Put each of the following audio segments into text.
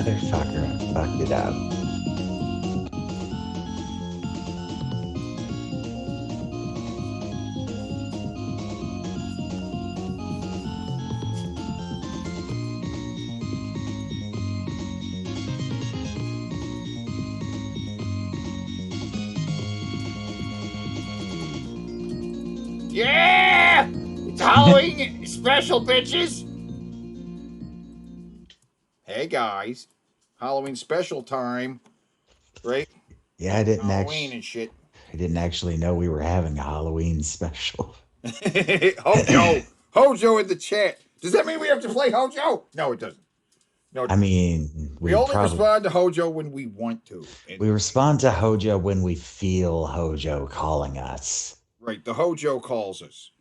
Motherfucker, I fucked it up. Yeah! It's Halloween special, bitches! Hey, guys. Halloween special time, right? Yeah, Halloween and shit. I didn't actually know we were having a Halloween special. Hojo! Hojo in the chat. Does that mean we have to play Hojo? No, it doesn't. No, it I doesn't. mean, We only respond to Hojo when we want to. And, we respond to Hojo when we feel Hojo calling us. right, the Hojo calls us.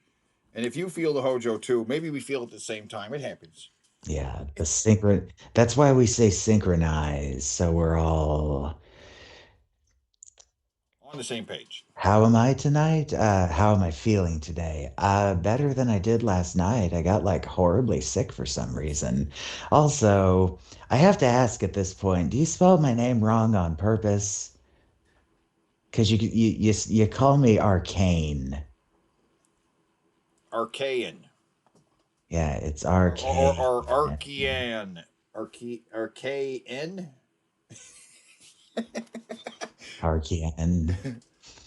And if you feel the Hojo too, maybe we feel it at the same time. It happens. Yeah, that's why we say synchronize, so we're all On the same page. how am I tonight? How am I feeling today? Better than I did last night. I got like horribly sick for some reason. Also, I have to ask at this point, do you spell my name wrong on purpose? Because you call me Arcane. Archaean. Yeah, it's Or, Arcane. or Archean. Archaean? Arcane.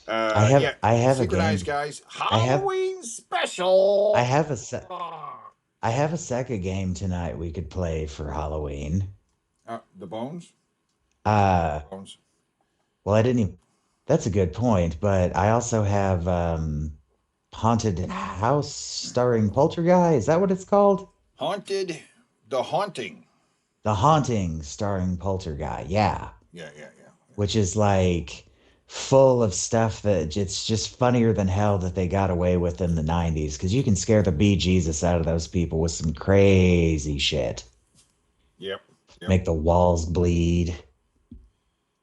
Yeah. I have a Synchronize, game. guys. I have Halloween special. I have a I have a Sega game tonight we could play for Halloween. The bones? Uh, Bones. well, I didn't even, that's a good point, but I also have Haunted House starring Poltergeist. Is that what it's called? Haunted. The Haunting. The Haunting starring Poltergeist. Yeah. Yeah. Which is like full of stuff that it's just funnier than hell that they got away with in the 90s because you can scare the bejesus out of those people with some crazy shit. Yep. Make the walls bleed.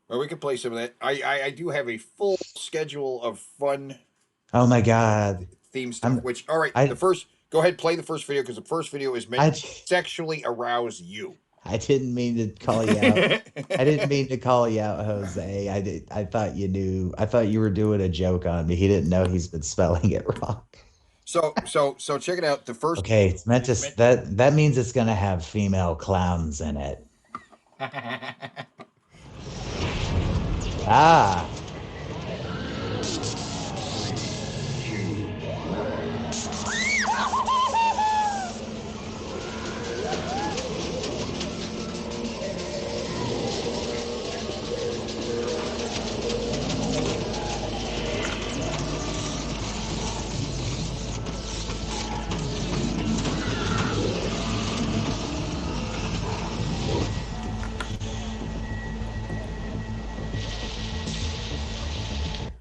Well, we could play some of that. I do have a full schedule of fun Oh my God. theme stuff. All right, I go ahead, play the first video because the first video is meant to sexually arouse you. I didn't mean to call you out. I didn't mean to call you out, Jose. I thought you knew. I thought you were doing a joke on me. He didn't know he's been spelling it wrong. So check it out. The first. Okay, it's meant to. That means it's gonna have female clowns in it. Ah.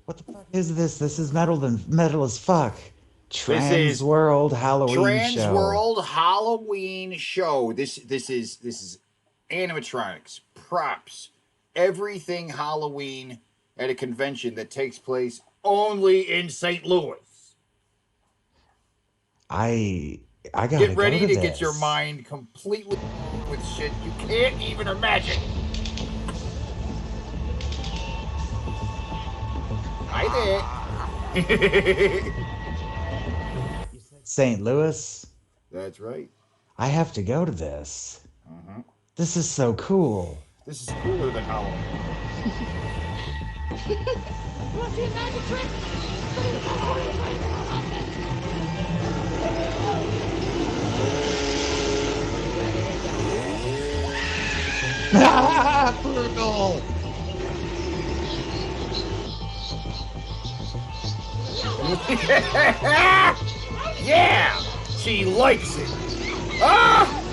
What the fuck is this? This is metal as fuck. Trans World Halloween Show. Trans World Halloween Show. This is animatronics, props, everything Halloween at a convention that takes place only in St. Louis. I gotta get ready go to this. Get your mind completely with shit you can't even imagine. Hi there. You said St. Louis? That's right. I have to go to this. This is so cool. This is cooler than Halloween. Want to see a magic trick? Brutal. Yeah, she likes it. Ah!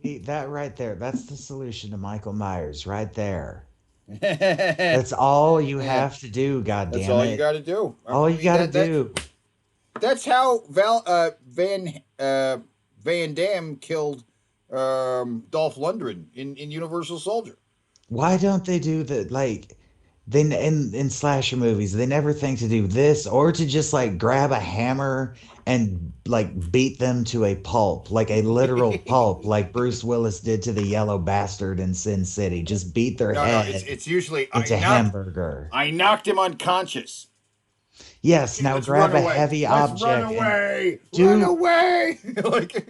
See, that right there, that's the solution to Michael Myers right there. That's all you have to do, goddammit. That's all you got to do. All you got to do. That's how Van Damme killed Dolph Lundgren in Universal Soldier. Why don't they do the like then in slasher movies, they never think to do this or to just like grab a hammer and like beat them to a pulp, like a literal pulp, like Bruce Willis did to the yellow bastard in Sin City. Just beat their No, it's head it's usually into hamburger. I knocked him unconscious. Yes, Okay, now let's run grab a away. heavy Let's run object and away. Run do away. Like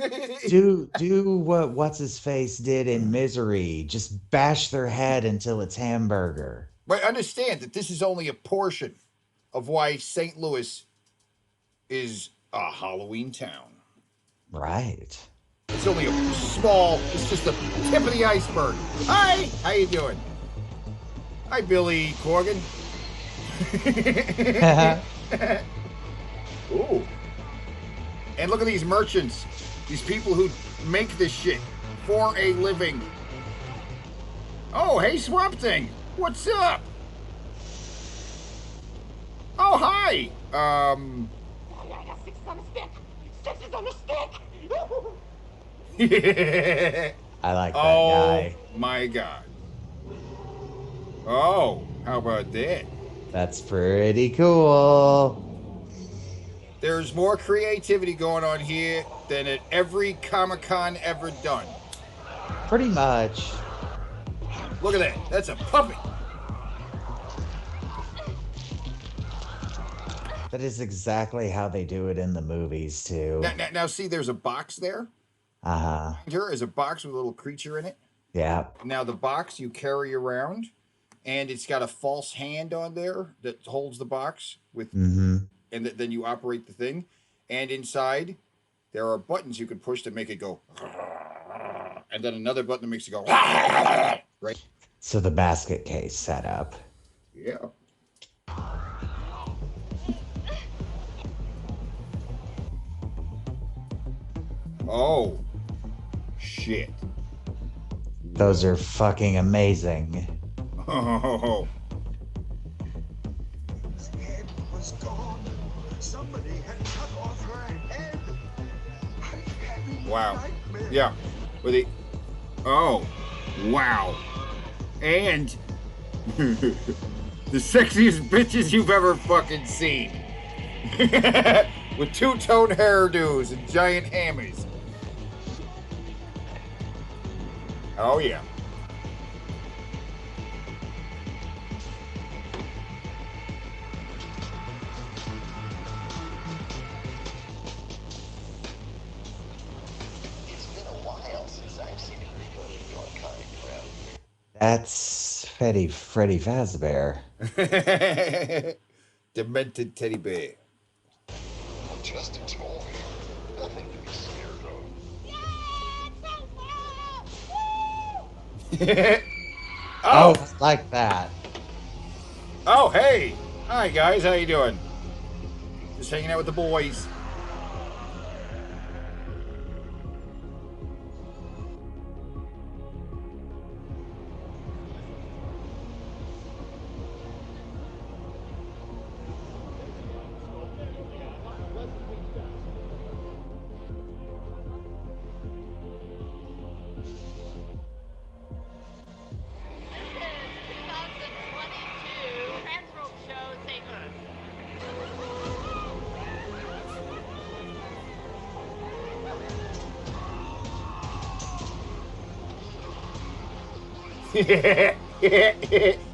do what what's his face did in Misery. Just bash their head until it's hamburger. but understand that this is only a portion of why St. Louis is a Halloween town. Right. It's only a small, it's just the tip of the iceberg. Hi, how you doing? Hi, Billy Corgan. Ooh. And look at these merchants. These people who make this shit for a living. Oh, hey, Swamp Thing. What's up? Oh, hi. Six is on a stick. Six is on a stick. I like that Oh, guy. my God. Oh, how about that? That's pretty cool. There's more creativity going on here than at every Comic Con ever done. Pretty much. Look at that. That's a puppet. That is exactly how they do it in the movies too. Now, see, there's a box there. Uh-huh. Here is a box with a little creature in it. Yeah. Now, the box you carry around, and it's got a false hand on there that holds the box with, Mm-hmm. and then you operate the thing. And inside, there are buttons you can push to make it go, and then another button that makes it go, right? So the basket case setup. Yeah. Oh, shit. Those are fucking amazing. Oh, His head was gone. Somebody had cut off her head. I'm having wow. nightmares. Yeah. With the, oh, wow. And the sexiest bitches you've ever fucking seen. With two-tone hairdos and giant hammers. Oh, yeah. It's been a while since I've seen a group of your kind around here. That's Freddy Fazbear. Demented teddy bear. Just a toy. Nothing to be scared of. Oh, Oh, like that. oh, hey. Hi, guys. How you doing? Just hanging out with the boys.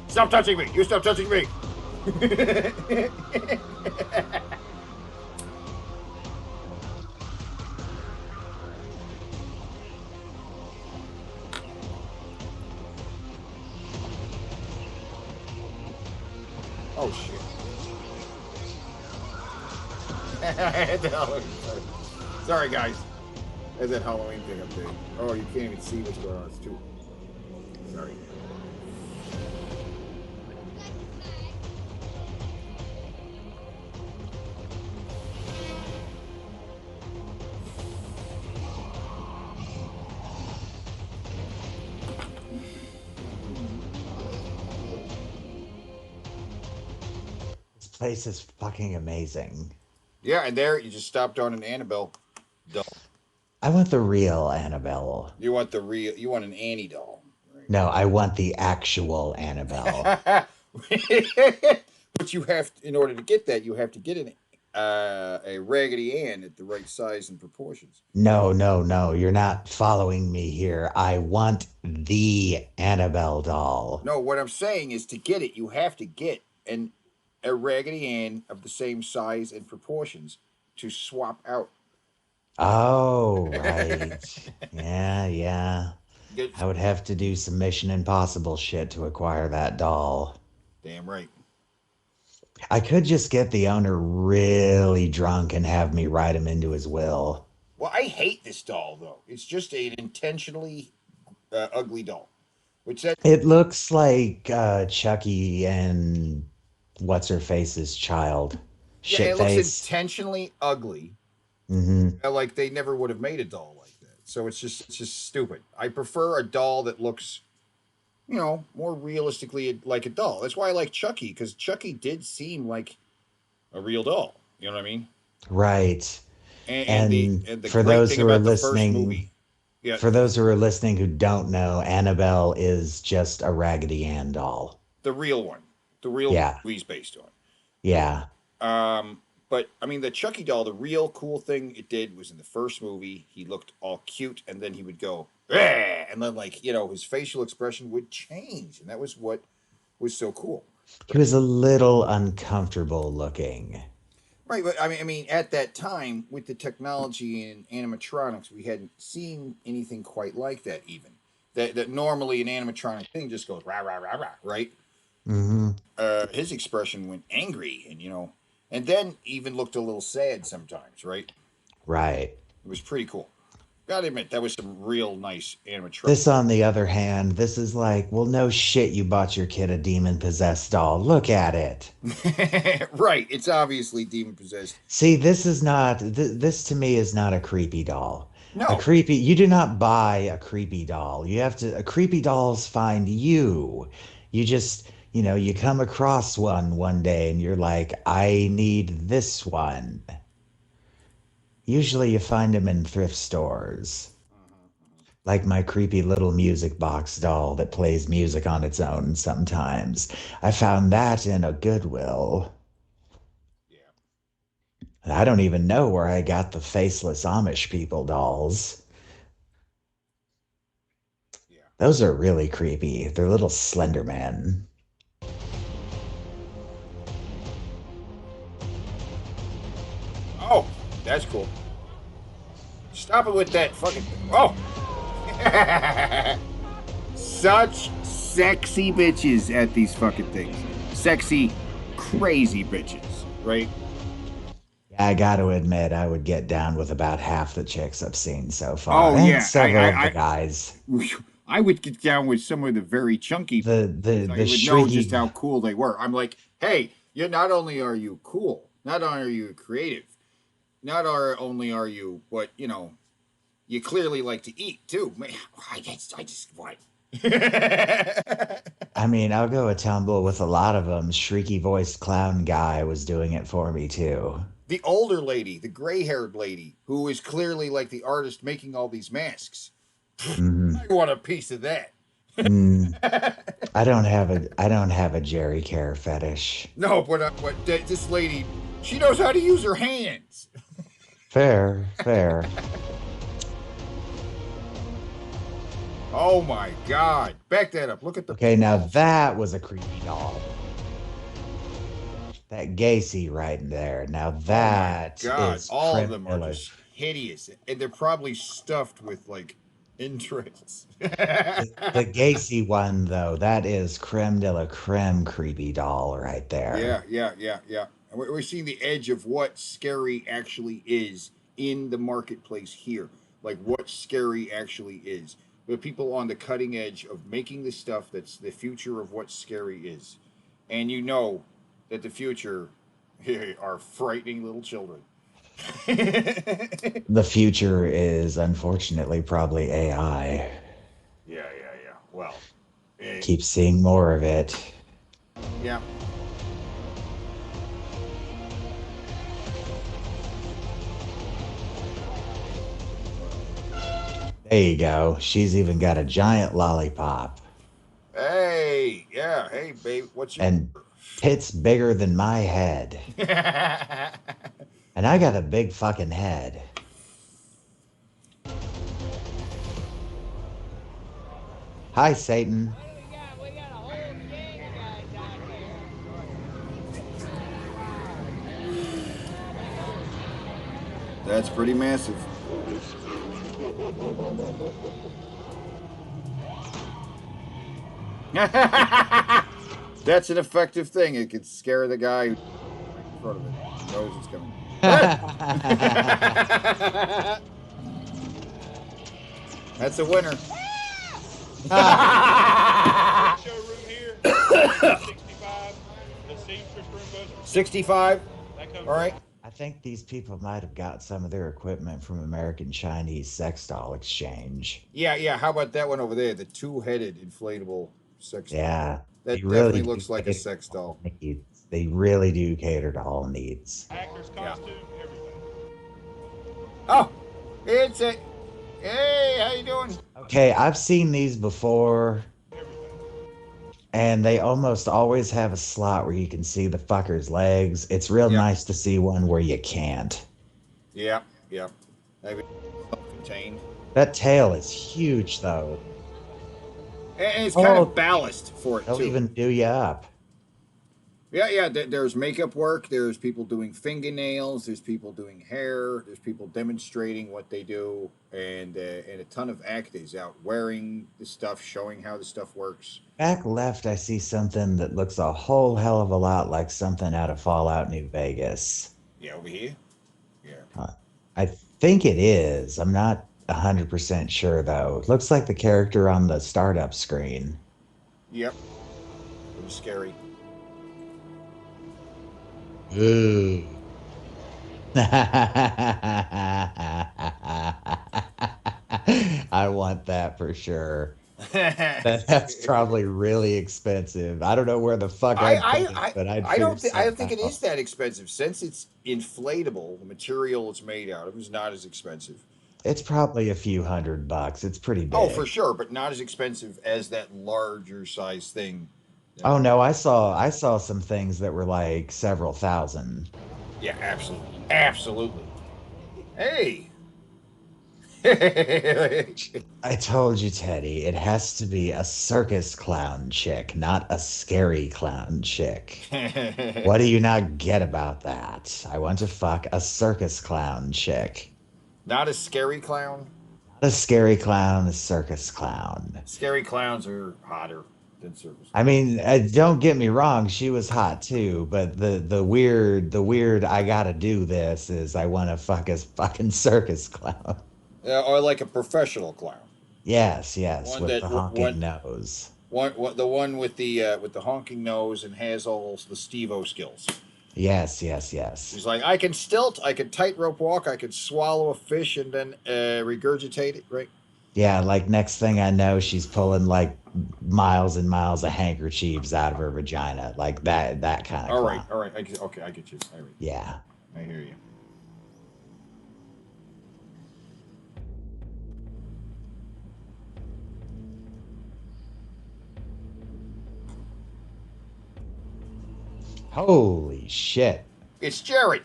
Stop touching me! You stop touching me! Oh shit. Sorry guys. There's that Halloween thing up there. Oh, you can't even see what's going on. It's too. Sorry. This place is fucking amazing. Yeah, and there you just stopped on an Annabelle doll. I want the real Annabelle. You want the real? You want an Annie doll? No, I want the actual Annabelle. Right? But you have, in order to get that, you have to get a Raggedy Ann at the right size and proportions. No, no, no, you're not following me here. I want the Annabelle doll. No, what I'm saying is to get it, you have to get a Raggedy Ann of the same size and proportions to swap out. Oh, right. Yeah, yeah. Get, I would have to do some Mission Impossible shit to acquire that doll. damn right. I could just get the owner really drunk and have me write him into his will. Well, I hate this doll though. It's just an intentionally ugly doll, which that It looks like Chucky and what's her face's child. yeah, Shit it looks face. intentionally ugly. Hmm. Like they never would have made a doll like that. So it's just stupid. I prefer a doll that looks, more realistically like a doll. That's why I like Chucky, because Chucky did seem like a real doll. You know what I mean? Right. And the And and the for great those thing who are about the first listening, movie, yeah, for those who are listening who don't know, Annabelle is just a Raggedy Ann doll. the real one, the real Yeah. movie's based on. Yeah. But I mean, the Chucky doll, the real cool thing it did was in the first movie, he looked all cute, and then he would go, "Ah," and then his facial expression would change, and that was what was so cool. He was a little uncomfortable looking. Right, but I mean, at that time with the technology and animatronics, we hadn't seen anything quite like that. Even that normally an animatronic thing just goes rah rah rah rah, right? Hmm. His expression went angry, and then even looked a little sad sometimes, right? Right. It was pretty cool. Gotta admit, that was some real nice animatronic. This, on the other hand, this is like, well, no shit, you bought your kid a demon possessed doll. Look at it. Right, it's obviously demon possessed. See, this is not, this to me is not a creepy doll. No, You do not buy a creepy doll. A creepy dolls find you. You come across one day and you're like, I need this one. Usually you find them in thrift stores. Like my creepy little music box doll that plays music on its own sometimes. I found that in a Goodwill. yeah, And I don't even know where I got the faceless Amish people dolls. yeah. Those are really creepy. They're little slender men. Oh, that's cool. Stop it with that fucking. Oh, such sexy bitches at these fucking things. Sexy, crazy bitches, right? Yeah, I got to admit, I would get down with about half the chicks I've seen so far, Oh and yeah, several of the guys. I would get down with some of the very chunky The because I the would know just shrieky how cool they were. I'm like, hey, you not only are you cool, not only are you creative, only are you, but you clearly like to eat too. Man, I just what? I mean, I'll go a tumble with a lot of them. Shrieky voiced clown guy was doing it for me too. The older lady, the gray-haired lady, who is clearly like the artist making all these masks. Hmm. I want a piece of that. Mm, I don't have a Jerry Care fetish. No, but this lady, she knows how to use her hands. Fair, fair. Oh my God! Back that up. Look at the Okay, now balls. that was a creepy doll. That Gacy right in there. Now Oh my that God! is All of Prim them are Miller. just hideous, and they're probably stuffed with like entrails. The Gacy one, though, that is creme de la creme creepy doll right Yeah, there. yeah, yeah, yeah. And we're seeing the edge of what scary actually is in the marketplace here. Like what scary actually is. The people on the cutting edge of making the stuff that's the future of what scary is. And you know that the future are frightening little children. Yeah, The future is unfortunately probably AI. yeah, yeah. Well, Keep seeing more of it. yeah. There you go. She's even got a giant lollipop. Hey, yeah, hey, babe, what's your and tits bigger than my head. number? And I got a big fucking head. Hi, Satan. What do we got? We got a whole gang of guys out there. That's pretty massive. That's an effective thing. It could scare the guy who's right in front of it. He knows it's coming. That's a winner. Showroom here, 65. The seamstress room goes for 65. that comes All right. I think these people might have got some of their equipment from American Chinese sex doll exchange. Yeah, yeah. How about that one over there? The two-headed inflatable sex doll. Yeah, they That really definitely do looks like a cater sex to all doll. needs. They really do cater to all needs. actor's costume, everything. Oh, it's a. Hey, how you doing? Okay, I've seen these before, and they almost always have a slot where you can see the fucker's legs. It's real Yeah, nice to see one where you can't. yeah, yeah. Maybe self-contained. That tail is huge, though. And it's kind Oh, of ballast for it they'll too. even do you up. Yeah, yeah. There's makeup work. There's people doing fingernails. There's people doing hair. There's people demonstrating what they do, and a ton of actors out wearing the stuff, showing how the stuff works. Back left, I see something that looks a whole hell of a lot like something out of Fallout New Vegas. Yeah, over here. Yeah. Uh, I think it is. I'm not 100% sure, though. It looks like the character on the startup screen. Yep. It was scary. Ooh. I want that for sure. That's probably really expensive. I don't know where the fuck I I'd put I it, I but I'd I figure I don't something think it is out. that expensive since it's inflatable. The material it's made out of is not as expensive. It's probably a few $100. It's pretty Oh, for big. sure, but not as expensive as that larger size thing. Oh no, I saw some things that were like several thousand. Yeah, absolutely, absolutely. Hey. I told you, Teddy, it has to be a circus clown chick, not a scary clown chick. What do you not get about that? I want to fuck a circus clown chick. Not a scary clown. Not a scary clown, a circus clown. Scary clowns are hotter than circus I clowns. mean, don't get me wrong, she was hot too, but the weird I gotta do this is I want to fuck a fucking circus clown. Or like a professional clown. Yes, yes, One with that the one honking nose. the one with the honking nose and has all the Steve-O skills. Yes, yes, yes. She's like, I can stilt, I can tightrope walk, I can swallow a fish and then regurgitate it, right? Yeah, like next thing I know, she's pulling like miles and miles of handkerchiefs out of her vagina, like that kind of clown. All right. Okay, I get you. All right, Yeah. I hear you. Holy shit. It's Jared.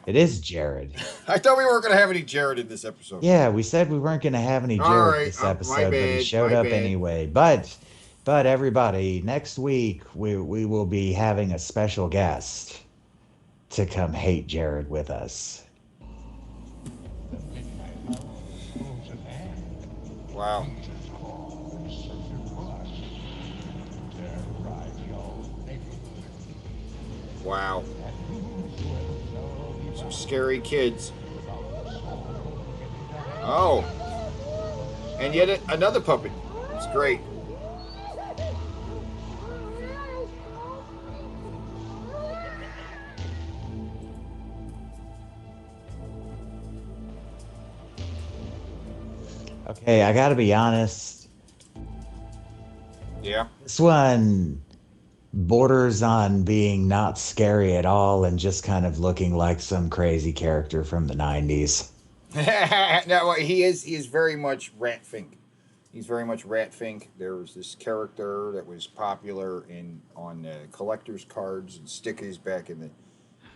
It is Jared. I thought we weren't going to have any Jared in this episode. Yeah, we said we weren't going to have any All Jared right, this my episode, but he bad, showed my up bad. anyway. But everybody, next week we will be having a special guest to come hate Jared with us. Wow. Wow. Some scary kids. Oh. And yet another puppet. It's great. Okay, I gotta be honest. Yeah. This one borders on being not scary at all and just kind of looking like some crazy character from the 90s. No, he is very much Rat Fink. He's very much Rat Fink. There was this character that was popular on collectors cards and stickers back in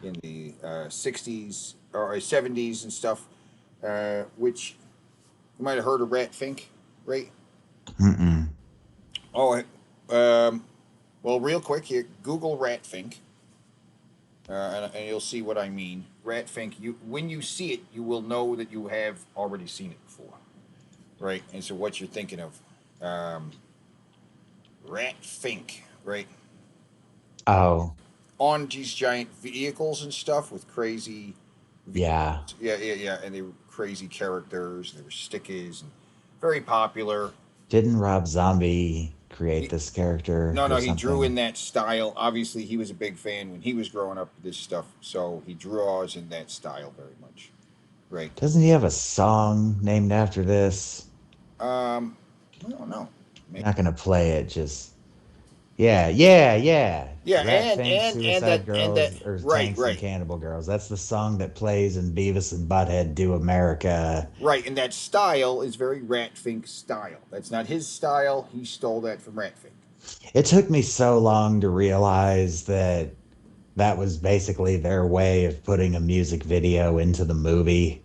the 60s or 70s and stuff, which you might have heard of Rat Fink, right? Mm-mm. Oh, um, well, real quick here, Google Rat Fink, and you'll see what I mean. Rat Fink. When you see it, you will know that you have already seen it before, right? And so what you're thinking of, um, Rat Fink, right? Oh, On these giant vehicles and stuff with crazy, yeah. yeah, yeah, yeah, and they were crazy characters. They were stickers and very popular. Didn't Rob Zombie create He, this character no, or no, he drew in something? that style. Obviously, he was a big fan when he was growing up with this stuff, so he draws in that style very much, right? Doesn't he have a song named after this? Um, I don't know. I'm Maybe. not gonna play it, just yeah, yeah, yeah. Yeah, Rat and Fink, and and that Suicide and that Girls, or right, Tanks and right, Cannibal Girls. That's the song that plays in Beavis and Butthead Do America. right, and that style is very Rat Fink style. That's not his style. He stole that from Rat Fink. It took me so long to realize that that was basically their way of putting a music video into the movie.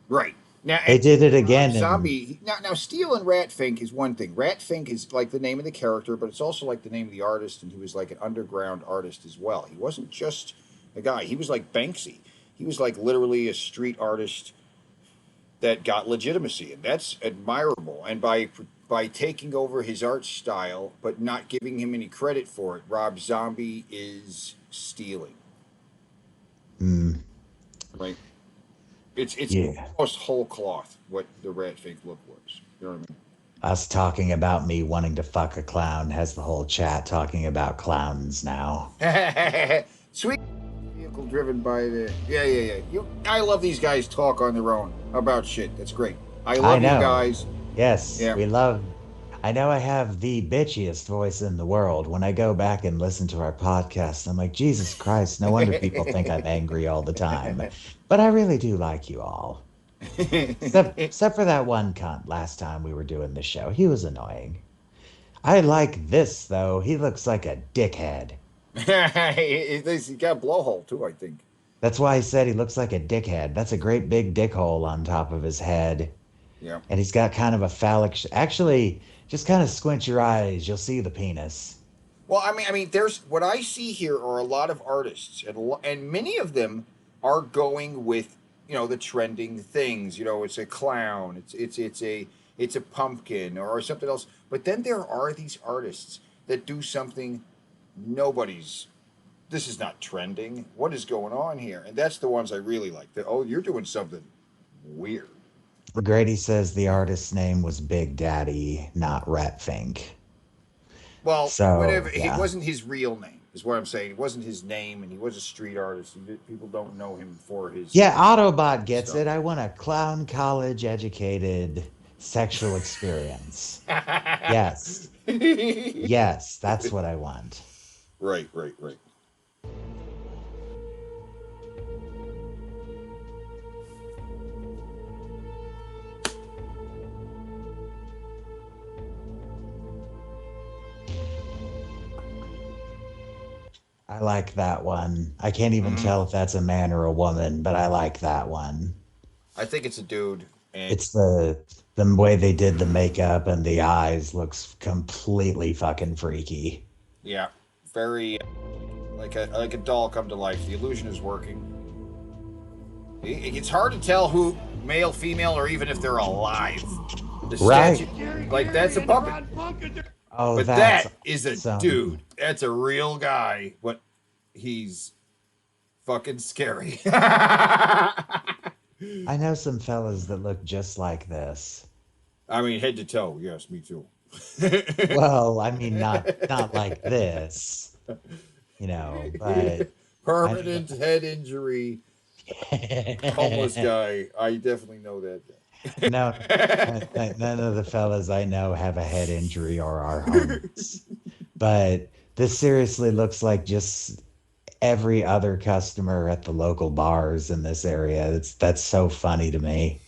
Right. Now, They and did it Rob again in Zombie. Now, stealing Rat Fink is one thing. Rat Fink is like the name of the character, but it's also like the name of the artist, and he was like an underground artist as well. He wasn't just a guy. He was like Banksy. He was like literally a street artist that got legitimacy, and that's admirable. And by taking over his art style, but not giving him any credit for it, Rob Zombie is stealing. mm, Right. It's yeah, almost whole cloth what the Rat Fink look was. You know what us talking about me wanting to fuck a clown has the whole chat talking about clowns now. I mean? Sweet vehicle driven by the yeah, yeah, yeah. I love these guys talk on their own about shit. That's great. I I love you know. guys. Yes, Yeah. we love. I know I have the bitchiest voice in the world. When I go back and listen to our podcast, I'm like, Jesus Christ, no wonder people think I'm angry all the time. But I really do like you all. Except for that one cunt last time we were doing the show. He was annoying. I like this, though. He looks like a dickhead. He's got a blowhole too, I think. That's why I said he looks like a dickhead. That's a great big dick hole on top of his head. Yeah. And he's got kind of a phallic. Actually, just kind of squint your eyes. You'll see the penis. Well, I mean, there's what I see here are a lot of artists, and many of them are going with the trending things. It's a clown, it's a pumpkin or something else. But then there are these artists that do something nobody's. This is not trending. What is going on here? And that's the ones I really like. Oh, you're doing something weird. Grady says the artist's name was Big Daddy, not Rat Fink. Well, whatever. So, It yeah. wasn't his real name, is what I'm saying. It wasn't his name, and he was a street artist. People don't know him for his Yeah, Autobot gets stuff. it. I want a clown college educated sexual experience. Yes. Yes, that's what I want. Right, right, right. I like that one. I can't even Hmm. tell if that's a man or a woman, but I like that one. I think it's a dude, and It's the way they did the makeup and the eyes looks completely fucking freaky. yeah, very like a doll come to life. The illusion is working. It's hard to tell who male, female, or even if they're alive. The Right. statue, like that's a puppet, Oh, but that's that is a awesome. dude. That's a real guy. But he's fucking scary. I know some fellas that look just like this. I mean, head to toe. Yes, me too. Well, I mean, not like this, but I know. Permanent head injury, homeless guy. I definitely know that No, guy. none of the fellas I know have a head injury or are homeless. But this seriously looks like just every other customer at the local bars in this area. That's so funny to me.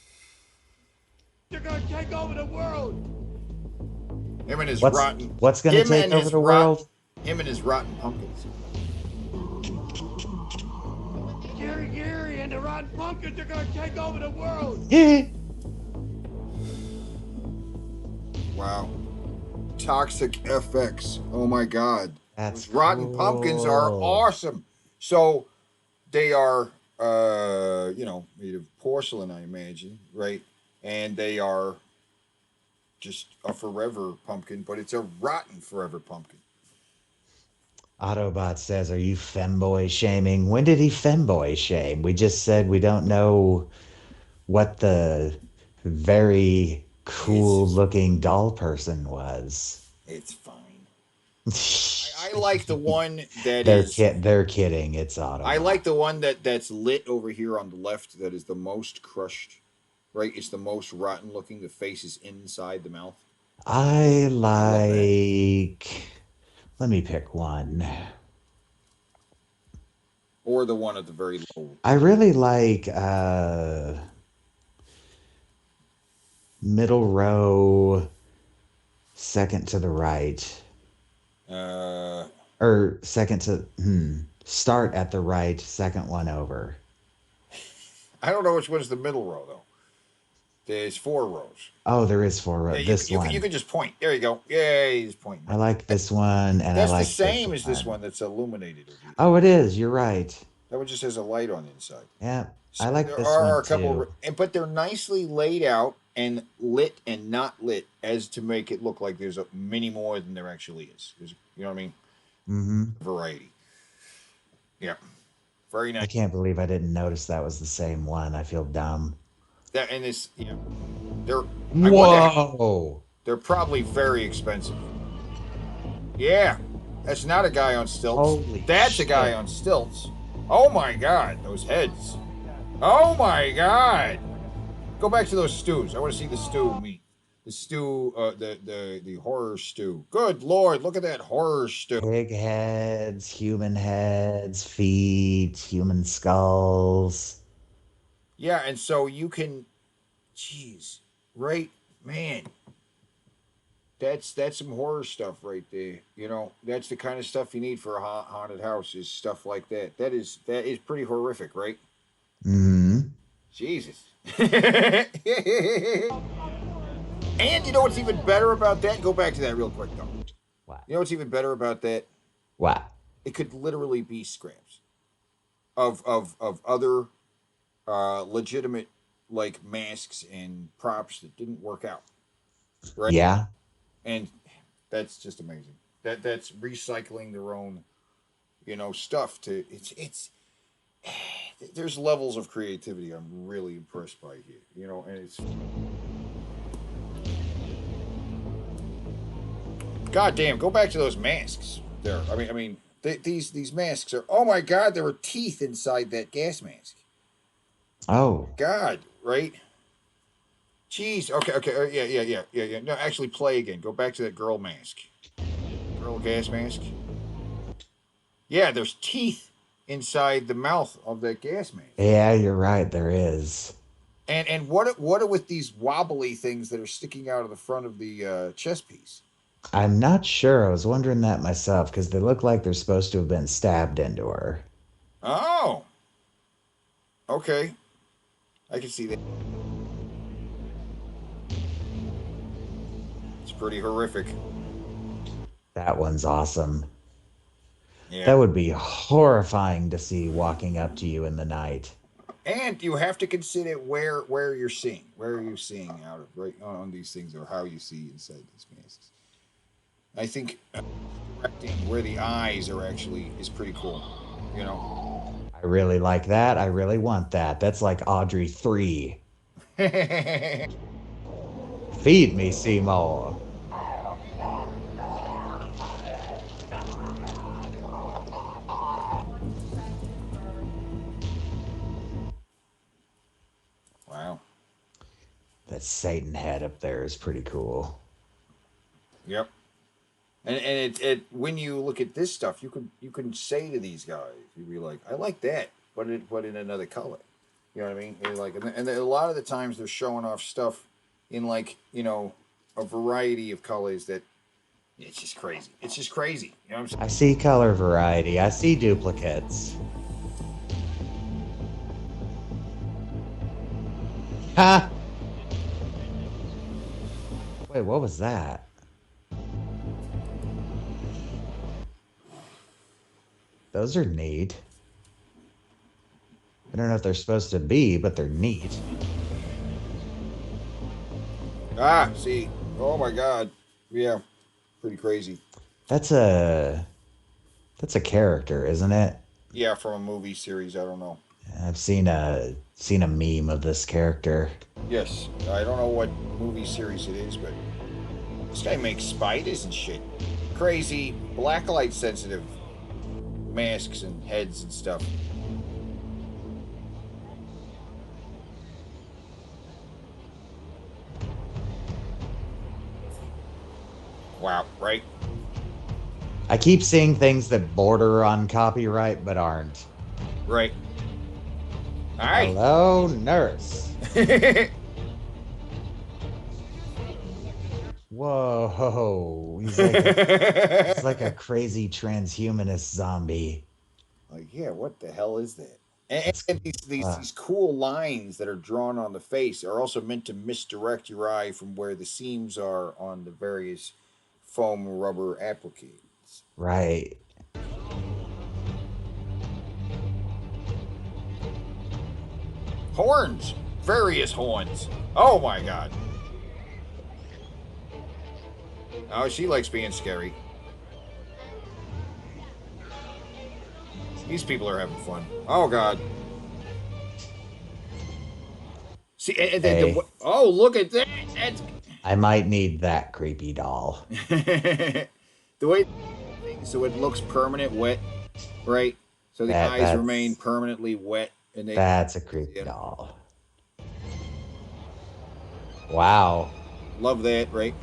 You're gonna take over the world. Him and his What's rotten. what's gonna Him take and over his the rot. world? Him and his rotten pumpkins. Gary and the rotten pumpkins are gonna take over the world. Yeah. Wow. Toxic FX. Oh my God. That's Those rotten pumpkins are cool. awesome. So they are, made of porcelain, I imagine, right? And they are just a forever pumpkin, but it's a rotten forever pumpkin. Autobot says, "Are you femboy shaming? When did he femboy shame? We just said we don't know what the very cool It's looking doll person was." it's fine. I like the one that They're is. kid. They're kidding. It's I Autobot. like the one that's lit over here on the left. That is the most crushed. Right, it's the most rotten looking. The face is inside the mouth. I I love that. like. Let me pick one. Or the one at the very low. I really like middle row, second to the right, Uh, or second to start at the right, second one over. I don't know which one's the middle row though. There's 4 rows. Oh, there is four row. Yeah, you This you one. can just point. There you go. Yay, just point. I like this one, and I That's the like this same as this one. one that's illuminated over here. Oh, it is. You're right. That one just has a light on the inside. Yeah, I So like there this are one a couple, too. but they're nicely laid out and lit and not lit as to make it look like there's many more than there actually is. There's, you know what I mean? Hmm. Variety. Yeah, very I nice. can't believe I didn't notice that was the same one. I feel dumb. That and this, they're. I wonder. Whoa! They're probably very expensive. Yeah, that's not a guy on stilts. Holy That's a guy shit! on stilts. Oh my God, those heads. Oh my God. Go back to those stews. I want to see the stew meat. The stew, the horror stew. Good Lord, look at that horror stew. Pig heads, feet, human skulls. Yeah, and so you can, jeez, right, man. That's some horror stuff right there. You know, that's the kind of stuff you need for a haunted house is stuff like that. That is pretty horrific, right? Hmm. Jesus. And you know what's even better about that? Go back to that real quick though. What? You know what's even better about that? What? It could literally be scraps of other legitimate like masks and props that didn't work out, right? Yeah, And that's just amazing. That's recycling their own, stuff to it's there's levels of creativity I'm really impressed by here. And it's goddamn. Go back to those masks. There. These masks are. Oh my God, there were teeth inside that gas mask. oh, God, right? Jeez. Okay. Okay. Yeah. No, actually, play again. Go back to that girl mask. Girl gas mask. Yeah, there's teeth inside the mouth of that gas mask. yeah, you're right. There is. And what are with these wobbly things that are sticking out of the front of the chest piece? I'm not sure. I was wondering that myself because they look like they're supposed to have been stabbed into her. Oh, okay. I can see that. It's pretty horrific. That one's awesome. Yeah. That would be horrifying to see walking up to you in the night. And you have to consider where you're seeing. Where are you seeing out of right on these things, or how you see inside these masks? I think directing where the eyes are actually is pretty cool. You know. I really like that. I really want that. That's like Audrey 3. Feed me, Seymour. Wow. That Satan head up there is pretty cool. Yep. And it when you look at this stuff, you can say to these guys, you'd be like, I like that, but in another color. You know what I mean? And like, and a lot of the times they're showing off stuff in like a variety of colors that It's just crazy. It's just crazy. You know what I'm I see color variety. I see duplicates. Ha! Wait, what was that? Those are neat. I don't know if they're supposed to be, but they're neat. Ah, see. Oh my God. Yeah, pretty crazy. That's a that's a character, isn't it? Yeah, from a movie series. I don't know. I've seen a meme of this character. Yes, I don't know what movie series it is, but this guy makes spiders and shit. Crazy, blacklight sensitive masks and heads and stuff. Wow, right? I keep seeing things that border on copyright but aren't. Right. All right. Hello, nurse. Whoa, he's like a crazy transhumanist zombie. Like, yeah, what the hell is that? And, It's and these cool lines that are drawn on the face are also meant to misdirect your eye from where the seams are on the various foam rubber appliques. right. Horns, various horns. Oh my God. Oh, she likes being scary. These people are having fun. Oh God. See, and Hey, oh, look at that. That's I might need that creepy doll. the way so it looks permanent wet, right? So the That eyes remain that's permanently wet, and they that's a creepy doll. Wow. love that, right?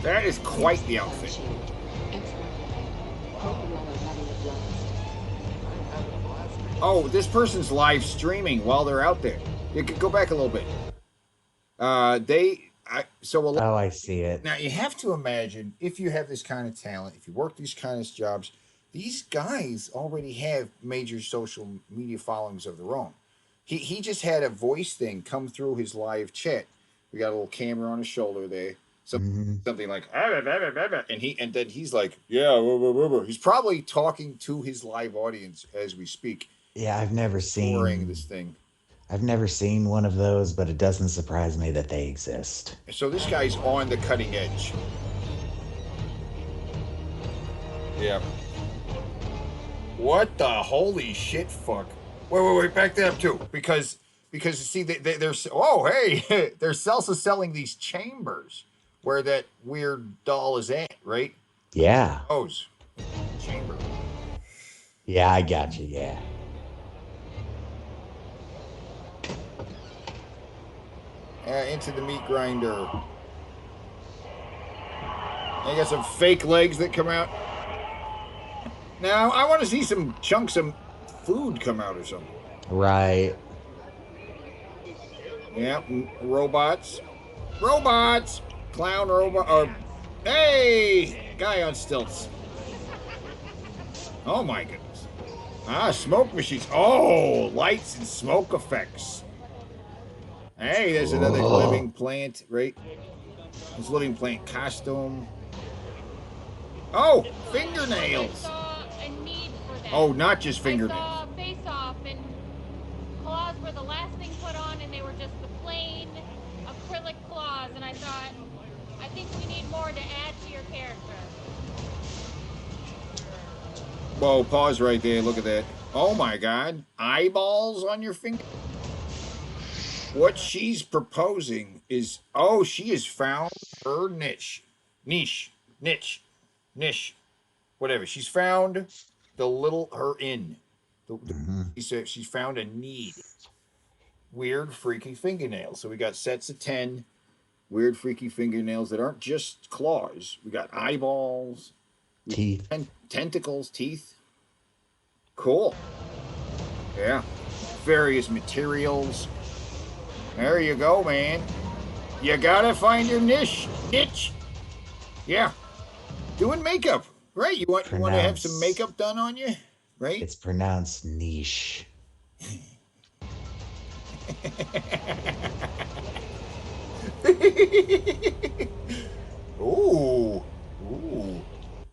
That is quite the outfit. Oh, this person's live streaming while they're out there. You could go back a little bit. So a lot. Oh, I see it. Now you have to imagine if you have this kind of talent, if you work these kind of jobs, these guys already have major social media followings of their own. He just had a voice thing come through his live chat. We got a little camera on his shoulder there. Mhm. Something like and then he's like, yeah, he's probably talking to his live audience as we speak, Yeah, touring this thing. I've never seen one of those, but it doesn't surprise me that they exist. So this guy's on the cutting edge. Yeah. What the holy shit fuck? Wait, back that up too. Because you see they're oh hey they're also selling these chambers where that weird doll is at, right? Yeah. Those chamber. Yeah, I got you. Yeah. Into the meat grinder. I got some fake legs that come out. Now I want to see some chunks of food come out or something. Right. Yeah, robots. Robots! Clown robot. Or, hey! Guy on stilts. Oh my goodness. Ah, smoke machines. Oh, lights and smoke effects. Hey, there's another living plant, right? This living plant costume. Oh, fingernails. Oh, not just fingernails. I saw Face Off, and claws were the last thing put on, and they were just the plain acrylic claws. And I thought, I think we need more to add to your character. Whoa, pause right there. Look at that. Oh my God. Eyeballs on your finger? What she's proposing is, oh, she has found her niche. Niche. Whatever. She's found her in. She said she's found a need. Weird, freaky fingernails. So we got sets of 10 weird, freaky fingernails that aren't just claws. We got eyeballs, Teeth. tentacles, teeth. Cool. Yeah. Various materials. There you go, man. You gotta find your niche. Yeah, doing makeup, right? You want to have some Pronounce. makeup done on you, right? It's pronounced niche. Ooh, ooh,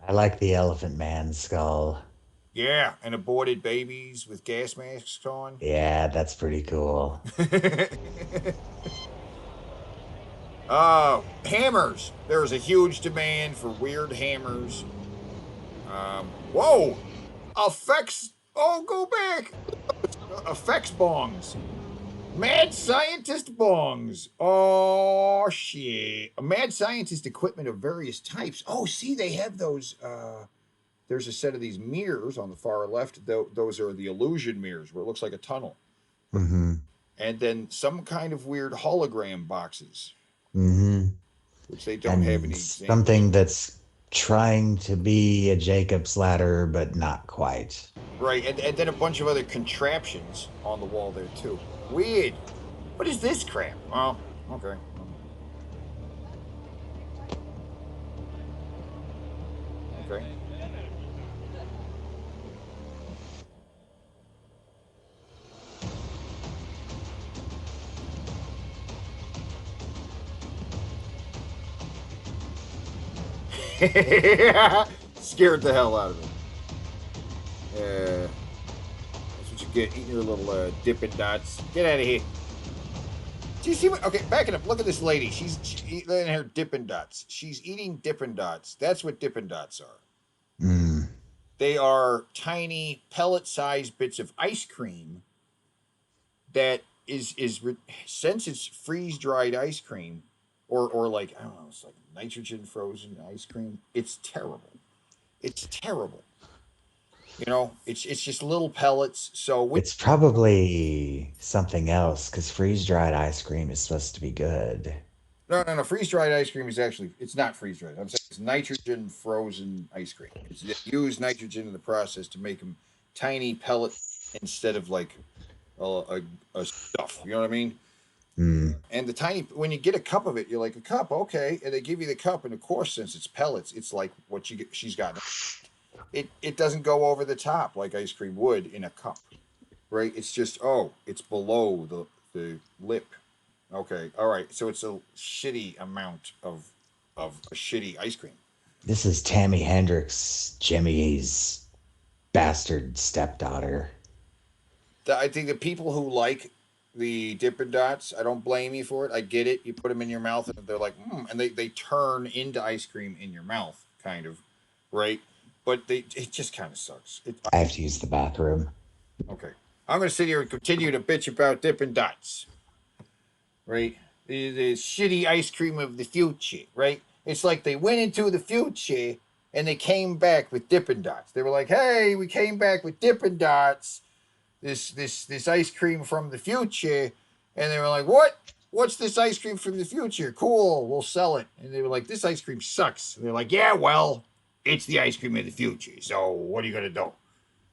I like the Elephant Man skull. yeah, and aborted babies with gas masks on. Yeah, that's pretty cool. Hammers. There is a huge demand for weird hammers. Whoa, effects. Oh, go back. Effects bongs. Mad scientist bongs. Oh shit. A mad scientist equipment of various types. Oh, see, they have those. There's a set of these mirrors on the far left. Those are the illusion mirrors where it looks like a tunnel. Mm-hmm. And then some kind of weird hologram boxes, Mm-hmm. which they don't have And any examples something of. that's trying to be a Jacob's ladder, but not quite. Right, and then a bunch of other contraptions on the wall there too. Weird. What is this crap? Oh, okay. Okay. Scared the hell out of me. That's what you get eating your little Dippin' Dots. Get out of here. Do you see what? Okay, backing up. Look at this lady. She's eating her Dippin' Dots. She's eating Dippin' Dots. That's what Dippin' Dots are. Mm. They are tiny pellet-sized bits of ice cream that since it's freeze-dried ice cream, or like I don't know, it's like nitrogen frozen ice cream. It's terrible. It's terrible. It's just little pellets. So when It's probably something else because freeze-dried ice cream is supposed to be good. no, freeze dried ice cream is actually it's not freeze dried. I'm saying it's nitrogen frozen ice cream. They use nitrogen in the process to make them tiny pellet instead of like a stuff. You know what I mean? Mm. And the tiny when you get a cup of it, you're like a cup, okay, and they give you the cup, and of course, since it's pellets, it's like what you get. She's got it doesn't go over the top like ice cream would in a cup, right? It's just it's below the lip. Okay, all right. So it's a shitty amount of a shitty ice cream. This is Tammy Hendrix, Jimmy's bastard stepdaughter. I think the people who like the Dippin' Dots, I don't blame you for it. I get it. You put them in your mouth and they're like, and they turn into ice cream in your mouth, kind of, right? But it just kind of sucks. I have to use the bathroom. Okay, I'm gonna sit here and continue to bitch about Dippin' Dots, right? The shitty ice cream of the future, right? It's like they went into the future and they came back with Dippin' Dots. They were like, "Hey, we came back with Dippin' Dots, this ice cream from the future," and they were like, "What? What's this ice cream from the future? Cool, we'll sell it." And they were like, "This ice cream sucks." And they're like, "Yeah, well, it's the ice cream of the future. So what are you gonna do?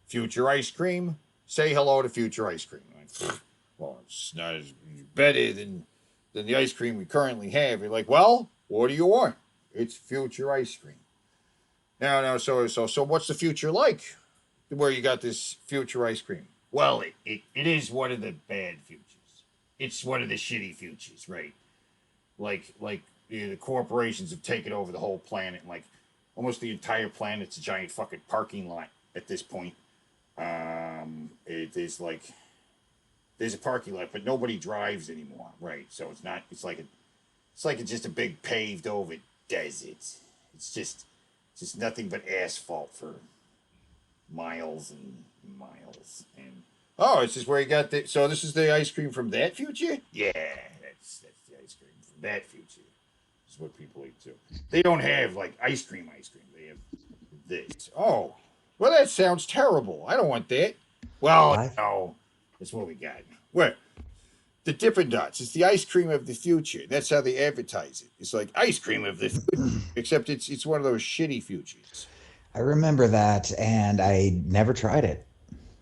Future ice cream? Say hello to future ice cream." Like, well, it's not as better than the ice cream we currently have. You're like, "Well, what do you want? It's future ice cream." No. So what's the future like? Where you got this future ice cream? Well, it is one of the bad futures. It's one of the shitty futures, right? Like the corporations have taken over the whole planet. And like almost the entire planet's a giant fucking parking lot at this point. It is like there's a parking lot, but nobody drives anymore, right? So it's not. It's just a big paved over desert. It's just nothing but asphalt for miles and miles. And it's just where you got the. So this is the ice cream from that future. Yeah, that's the ice cream from that future. This is what people eat too. They don't have like ice cream. They have this. Oh, well, that sounds terrible. I don't want that. Well, I no, that's what we got. Where the Dippin' Dots. It's the ice cream of the future. That's how they advertise it. It's like ice cream of the future, except it's one of those shitty futures. I remember that, and I never tried it.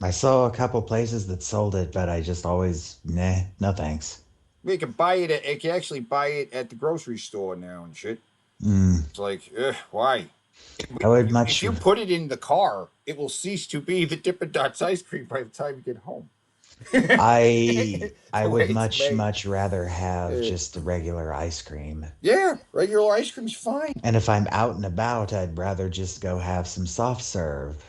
I saw a couple places that sold it, but I just always, nah, no thanks. You can buy it. You can actually buy it at the grocery store now and shit. Mm. It's like, why? I would If much. you put it in the car, it will cease to be the Dippin' Dots ice cream by the time you get home. I The way would it's much made. rather have Uh, just the regular ice cream. yeah, regular ice cream's fine. And if I'm out and about, I'd rather just go have some soft serve.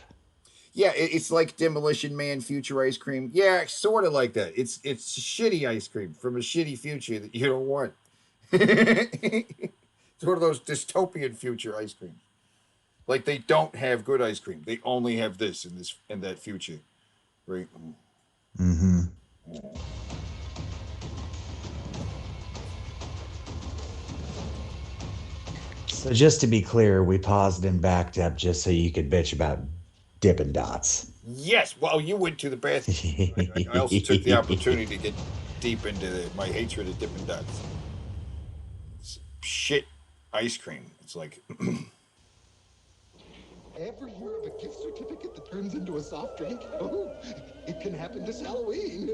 Yeah, it's like Demolition Man future ice cream. Yeah, sort of like that. It's shitty ice cream from a shitty future that you don't want. It's one of those dystopian future ice creams. Like they don't have good ice cream. They only have this in that future. Right. Hmm. So just to be clear, we paused and backed up just so you could bitch about Dippin' Dots. Yes. Well, you went to the bathroom. I also took the opportunity to get deep into my hatred of Dippin' Dots. It's shit ice cream. It's like Ever hear of a gift certificate that turns into a soft drink? Oh, it can happen this Halloween.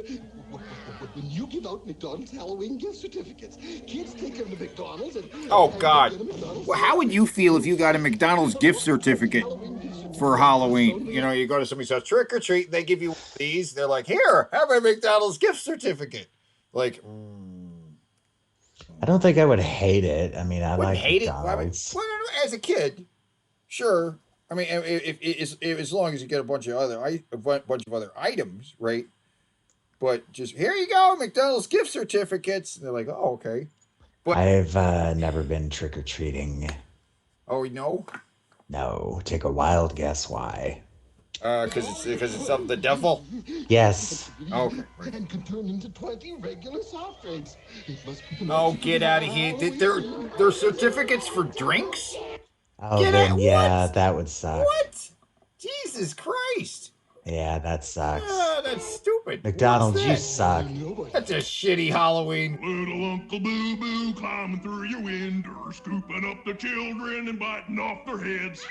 When you give out McDonald's Halloween gift certificates, kids take them to McDonald's and oh and God. get a McDonald's Well, how would you feel if you got a McDonald's gift certificate for Halloween? You know, you go to somebody's house, trick or treat, they give you these. They're like, here, have a McDonald's gift certificate. Like, I don't think I would hate it. I mean, I wouldn't like hate it. Well, I mean, McDonald's. well, as a kid, sure. I mean, if as long as you get a bunch of other items, right? But just here you go, McDonald's gift certificates. And they're like, oh, okay. But I've never been trick-or-treating. oh, no, No, take a wild guess why. because it's of the devil. Yes. Okay. and can turn into 20 regular soft drinks. It must be the Oh, magic get of out of here! Halloween. They're certificates for drinks. Oh, Get out! then yeah, What? that would suck. What? Jesus Christ! Yeah, that sucks. Ah, that's stupid. McDonald's, you What's suck. that? That's a shitty Halloween. Little Uncle Boo Boo climbing through your window, scooping up the children and biting off their heads.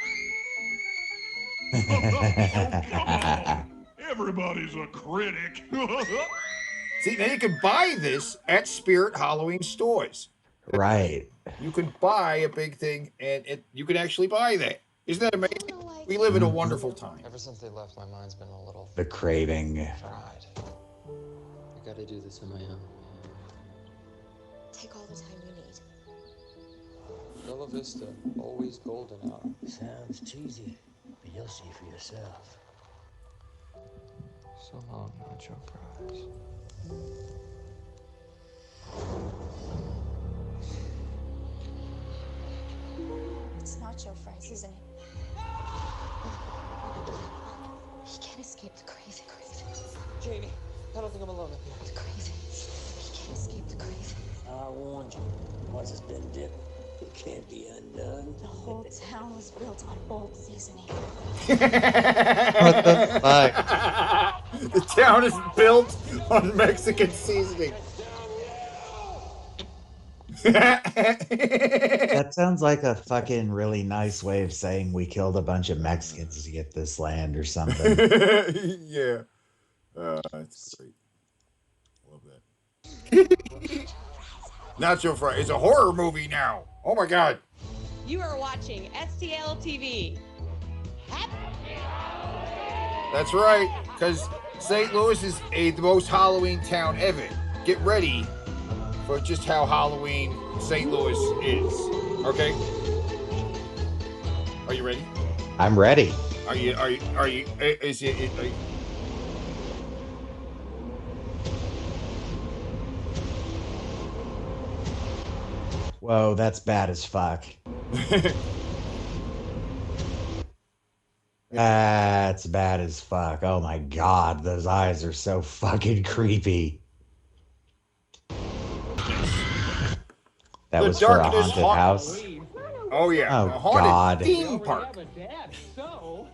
Oh, come on. Everybody's a critic. See, now you can buy this at Spirit Halloween stores. Right. You can buy a big thing, and you can actually buy that. Isn't that amazing? We live in a wonderful time. Ever since they left, my mind's been a little The craving. fried. I gotta do this on my own. Take all the time you need. Bella Vista, always golden hour. Sounds cheesy, but you'll see for yourself. So long, Nacho Fries. It's nacho fries, isn't it? He can't escape the crazy. Jamie, I don't think I'm alone up here. The crazy. He can't escape the crazy. I warned you. Once it's been dipped, it can't be undone. The whole town was built on old seasoning. What the fuck? The town is built on Mexican seasoning. That sounds like a fucking really nice way of saying we killed a bunch of Mexicans to get this land or something. Yeah. That's great. Love that. Nacho Fry. It's a horror movie now. Oh my God. You are watching STL TV. That's right. Because St. Louis is the most Halloween town ever. Get ready for just how Halloween St. Louis is. Okay? Are you ready? I'm ready. Is it, Whoa, that's bad as fuck. That's bad as fuck. Oh my God, those eyes are so fucking creepy. That was for a haunted house. Oh yeah, Oh, a haunted God. theme park. So,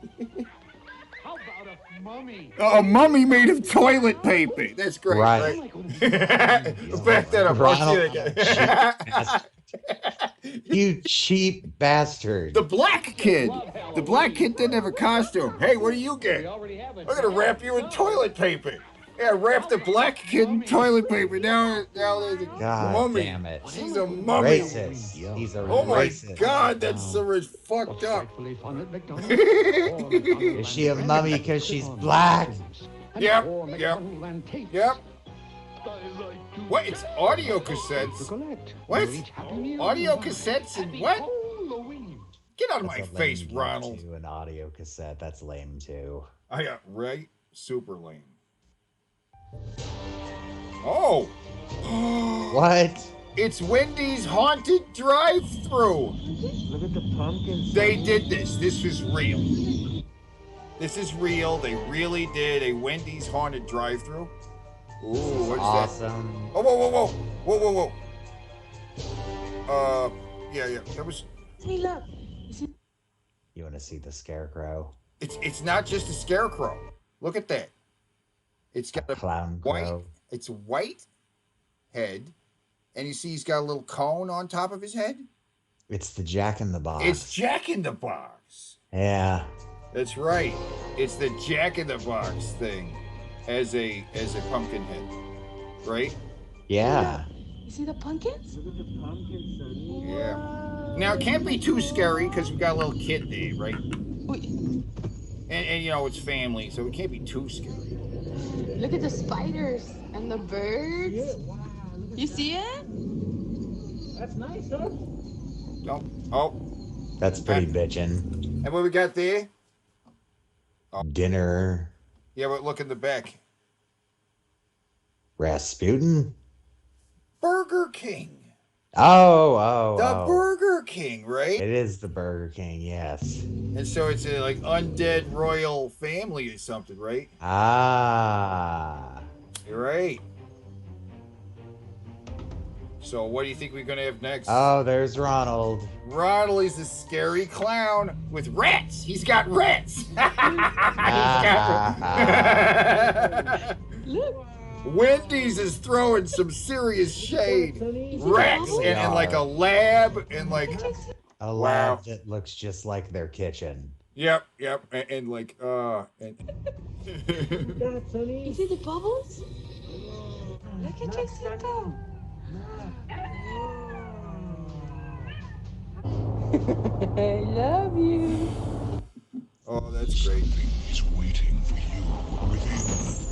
how about a mummy? A mummy made of toilet paper. That's great. Right. Back that up. I'll see it again. You cheap bastard. The black kid. The black kid didn't have a costume. Hey, what do you get? I'm gonna wrap you in toilet paper. Yeah, wrapped the black kid in toilet paper. Now there's a God mummy. damn it. She's a mummy. Racist. He's a Oh my racist. God, that's so much fucked up. Is she a mummy because she's black? Yep. What? It's audio cassettes. What? Audio cassettes and what? Get out of my face, Ronald. To an audio cassette. That's lame too. I got right. Super lame. Oh. What? It's Wendy's haunted drive-thru. Look at the pumpkins. They did this. This was real. This is real. They really did a Wendy's haunted drive-thru. Ooh, what's awesome. That? Oh, whoa. Yeah. That was. Hey, look. You want to see the scarecrow? It's not just a scarecrow. Look at that. It's got a clown white. crow. It's a white head, and you see he's got a little cone on top of his head. It's the Jack in the Box. It's Jack in the Box. Yeah. That's right. It's the Jack in the Box thing, as a pumpkin head, right? Yeah. You see the pumpkins? Look at the pumpkins, Sonny. Yeah. Now it can't be too scary because we got a little kid there, right? And you know it's family, so it can't be too scary. Look at the spiders and the birds. Yeah, wow. You see it? That's nice, huh? Oh. That's pretty bitchin'. And what we got there? Dinner. Yeah, but look in the back. Rasputin? Burger King. The Burger King, right? It is the Burger King, yes. And so it's a like undead royal family or something, right? Ah. You're right. So what do you think we're gonna have next? Oh, there's Ronald. Ronald is a scary clown with rats. He's got rats. Look. Wendy's is throwing some serious shade. Rats and like a lab and like a lab that looks just like their kitchen. Yep. And like You see the bubbles? Look at Jacinto. I love you. Oh, that's great. He's waiting for you within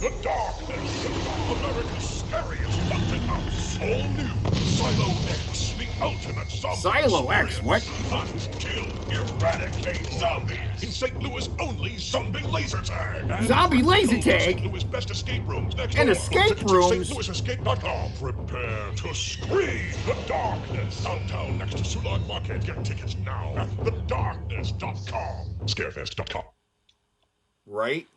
the darkness. America's scariest haunted house. All new Silo X, the ultimate zombie. Silo X, what? Hunt, kill, eradicate zombies. In St. Louis only zombie laser tag. And zombie laser tag? St. Louis best escape rooms next and door. escape rooms. StLouisEscape.com. Prepare to scream the darkness. Downtown next to Sulon Market. Get tickets now at thedarkness.com. Scarefest.com. Right?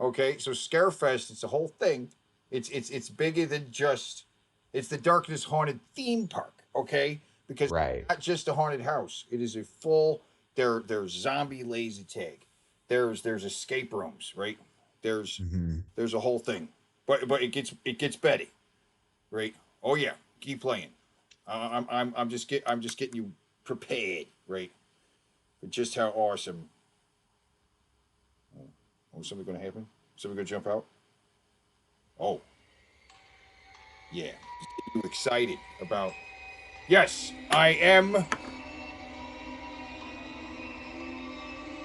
Okay, so Scarefest, it's a whole thing. It's bigger than just it's the Darkness Haunted theme park, okay? Because it's not just a haunted house. It is a full there's zombie laser tag. There's escape rooms, right? There's a whole thing. But it gets better. Right? Oh yeah, keep playing. I'm just getting you prepared, right? For just how awesome. Oh, is something going to happen? Something going to jump out? Oh. Yeah. Just get you excited about... Yes, I am...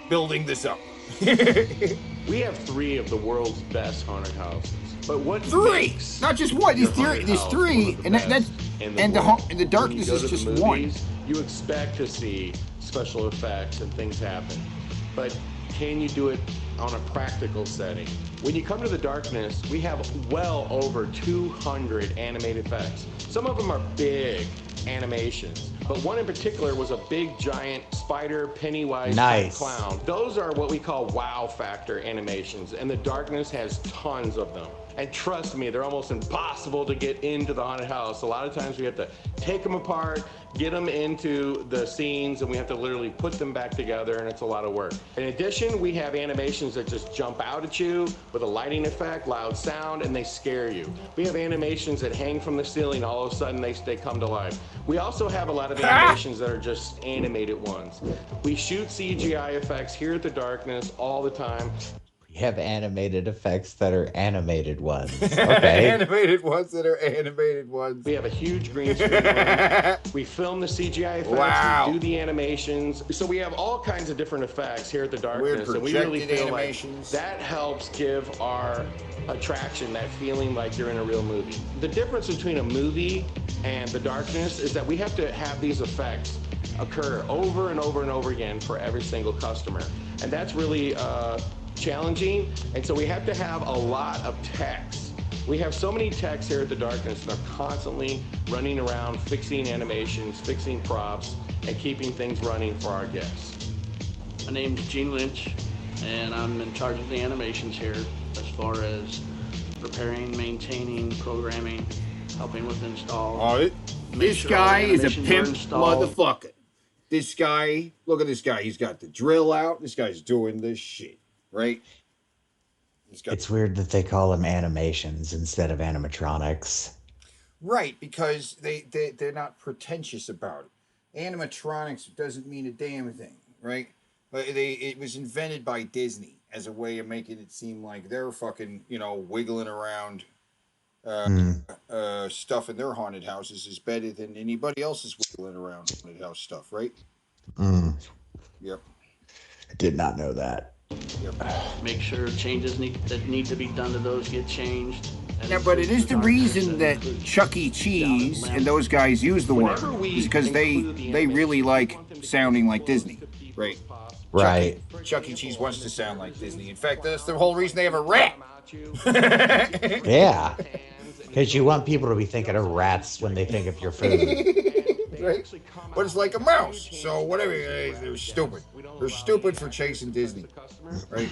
building this up. We have 3 of the world's best haunted houses. But what 3? Not just one. There's 3, and the darkness is just movies, one. You expect to see special effects and things happen. But can you do it on a practical setting? When you come to the darkness, we have well over 200 animated effects. Some of them are big animations, but one in particular was a big giant spider Pennywise clown. Those are what we call wow factor animations, and the darkness has tons of them. And trust me, they're almost impossible to get into the haunted house. A lot of times we have to take them apart, get them into the scenes, and we have to literally put them back together, and it's a lot of work. In addition, we have animations that just jump out at you with a lighting effect, loud sound, and they scare you. We have animations that hang from the ceiling, all of a sudden they come to life. We also have a lot of animations that are just animated ones. We shoot CGI effects here at the darkness all the time. have animated effects that are animated ones. Okay. Animated ones that are animated ones. We have a huge green screen room. We film the CGI effects. Wow. We do the animations. So we have all kinds of different effects here at the Weird Darkness, and we really projected feel animations. like that helps give our attraction that feeling like you're in a real movie. The difference between a movie and the Darkness is that we have to have these effects occur over and over and over again for every single customer, and that's really challenging. And so we have to have a lot of techs. We have so many techs here at the Darkness that are constantly running around fixing animations, fixing props, and keeping things running for our guests. My name's Gene Lynch, and I'm in charge of the animations here as far as preparing, maintaining, programming, helping with installs. Oh, this guy is a pimp motherfucker. This guy, look at this guy. He's got the drill out. This guy's doing this shit, right? It's weird that they call them animations instead of animatronics. Right, because they're not pretentious about it. Animatronics doesn't mean a damn thing, right? But it was invented by Disney as a way of making it seem like they're fucking, wiggling around stuff in their haunted houses is better than anybody else's wiggling around haunted house stuff, right? Yep. I did not know that. Yep. Make sure changes that need to be done to those get changed. Yeah, but it is the reason that Chuck E. Cheese and those guys use the word is because they really like sounding like Disney, right? Right. Chuck E. Cheese wants to sound like Disney. In fact, that's the whole reason they have a rat. Yeah. Because you want people to be thinking of rats when they think of your food. Right? But it's like a mouse. So whatever. They're stupid. They're stupid for chasing Disney. Right?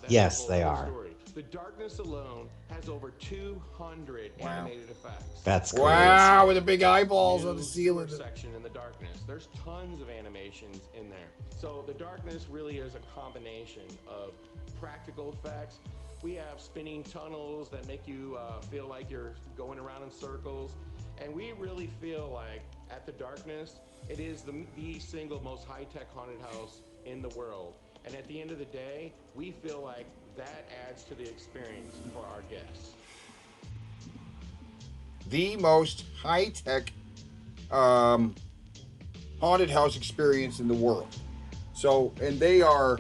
Yes, they are. The Darkness alone has over 200 animated effects. That's crazy. Wow, with the big eyeballs on the ceiling. Section in the Darkness. There's tons of animations in there. So the Darkness really is a combination of practical effects. We have spinning tunnels that make you feel like you're going around in circles. And we really feel like at the Darkness, it is the single most high-tech haunted house in the world. And at the end of the day, we feel like that adds to the experience for our guests. The most high-tech haunted house experience in the world. So, and they're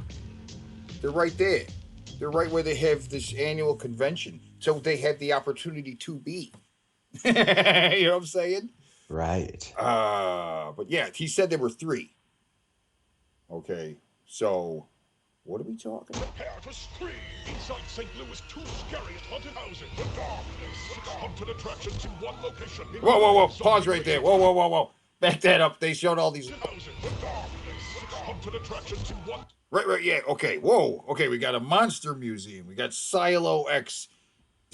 right there. They're right where they have this annual convention. So they have the opportunity to be. You know what I'm saying? Right. But yeah, he said there were 3. Okay, so what are we talking about? Prepare to scream inside St. Louis' 2 scariest haunted houses. The Darkness. Haunted attractions in one location. Whoa. Pause right there. Whoa. Back that up. They showed all these. The Darkness. Haunted attractions in one. Right, yeah. Okay, whoa. Okay, we got a monster museum. We got Silo X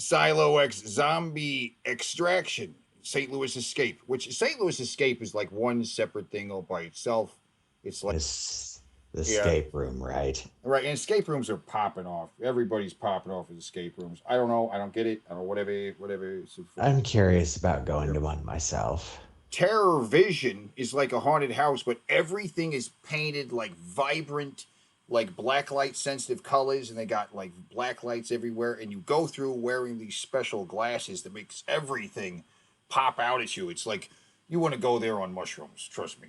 Zombie Extraction, St. Louis Escape, which St. Louis Escape is like one separate thing all by itself. It's like the escape room, right? Right, and escape rooms are popping off. Everybody's popping off with escape rooms. I don't know. I don't get it. I don't know, whatever. I'm curious about going to one myself. Terror Vision is like a haunted house, but everything is painted like vibrant, like black light sensitive colors, and they got like black lights everywhere, and you go through wearing these special glasses that makes everything pop out at you. It's like you want to go there on mushrooms, trust me.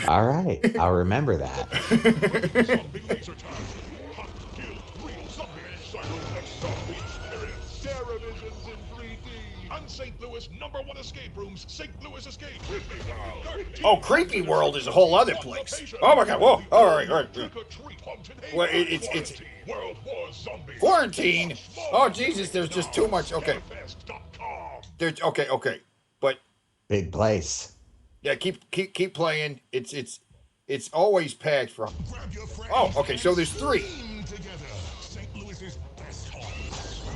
All right, I'll remember that. Zombie laser tag. Hunt, kill, real zombies. Terror Visions in 3D. And St. Louis #1 escape rooms, St. Louis Escape. Oh, Creepy World is a whole other place. Oh my God! Whoa! All right. Well, it's World War Zombie. Quarantine. Oh Jesus! There's just too much. Okay. There's okay. But big place. Yeah, keep playing. It's always packed for. Oh, okay. So there's 3. St. Louis's best haunts.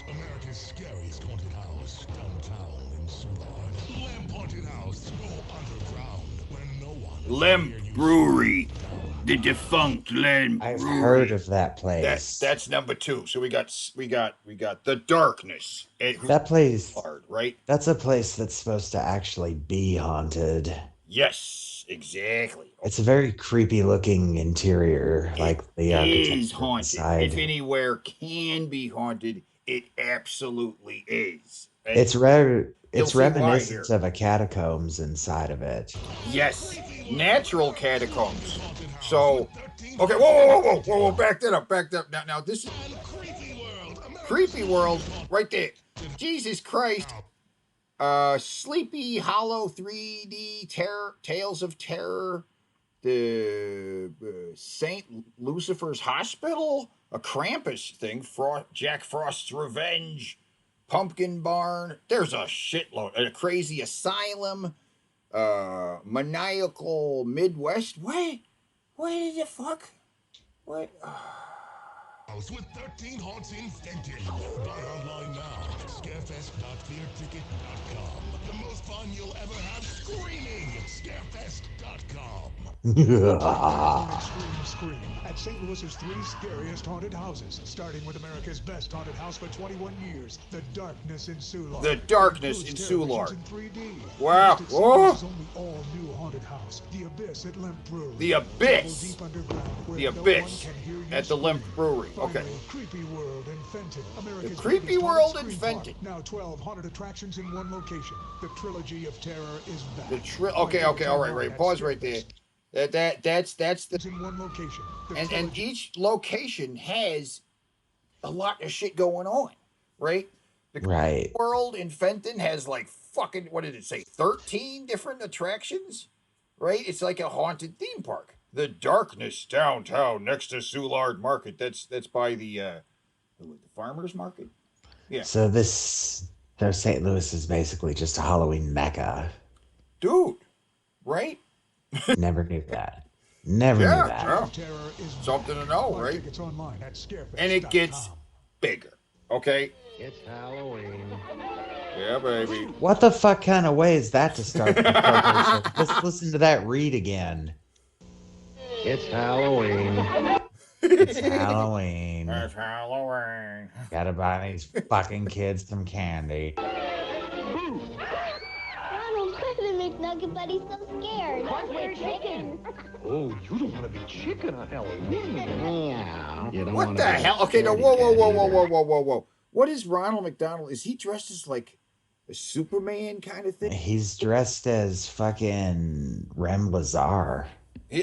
America's scariest haunted house, downtown in Soulard. Lamp Haunted House, go underground where no one. Lamp Brewery, the defunct Lamp I've Brewery. heard of that place. That's number 2. So we got the Darkness. That place, hard, right? That's a place that's supposed to actually be haunted. Yes, exactly. It's a very creepy looking interior, It like the is architecture haunted. If inside. anywhere can be haunted, it absolutely is. And you'll It's see why reminiscent here. of a catacombs inside of it. Yes, natural catacombs. So, okay, whoa, back that up, back that up. Now, this is Creepy World right there. Jesus Christ. Sleepy Hollow 3D Terror, Tales of Terror, the Saint Lucifer's Hospital, a Krampus thing, Jack Frost's Revenge, Pumpkin Barn. There's a shitload. A Crazy Asylum, Maniacal Midwest. What the fuck? What? With 13 haunts invented. Buy online now. Scarefest.fearticket.com. The most fun you'll ever have screaming. Scarefest.com. Extreme Scream at St. Louis's 3 scariest haunted houses, starting with America's best haunted house for 21 years, The Darkness in Soulard. The Darkness in Soulard. In 3D. Wow. Whoa. Only all-new haunted house, The Abyss at Limp Brewery. The Abyss. Deep underground, The Abyss at the Limp Brewery. Okay. Creepy World in Fenton. The Creepy World in Fenton. Now 12 haunted attractions in one location. The Trilogy of Terror is back. Okay, all right. Pause right there. That's the in one location. And each location has a lot of shit going on, right? The Right. World in Fenton has like fucking, what did it say, 13 different attractions, right? It's like a haunted theme park. The Darkness downtown next to Soulard Market. That's by the farmers market. Yeah. So St. Louis is basically just a Halloween mecca. Dude, right? Never knew that. Never knew that. Yeah. Something to know, right? And it gets bigger. Okay? It's Halloween. Yeah, baby. What the fuck kind of way is that to start the program? Let's listen to that read again. It's Halloween. It's Halloween. It's Halloween. Gotta buy these fucking kids some candy. Ronald, why did the McNugget Buddy's so scared? We're chicken. Oh, you don't want to be chicken on Halloween. Yeah. You don't What the hell? Okay, no, whoa. What is Ronald McDonald? Is he dressed as like a Superman kind of thing? He's dressed as fucking Rem Lazar.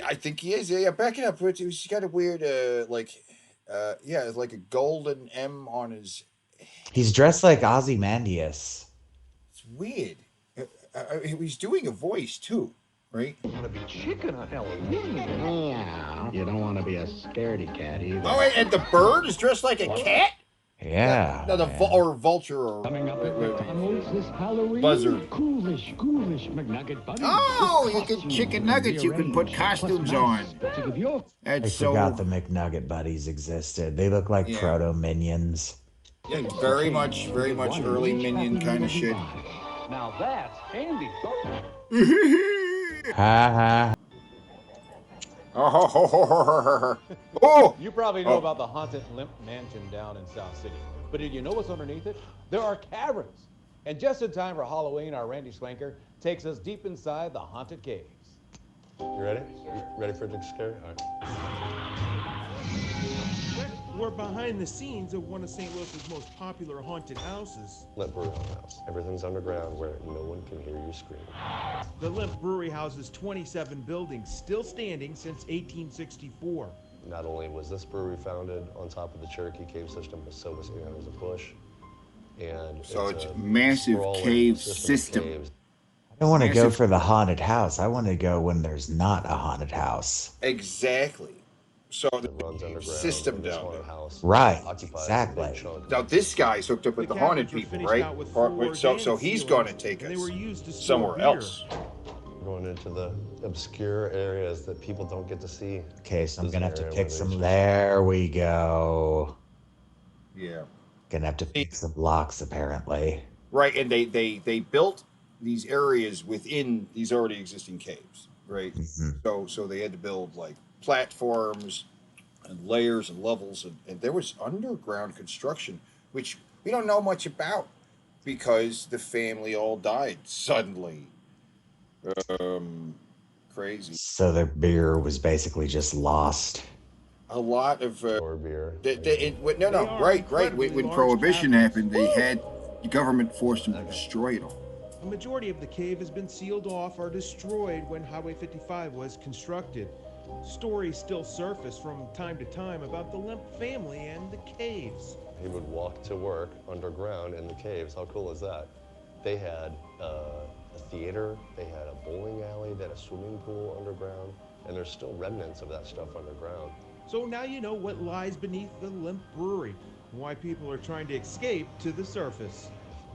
I think he is. Yeah, back it up. He's got a weird, like a golden M on his. He's dressed like Ozymandias. It's weird. He's doing a voice too, right? You want to be chicken on Halloween. Yeah. You don't want to be a scaredy cat either. Oh, and the bird is dressed like a cat? Yeah. No, or vulture or coming up at McDonald's this Halloween. Buzzard. Ghoulish McNugget Buddies. Oh, you can chicken nuggets. You can put costumes on. I forgot the McNugget Buddies existed. They look like proto minions. Yeah, very much early minion kind of shit. Now that's handy. Ha ha. Oh! You probably know about the haunted Limp Mansion down in South City. But did you know what's underneath it? There are caverns. And just in time for Halloween, our Randy Swanker takes us deep inside the haunted caves. You ready? You ready for the scary? All right. We're behind the scenes of one of St. Louis's most popular haunted houses. Limp Brewery House. Everything's underground where no one can hear you scream. The Limp Brewery House is 27 buildings, still standing since 1864. Not only was this brewery founded on top of the Cherokee cave system, but so was Anheuser-Busch. And so it's a massive cave system. I don't want to go for the haunted house. I want to go when there's not a haunted house. Exactly. So the system down there. Right, exactly. Now this guy's hooked up with the haunted people, right? So he's going to take us somewhere else. Going into the obscure areas that people don't get to see. Okay, so I'm going to have to pick some. There we go. Yeah. Gonna have to pick some blocks, apparently. Right, and they built these areas within these already existing caves, right? Mm-hmm. So they had to build like platforms and layers and levels, and there was underground construction, which we don't know much about because the family all died suddenly. Crazy. So their beer was basically just lost. A lot of Or beer. no, right. incredibly When large Prohibition caverns. happened, the government forced them to destroy it all. A majority of the cave has been sealed off or destroyed when Highway 55 was constructed. Stories still surface from time to time about the Limp family and the caves. He would walk to work underground in the caves. How cool is that? They had a theater, they had a bowling alley, they had a swimming pool underground, and there's still remnants of that stuff underground. So now you know what lies beneath the Limp Brewery, and why people are trying to escape to the surface.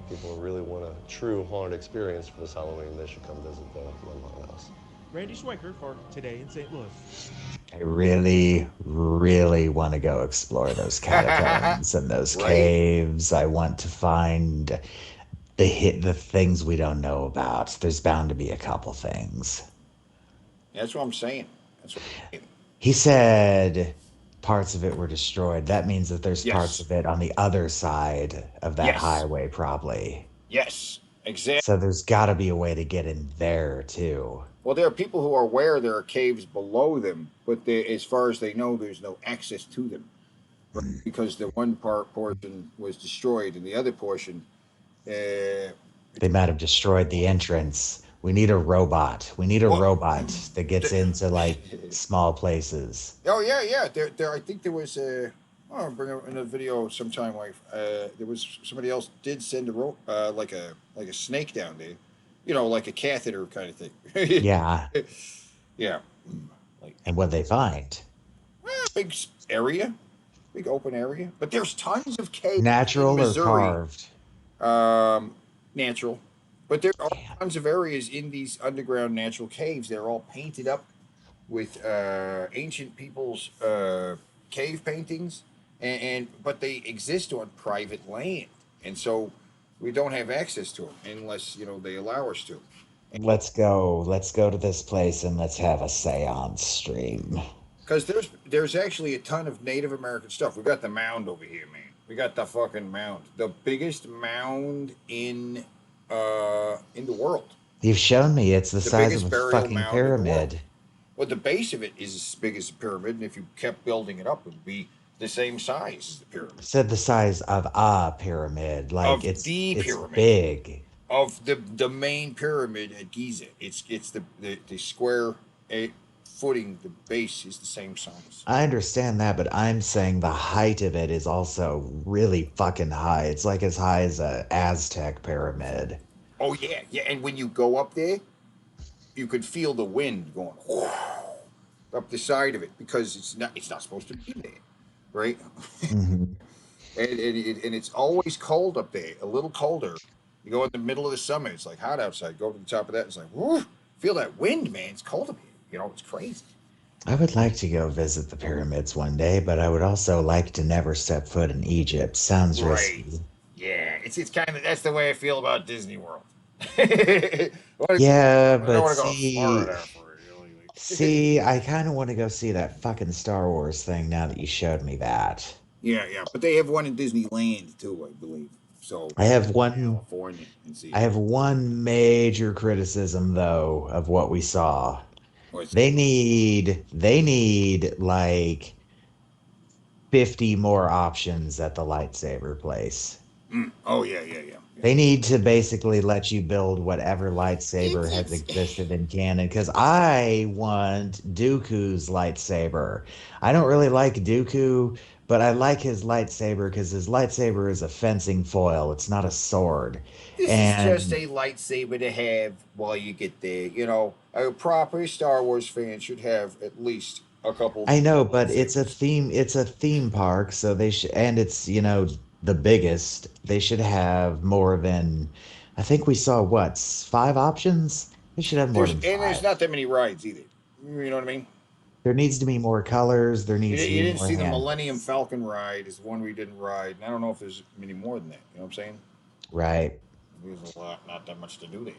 People really want a true haunted experience for this Halloween, they should come visit the Limb Haunted House. Randy Schwenker for Today in St. Louis. I really, really want to go explore those catacombs and those caves. I want to find the things we don't know about. There's bound to be a couple things. That's what I'm saying. He said parts of it were destroyed. That means that there's parts of it on the other side of that highway, probably. Yes, exactly. So there's got to be a way to get in there too. Well, there are people who are aware there are caves below them, but as far as they know, there's no access to them. Because the one portion was destroyed and the other portion... they might have destroyed the entrance. We need a robot. We need a robot that gets into, like, small places. Oh, yeah. There. I think there was a... I'll bring up in a video sometime. Like, there was somebody else did send a rope, like a snake down there. You know, like a catheter kind of thing. Yeah. Yeah. And what'd they find? Big area. Big open area. But there's tons of caves Natural in or Missouri. carved? Natural. But there are tons of areas in these underground natural caves. They're all painted up with ancient people's cave paintings. But they exist on private land. And so... we don't have access to them unless, they allow us to. Let's go to this place and let's have a seance stream. Because there's actually a ton of Native American stuff. We got the mound over here, man. We got the fucking mound. The biggest mound in the world. You've shown me it's the size of a fucking pyramid. Well, the base of it is as big as a pyramid, and if you kept building it up, it would be the same size as the pyramid. Said the size of a pyramid, like it's big. Of the main pyramid at Giza, it's the square footing. The base is the same size. I understand that, but I'm saying the height of it is also really fucking high. It's like as high as a Aztec pyramid. Oh yeah, and when you go up there, you could feel the wind going up the side of it because it's not supposed to be there. Right? Mm-hmm. and it's always cold up there, a little colder. You go in the middle of the summer, it's like hot outside. Go to the top of that, it's like, whoo, feel that wind, man. It's cold up here. It's crazy. I would like to go visit the pyramids one day, but I would also like to never step foot in Egypt. Sounds risky. Yeah, it's kind of, that's the way I feel about Disney World. Yeah, but see, I kind of want to go see that fucking Star Wars thing now that you showed me that. Yeah, but they have one in Disneyland too, I believe. So I have one. California and see. I have one major criticism though of what we saw. They need like 50 more options at the lightsaber place. Oh yeah. They need to basically let you build whatever lightsaber has existed in canon, because I want Dooku's lightsaber. I don't really like Dooku, but I like his lightsaber because his lightsaber is a fencing foil. It's not a sword. This is just a lightsaber to have while you get there. A proper Star Wars fan should have at least a couple. I know, but it's a theme. It's a theme park, so they should, and it's the biggest. They should have more than. I think we saw 5 options. They should have more than 5. And there's not that many rides either. You know what I mean? There needs to be more colors. There needs to be more. You didn't see the Millennium Falcon ride is the one we didn't ride. And I don't know if there's many more than that. You know what I'm saying? Right. There's not that much to do there.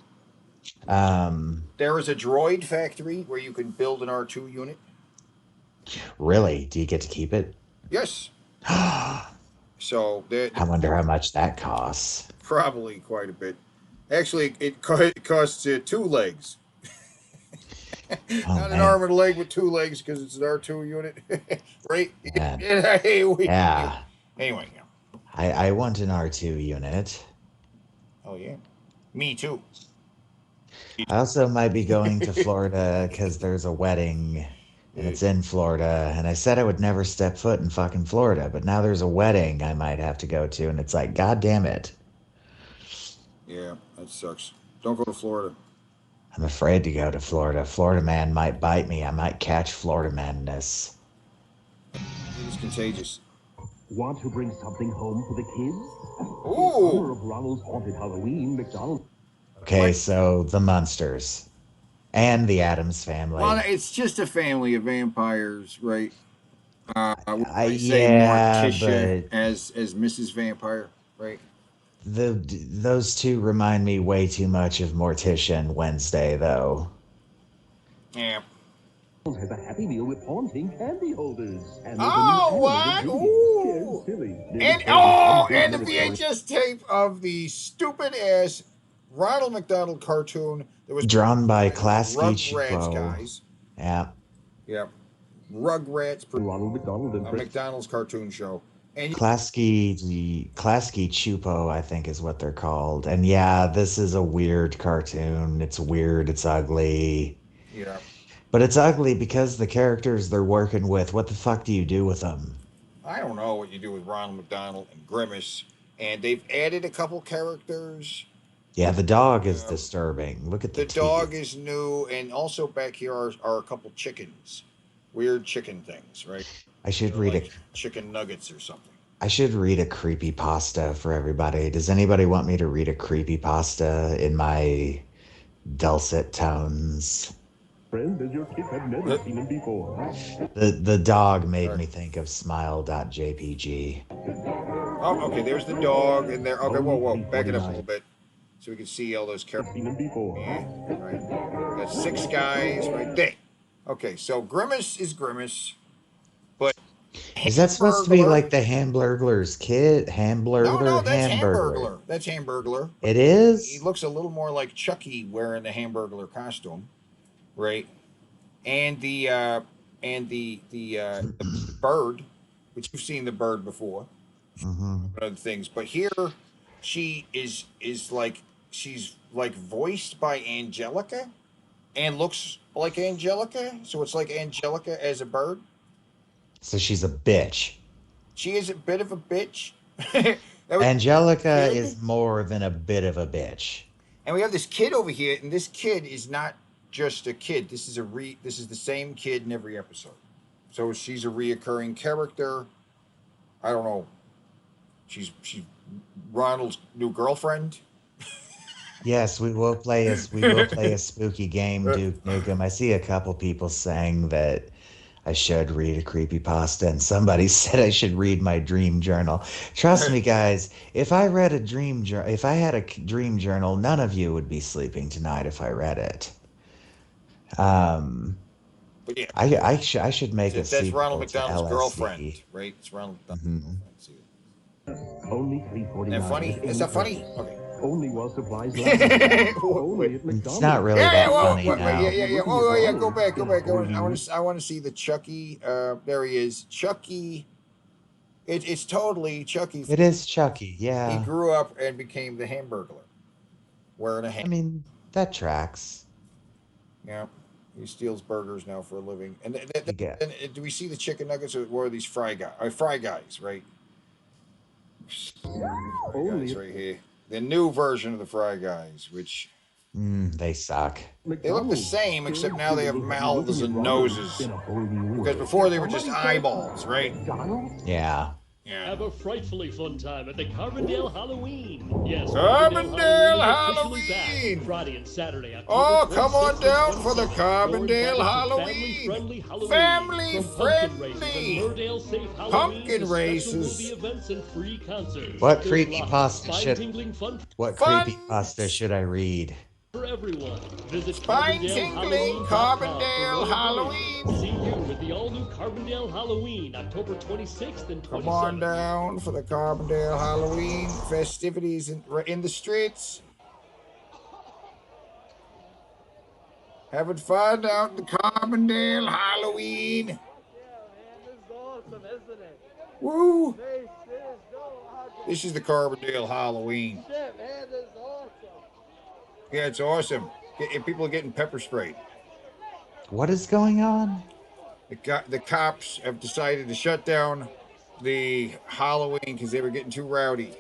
There is a droid factory where you can build an R2 unit. Really? Do you get to keep it? Yes. So I wonder how much that costs. Probably quite a bit. Actually, it costs 2 legs. Oh Not an arm man. and a leg with 2 legs because it's an R2 unit, right? Yeah. Anyway, Yeah. yeah. I want an R2 unit. Oh yeah, me too. I also might be going to Florida because there's a wedding and it's in Florida. And I said I would never step foot in fucking Florida, but now there's a wedding I might have to go to. And it's like, God damn it. Yeah, that sucks. Don't go to Florida. I'm afraid to go to Florida. Florida man might bite me. I might catch Florida madness. It is contagious. Want to bring something home for the kids? Ooh. In honor of Ronald's haunted Halloween, McDonald's. Okay, so the Munsters and the Addams Well, family. it's just a family of vampires, right? We might say Yeah, Morticia but as Mrs. Vampire, right? those two remind me way too much of Morticia and Wednesday, though. Yeah. Has a happy meal with haunting candy holders. And there's Oh, a new what? animated movie. Ooh. Scared silly. And the VHS tape of the stupid ass Ronald McDonald cartoon that was Drawn by the Klasky Rugrats Chupo. guys. Yeah. Yep. Rugrats. Ronald McDonald and McDonald's cartoon show. And Klasky Chupo, I think is what they're called. And yeah, this is a weird cartoon. It's weird, it's ugly. yeah. But it's ugly because the characters they're working with, what the fuck do you do with them? I don't know what you do with Ronald McDonald and Grimace. And they've added a couple characters. Yeah, the dog is disturbing. Look at the teeth. Dog is new, and also back here are a couple chickens. Weird chicken things, right? I should They're read like chicken nuggets or something. I should read a creepy pasta for everybody. Does anybody want me to read a creepy pasta in my dulcet tones? Friend, as your kids have never seen him before. The dog made me think of smile.jpg. Oh, okay, there's the dog, and there. Okay, whoa, back it up a little bit, so we can see all those characters. Seen him before. Yeah, right. Got 6 guys right there. Okay, so Grimace is Grimace, but Is that supposed to be like the Hamburglar's kid? Hamburglar? No, that's Hamburglar. Hamburglar. That's Hamburglar. It is? He looks a little more like Chucky wearing the Hamburglar costume, right? And the bird, which you've seen the bird before, other things. But here, she is like she's like voiced by Angelica, and looks like Angelica. So it's like Angelica as a bird. So she's a bitch. She is a bit of a bitch. Angelica is more than a bit of a bitch. And we have this kid over here, and this kid is not just a kid. This is the same kid in every episode. So she's a reoccurring character. I don't know. She's Ronald's new girlfriend. Yes, we will play a spooky game, Duke Nukem. I see a couple people saying that I should read a creepypasta, and somebody said I should read my dream journal. Trust me, guys, if I had a dream journal, none of you would be sleeping tonight if I read it. But yeah, I should make a that's sequel Ronald to McDonald's LSD. girlfriend, right? It's Ronald McDonald. Only $3.49. Isn't that funny? Is that funny? Okay. Only while supplies last. Only at McDonald's. It's not really that funny wait, now. yeah. Oh, yeah. Go back. I want to see the Chucky. There he is, Chucky. It's totally Chucky. It is Chucky, yeah. He grew up and became the Hamburglar, wearing a ham. I mean, that tracks. Yeah, he steals burgers now for a living. And do we see the chicken nuggets, or are these Fry Guys, right? Guys right here. The new version of the Fry Guys, which they suck. They look the same, except now they have mouths and noses. Because before they were just eyeballs, right? Yeah. Have a frightfully fun time at the Carbondale Halloween. Yes, Carbondale Halloween is officially back. Friday and Saturday. Oh, come on down for the Carbondale Halloween. Family friendly. Pumpkin races. What creepypasta should I read? For everyone, visit Spine-tingling Carbondale Halloween. See you with the all-new Carbondale Halloween, October 26th and 27th. Come on down for the Carbondale Halloween festivities in the streets. Having fun out in the Carbondale Halloween. Yeah, man, this is awesome, isn't it? Woo! Mace, this is so awesome. This is the Carbondale Halloween. Shit, man, this is awesome. Yeah, it's awesome. People are getting pepper sprayed. What is going on? The cops have decided to shut down the Halloween because they were getting too rowdy.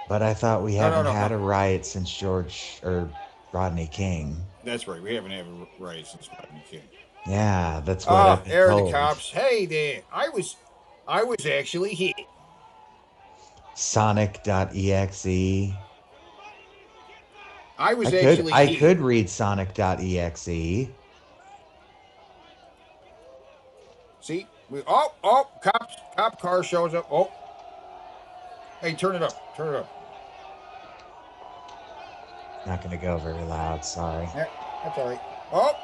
But I thought we No, haven't no, no, had no. a riot since Rodney King. That's right. We haven't had a riot since Rodney King. Yeah, that's what I've been there are the told. cops. Hey there. I was actually here. Sonic.exe. I could read Sonic.exe. See? Cop car shows up. Oh. Hey, turn it up. Turn it up. Not going to go very loud, sorry. Yeah, that's all right. Oh.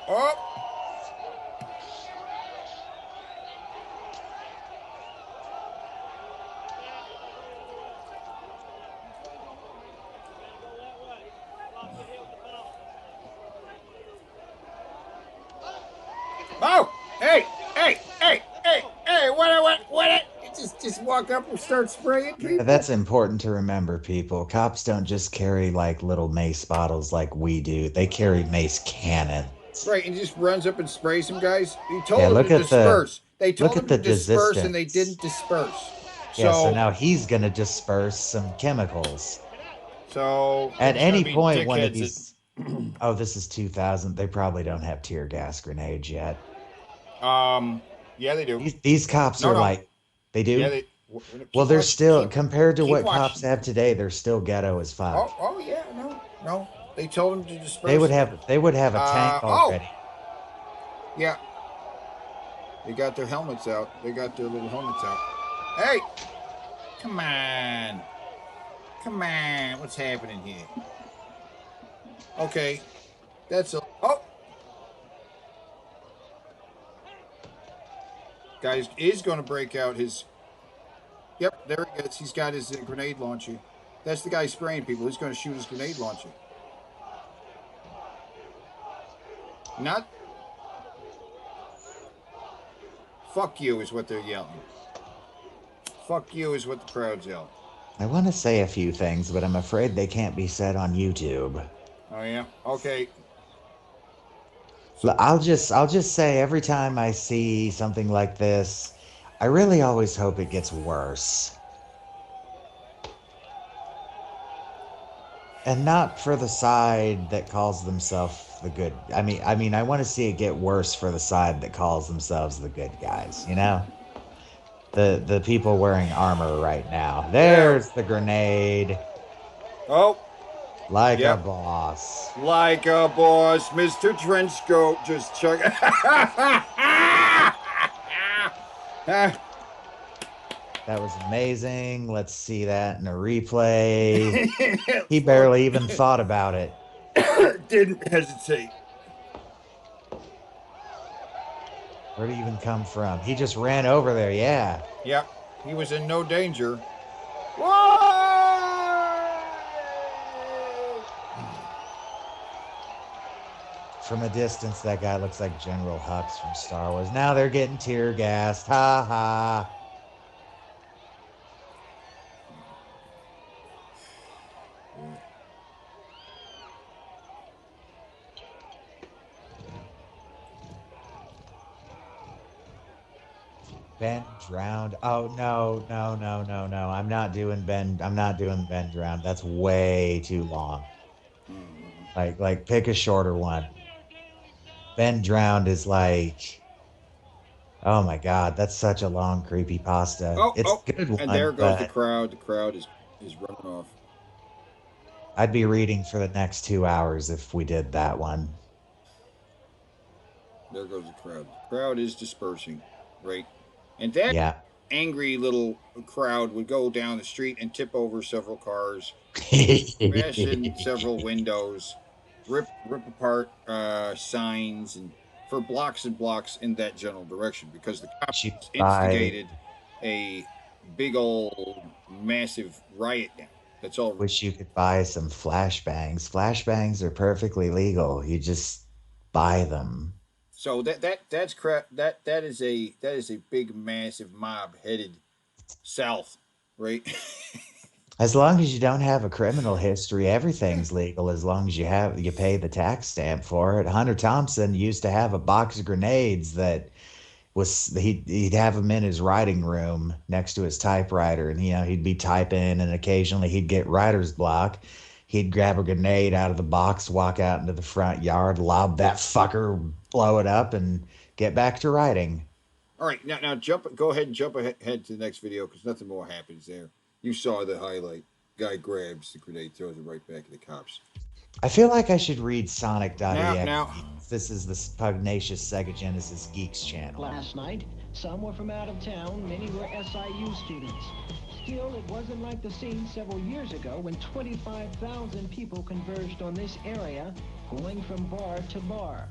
Oh, hey, what? Just walk up and start spraying people. Yeah, that's important to remember, people. Cops don't just carry like little mace bottles like we do. They carry mace cannons. Right, and just runs up and sprays some guys. He told them to disperse. They told them to disperse, and they didn't disperse. So now he's going to disperse some chemicals. So at any point, one of these. Oh, this is 2000. They probably don't have tear gas grenades yet. Yeah, they do. These cops are like, they do. Yeah, well, they're still compared to what cops have today. They're still ghetto as fuck. Oh yeah, no. They told them to disperse. They would have a tank already. Yeah. They got their helmets out. They got their little helmets out. Hey, come on. What's happening here? Okay, that's a. Oh. Guys is going to break out his. Yep, there he is. He's got his grenade launcher. That's the guy spraying people. He's going to shoot his grenade launcher. Not. Fuck you is what they're yelling. Fuck you is what the crowd's yelling. I want to say a few things, but I'm afraid they can't be said on YouTube. Oh yeah. Okay. I'll just say every time I see something like this, I really always hope it gets worse. And not for the side that calls themselves the good. I mean, I want to see it get worse for the side that calls themselves the good guys, you know? The people wearing armor right now. There's the grenade. Oh. Like a boss. Like a boss. Mr. Trenchcoat just chuck. That was amazing. Let's see that in a replay. He barely even thought about it. Didn't hesitate. Where'd he even come from? He just ran over there, yeah. Yep. He was in no danger. Whoa! From a distance, that guy looks like General Hux from Star Wars. Now they're getting tear gassed. Ha ha. Ben drowned. Oh no. I'm not doing Ben drowned. That's way too long. Like pick a shorter one. Ben drowned is like, oh my god, that's such a long creepy pasta. It's a good one. And there goes the crowd. The crowd is running off. I'd be reading for the next 2 hours if we did that one. There goes the crowd. The crowd is dispersing, right? And that angry little crowd would go down the street and tip over several cars, smash in several windows, rip apart signs, and for blocks and blocks in that general direction, because the cops instigated a big old massive riot down. That's all. Wish you could buy some flashbangs. Flashbangs are perfectly legal. You just buy them. So that's crap. That is a big massive mob headed south, right? As long as you don't have a criminal history, everything's legal as long as you pay the tax stamp for it. Hunter Thompson used to have a box of grenades that he'd have them in his writing room next to his typewriter, and he'd be typing, and occasionally he'd get writer's block. He'd grab a grenade out of the box, walk out into the front yard, lob that fucker, blow it up, and get back to writing. All right, now jump. Go ahead and jump ahead to the next video because nothing more happens there. You saw the highlight. Guy grabs the grenade, throws it right back at the cops. I feel like I should read Sonic.exe. Now. This is the pugnacious Sega Genesis Geeks channel. Last night, some were from out of town, many were SIU students. Still, it wasn't like the scene several years ago when 25,000 people converged on this area, going from bar to bar.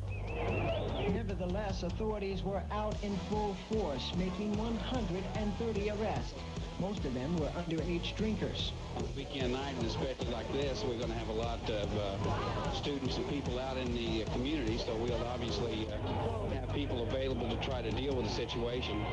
Nevertheless, authorities were out in full force, making 130 arrests. Most of them were underage drinkers. Weekend night, and especially like this, we're going to have a lot of students and people out in the community, so we'll obviously have people available to try to deal with the situation,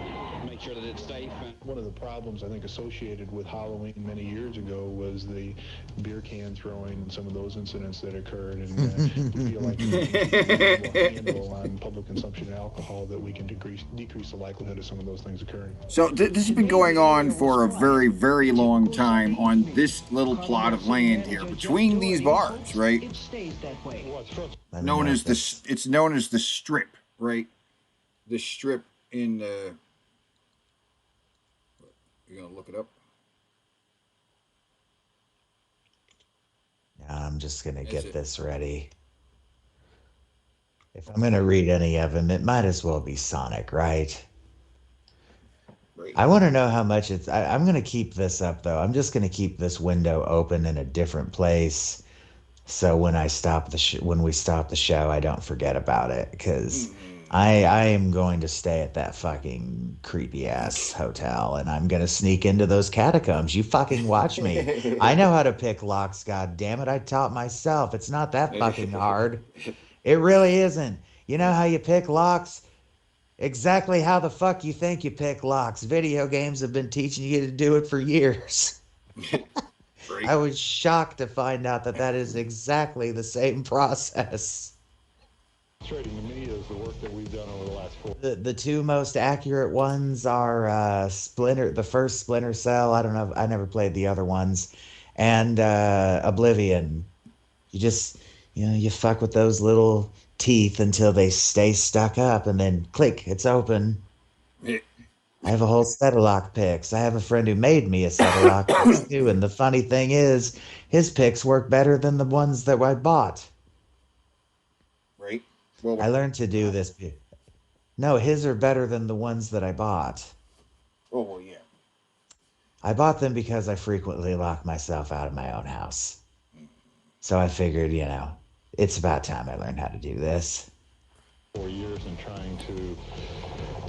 make sure that it's safe. One of the problems, I think, associated with Halloween many years ago was the beer can throwing and some of those incidents that occurred, and we feel like we have a handle on public consumption of alcohol that we can decrease the likelihood of some of those things occurring. So this has been going on for a very, very long time on this little plot of land here between these bars, right? It's known as the Strip, right? The Strip in you're gonna look it up? I'm just gonna get this ready. If I'm gonna read any of them, it might as well be Sonic, right? I want to know how much it's. I'm going to keep this up though. I'm just going to keep this window open in a different place, so when we stop the show, I don't forget about it. Because I am going to stay at that fucking creepy ass hotel, and I'm going to sneak into those catacombs. You fucking watch me. I know how to pick locks. God damn it! I taught myself. It's not that fucking hard. It really isn't. You know how you pick locks? Exactly how the fuck you think you pick locks. Video games have been teaching you to do it for years. I was shocked to find out that is exactly the same process. Frustrating to me is the work that we've done over the last 4 The two most accurate ones are the first Splinter Cell. I don't know. I never played the other ones. And Oblivion. You fuck with those little teeth until they stay stuck up, and then click, it's open. I have a whole set of lock picks. I have a friend who made me a set of lock picks too, and the funny thing is, his picks work better than the ones that I bought. Right. Well, I learned to do this. No, his are better than the ones that I bought. Oh, well, yeah. I bought them because I frequently lock myself out of my own house. So I figured, it's about time I learned how to do this. 4 years in trying to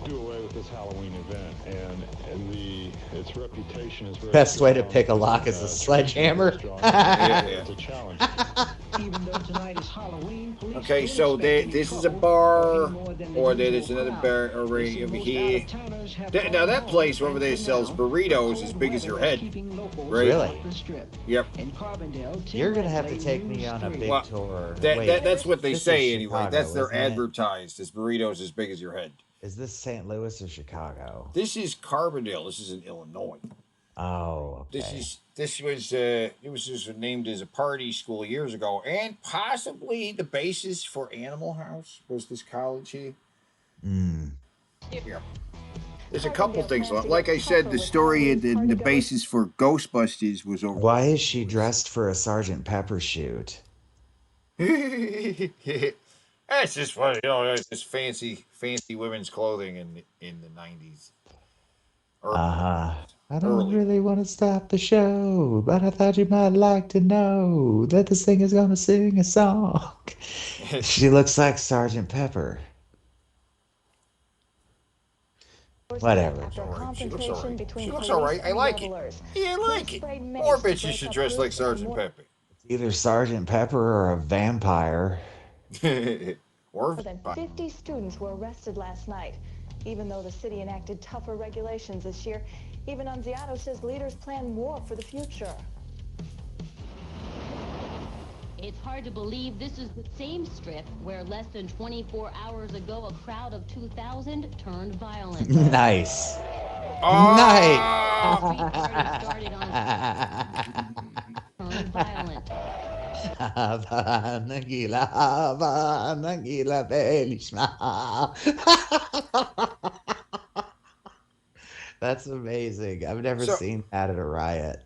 do away with this Halloween event, and its reputation is very best way to strong. pick a lock is a sledgehammer. It's a challenge. Even though tonight is Halloween, okay, so this is a bar, or there's another bar over here. Now that place over there sells burritos as big as your head. Right? Really? Yep. You're gonna have to take me on a big tour. That's what they say anyway. Chicago, That's their isn't it? advertised as burritos as big as your head. Is this St. Louis or Chicago? This is Carbondale. This is in Illinois. Oh, okay. It was just named as a party school years ago, and possibly the basis for Animal House was this college here. Yeah. There's a couple things. Like I said, the story, the basis for Ghostbusters was over. Why is she dressed for a Sergeant Pepper shoot? That's just funny, just fancy women's clothing in the 90s. I don't really want to stop the show, but I thought you might like to know that the singer's gonna sing a song. She looks like Sergeant Pepper. Whatever. She looks all right. I like it. Yeah, I like it. More bitches should dress like Sergeant Pepper. It's either Sergeant Pepper or a vampire. or More than 50 students were arrested last night. Even though the city enacted tougher regulations this year, even Anziato says leaders plan more for the future. It's hard to believe this is the same strip where less than 24 hours ago a crowd of 2,000 turned violent. Nice. Nice. Street party started on turned violent. That's amazing. I've never so seen that at a riot.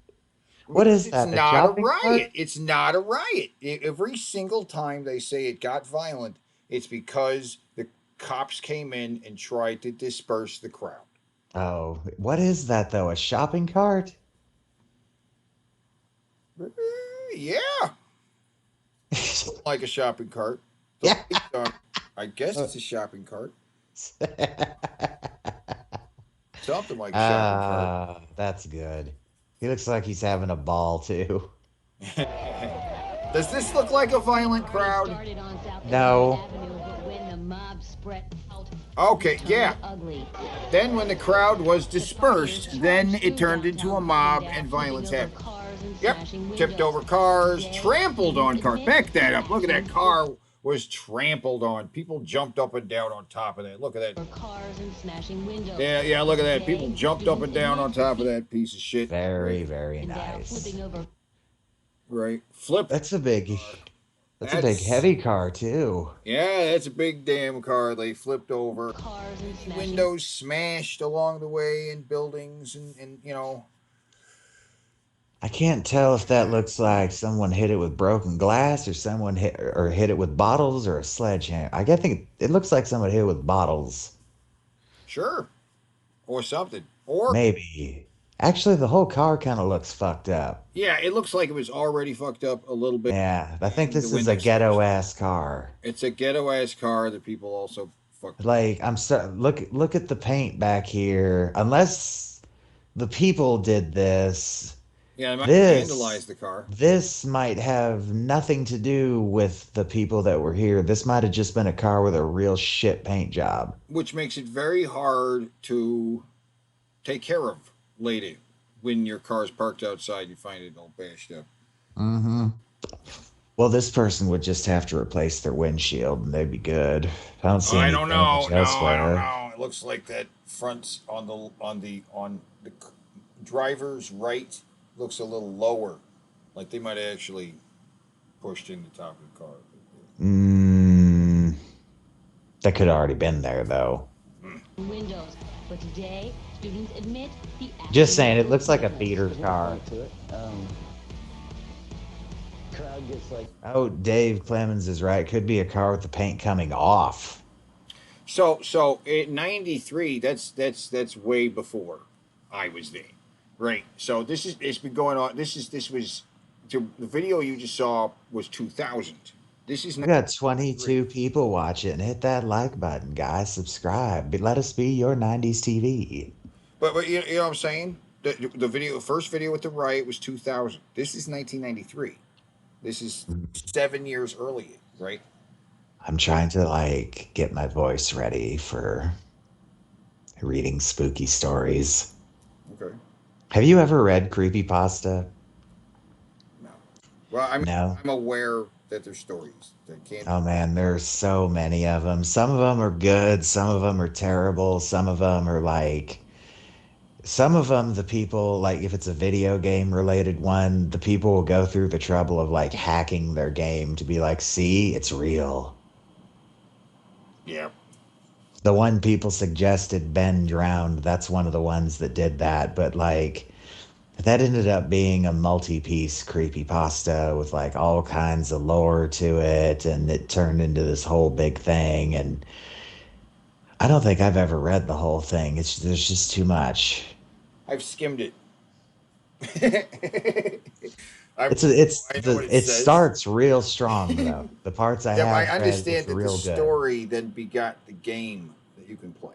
What is it's that? A not a shopping riot. cart? It's not a riot. Every single time they say it got violent, it's because the cops came in and tried to disperse the crowd. Oh, what is that though? A shopping cart? Yeah, like a shopping cart. Yeah. I guess it's a shopping cart. Something like a shopping cart. Ah, that's good. He looks like he's having a ball too. Does this look like a violent crowd? No. Okay, yeah. Then when the crowd was dispersed, then it turned into a mob and violence happened. Yep, tipped over cars, trampled on cars. Back that up. Look at that car was trampled on. People jumped up and down on top of that. Look at that. Cars and smashing windows. Yeah, look at that. People jumped up and down on top of that piece of shit. Very, very nice. Right. Flip. That's a big heavy car too. Yeah, that's a big damn car. They flipped over. Windows smashed along the way in buildings and you know. I can't tell if that looks like someone hit it with broken glass or someone hit it with bottles or a sledgehammer. I think it looks like someone hit it with bottles. Sure. Or something. Or maybe. Actually, the whole car kind of looks fucked up. Yeah, it looks like it was already fucked up a little bit. Yeah, I think this is a ghetto-ass car. It's a ghetto-ass car that people also fucked up. Like, look at the paint back here. Unless the people did this. Yeah, they might vandalize the car. This might have nothing to do with the people that were here. This might have just been a car with a real shit paint job. Which makes it very hard to take care of later. When your car's parked outside, you find it all bashed up. Mm-hmm. Well, this person would just have to replace their windshield and they'd be good. I don't see any damage elsewhere. I don't know. It looks like that front's on the driver's right looks a little lower. Like they might have actually pushed in the top of the car. That could have already been there, though. Windows, but today students admit the just saying, it looks like a beater car. Crowd gets like. Oh, Dave Clemens is right. Could be a car with the paint coming off. So in '93, that's way before I was there. Right. So it's been going on. This was the video you just saw was 2000. This is. We got 22 people watching. Hit that like button, guys. Subscribe. Let us be your 90s TV. But you know what I'm saying? The first video with the riot was 2000. This is 1993. This is 7 years earlier, right? I'm trying to get my voice ready for reading spooky stories. Okay. Have you ever read creepypasta? No. Well, I'm aware that there's stories that can't. Oh man, there's so many of them. Some of them are good. Some of them are terrible. Some of them are some of them, the people, if it's a video game related one, the people will go through the trouble of hacking their game to be see, it's real. Yeah. The one people suggested, Ben Drowned, that's one of the ones that did that. But that ended up being a multi-piece creepypasta with all kinds of lore to it. And it turned into this whole big thing. And I don't think I've ever read the whole thing. There's just too much. I've skimmed it. It starts real strong though. The parts I have I understand read, that the good. Story then begot the game that you can play.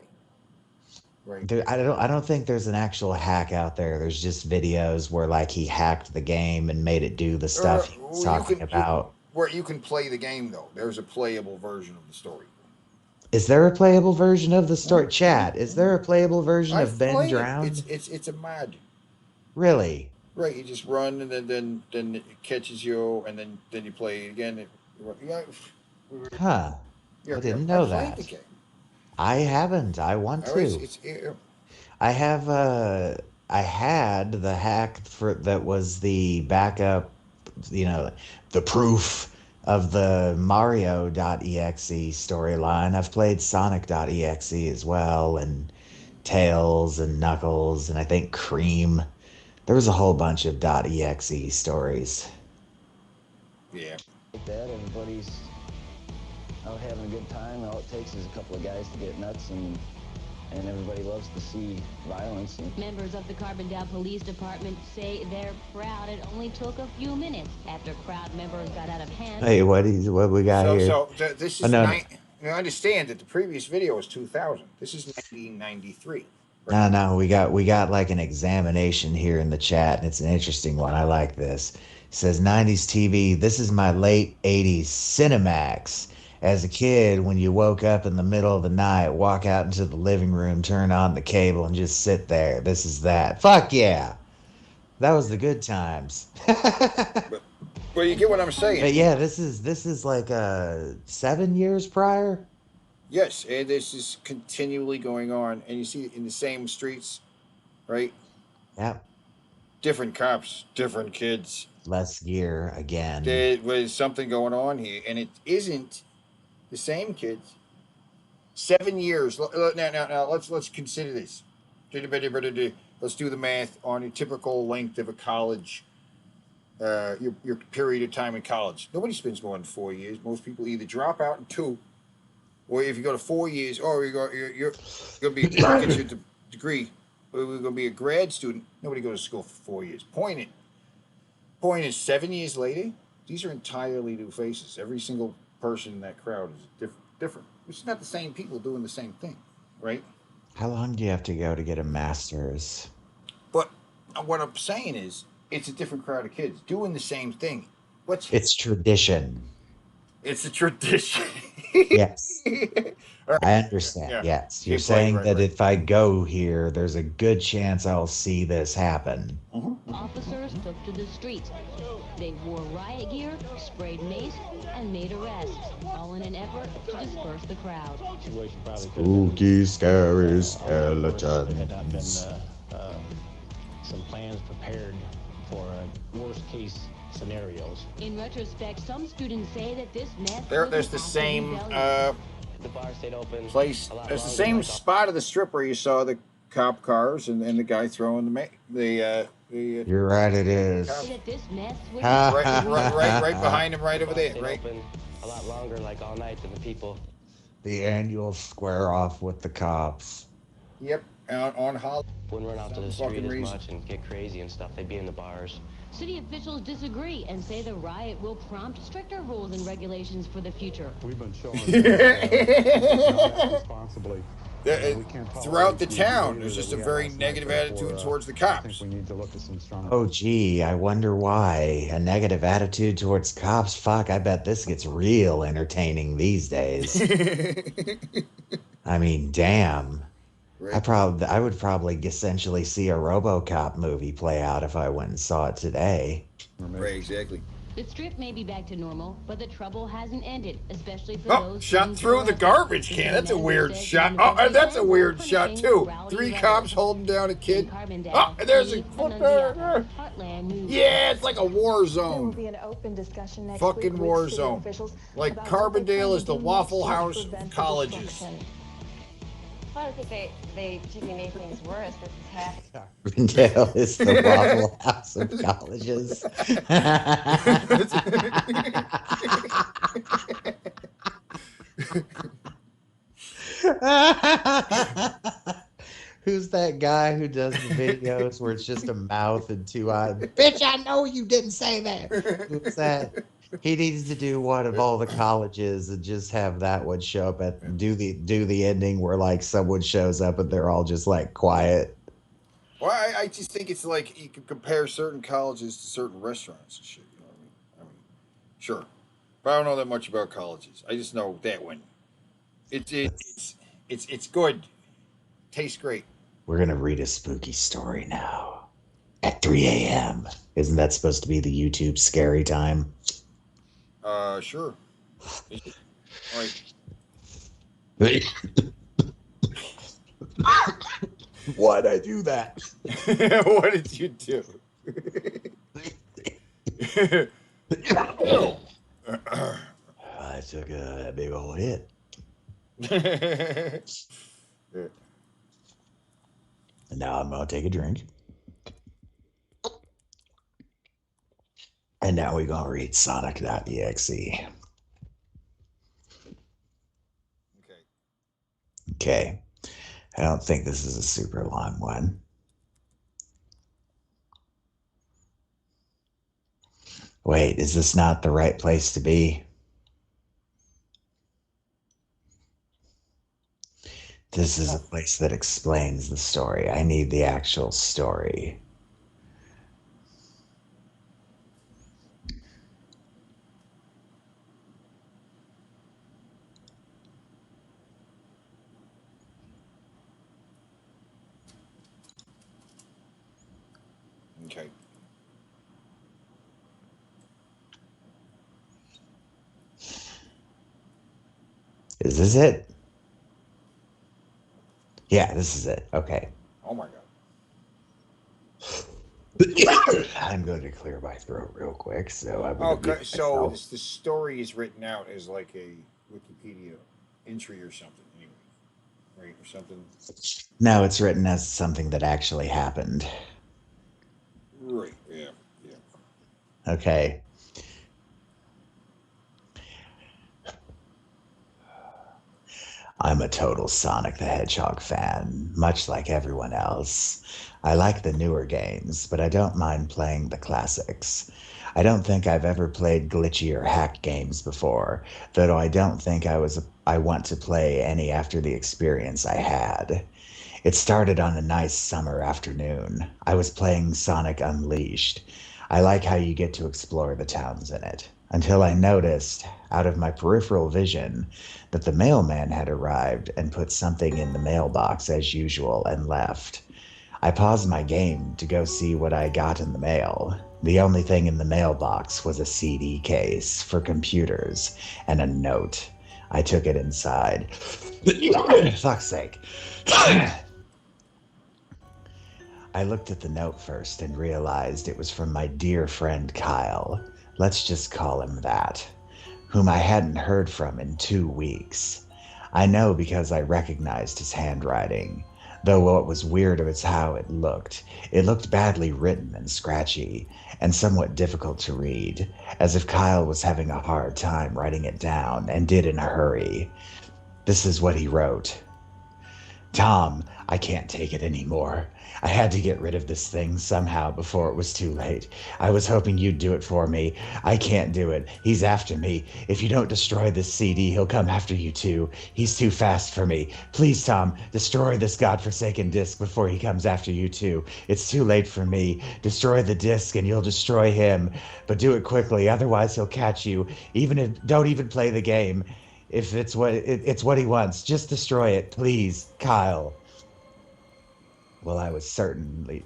Right. I don't think there's an actual hack out there. There's just videos where he hacked the game and made it do the stuff he was talking about. where you can play the game though. There's a playable version of the story. Is there a playable version of the story? Chat, is there a playable version of I've Ben played it. Drowned? It's a mod. Really? Right, you just run and then it catches you and then you play it again. Yeah, Huh. yeah, I yeah. didn't I know played the that. game. I haven't. I want Oh, to. I have I had the hack for that was the backup, you know, the proof of the Mario.exe storyline. I've played Sonic.exe as well, and Tails and Knuckles, and I think Cream. There was a whole bunch of .exe stories. Yeah. Like that, everybody's out having a good time. All it takes is a couple of guys to get nuts, and everybody loves to see violence. Members of the Carbondale Police Department say they're proud it only took a few minutes after crowd members got out of hand. Hey, what we got here? This Oh, is no, no. I understand that the previous video was 2000. This is 1993. No, no, we got like an examination here in the chat, and it's an interesting one. I like this. It says 90s TV. This is my late 80s Cinemax. As a kid, when you woke up in the middle of the night, walk out into the living room, turn on the cable, and just sit there. This is that. Fuck yeah. That was the good times. Well, you get what I'm saying. But yeah, this is like 7 years prior. Yes, and this is continually going on, and you see it in the same streets, right? Yep. Different cops, different kids. Less gear again. There was something going on here, and it isn't the same kids. 7 years. Now, let's consider this. Let's do the math on a typical length of a college. Your period of time in college. Nobody spends more than 4 years. Most people either drop out in 2, or if you go to 4 years, or you're going to be get your degree, or you're going to be a grad student. Nobody goes to school for 4 years. Point is, 7 years later, these are entirely new faces. Every single person in that crowd is different. It's not the same people doing the same thing, right? How long do you have to go to get a master's? But what I'm saying is, it's a different crowd of kids doing the same thing. It's tradition. It's a tradition. Yes. Right. I understand. Yeah. Yes. You're Keep playing, saying that if I go here, there's a good chance I'll see this happen. Officers took to the streets. They wore riot gear, sprayed mace, and made arrests, all in an effort to disperse the crowd. Spooky, scary Had skeletons. been some plans prepared for worst case scenarios. In retrospect, some students say that this mess There's the same The bar stayed open. place. There's the same spot of the strip where you saw the cop cars and the guy throwing the You're right, it is. that this mess was right behind him, right over there, Stayed right? open a lot longer, like all night, than the people. The annual square off with the cops. Yep, on Hollywood. Wouldn't run out to the Fucking street as reason. much and get crazy and stuff. They'd be in the bars. City officials disagree and say the riot will prompt stricter rules and regulations for the future. We've been showing responsibly. Throughout the town, there's just a very negative attitude towards the cops. We need to look at some strong. Oh, gee, I wonder why. A negative attitude towards cops? Fuck, I bet this gets real entertaining these days. I mean, damn. I would probably essentially see a RoboCop movie play out if I went and saw it today. Right, exactly. The strip may be back to normal, but the trouble hasn't ended, especially for Oh, those shot through the garbage can. That's a weird shot. Oh, and that's a weird shot too. 3 cops holding down a kid. Oh, and there's a foot there. Yeah, it's like a war There will zone. be an open discussion next Fucking week war with city zone. officials Like about what they plan Carbondale to is the do Waffle next year to House of prevent the colleges. destruction. I don't think they particularly made things worse. This is half. Carbondale is the Waffle House of colleges. Who's that guy who does the videos where it's just a mouth and 2 eyes? Bitch, I know you didn't say that. Who's that? He needs to do one of all the colleges and just have that one show up at do the ending where like someone shows up and they're all just like quiet. Well, I just think it's like you can compare certain colleges to certain restaurants and shit. You know what I mean? Sure. But I don't know that much about colleges. I just know that one. It's good. Tastes great. We're gonna read a spooky story now at 3 a.m. Isn't that supposed to be the YouTube scary time? Sure. All right. Why'd I do that? What did you do? I took a big old hit. And now I'm gonna take a drink. And now we're gonna read Sonic.exe. Okay. I don't think this is a super long one. Wait, is this not the right place to be? This is a place that explains the story. I need the actual story. Okay. Is this it? Yeah, this is it. Okay. Oh my god. I'm going to clear my throat real quick, so I'm going to Okay, so the story is written out as like a Wikipedia entry or something, anyway, right? Or something. No, it's written as something that actually happened. Right. Yeah. Yeah. Okay. I'm a total Sonic the Hedgehog fan, much like everyone else. I like the newer games, but I don't mind playing the classics. I don't think I've ever played glitchy or hacked games before, though I don't think I want to play any after the experience I had. It started on a nice summer afternoon. I was playing Sonic Unleashed. I like how you get to explore the towns in it. Until I noticed, out of my peripheral vision, that the mailman had arrived and put something in the mailbox as usual and left. I paused my game to go see what I got in the mail. The only thing in the mailbox was a CD case for computers and a note. I took it inside. Fuck's sake. I looked at the note first and realized it was from my dear friend Kyle. Let's just call him that. Whom I hadn't heard from in 2 weeks. I know because I recognized his handwriting. Though what was weird was how it looked. It looked badly written and scratchy, and somewhat difficult to read, as if Kyle was having a hard time writing it down and did in a hurry. This is what he wrote. Tom, I can't take it anymore. I had to get rid of this thing somehow before it was too late. I was hoping you'd do it for me. I can't do it. He's after me. If you don't destroy this CD, he'll come after you too. He's too fast for me. Please, Tom, destroy this godforsaken disc before he comes after you too. It's too late for me. Destroy the disc and you'll destroy him. But do it quickly, otherwise he'll catch you. Don't even play the game. If it's what he wants, just destroy it, please, Kyle. Well, that was certainly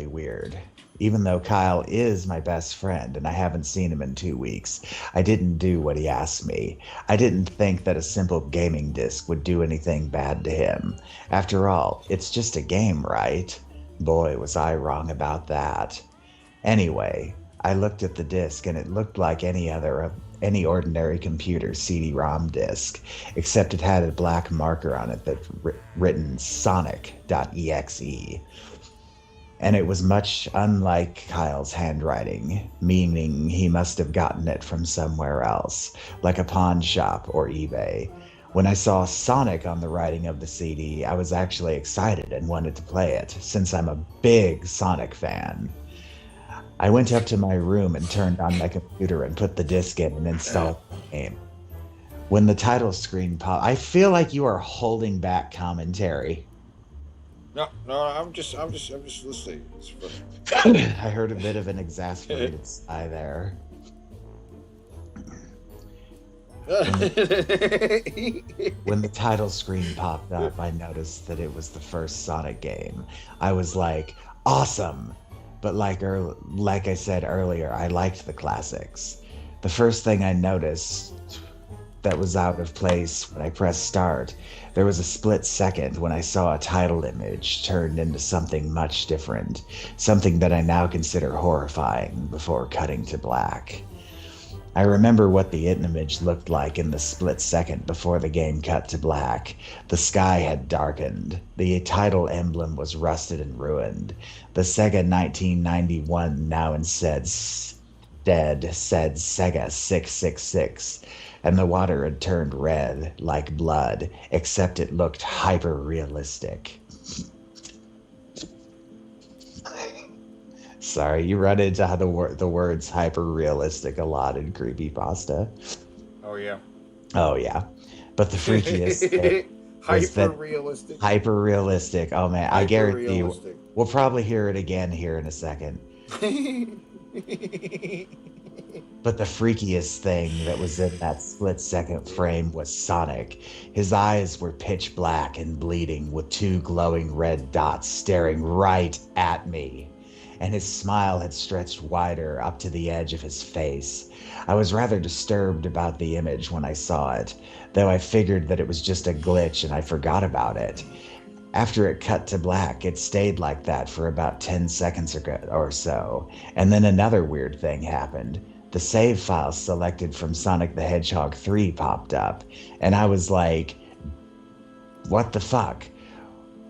weird. Even though Kyle is my best friend and I haven't seen him in 2 weeks, I didn't do what he asked me. I didn't think that a simple gaming disc would do anything bad to him. After all, it's just a game, right? Boy, was I wrong about that. Anyway, I looked at the disc and it looked like any ordinary computer CD-ROM disc, except it had a black marker on it that written Sonic.exe. And it was much unlike Kyle's handwriting, meaning he must have gotten it from somewhere else, like a pawn shop or eBay. When I saw Sonic on the writing of the CD, I was actually excited and wanted to play it, since I'm a big Sonic fan. I went up to my room and turned on my computer and put the disc in and installed the game. When the title screen popped, I feel like you are holding back commentary. No, I'm just listening. It's funny. I heard a bit of an exasperated sigh there. When the title screen popped up, I noticed that it was the first Sonic game. I was like, awesome! But like I said earlier, I liked the classics. The first thing I noticed that was out of place when I pressed start, there was a split second when I saw a title image turned into something much different, something that I now consider horrifying before cutting to black. I remember what the image looked like in the split second before the game cut to black. The sky had darkened. The title emblem was rusted and ruined. The Sega 1991 now instead said Sega 666, and the water had turned red like blood, except it looked hyper realistic. Sorry, you run into the words hyper realistic a lot in creepypasta. Oh yeah. Oh yeah, but the freakiest thing was that Hyper-realistic. hyper realistic. Oh man, I guarantee you, we'll probably hear it again here in a second. But the freakiest thing that was in that split second frame was Sonic. His eyes were pitch black and bleeding with two glowing red dots staring right at me. And his smile had stretched wider up to the edge of his face. I was rather disturbed about the image when I saw it, though I figured that it was just a glitch and I forgot about it. After it cut to black, it stayed like that for about 10 seconds or so, and then another weird thing happened. The save file selected from Sonic the Hedgehog 3 popped up, and I was like, what the fuck?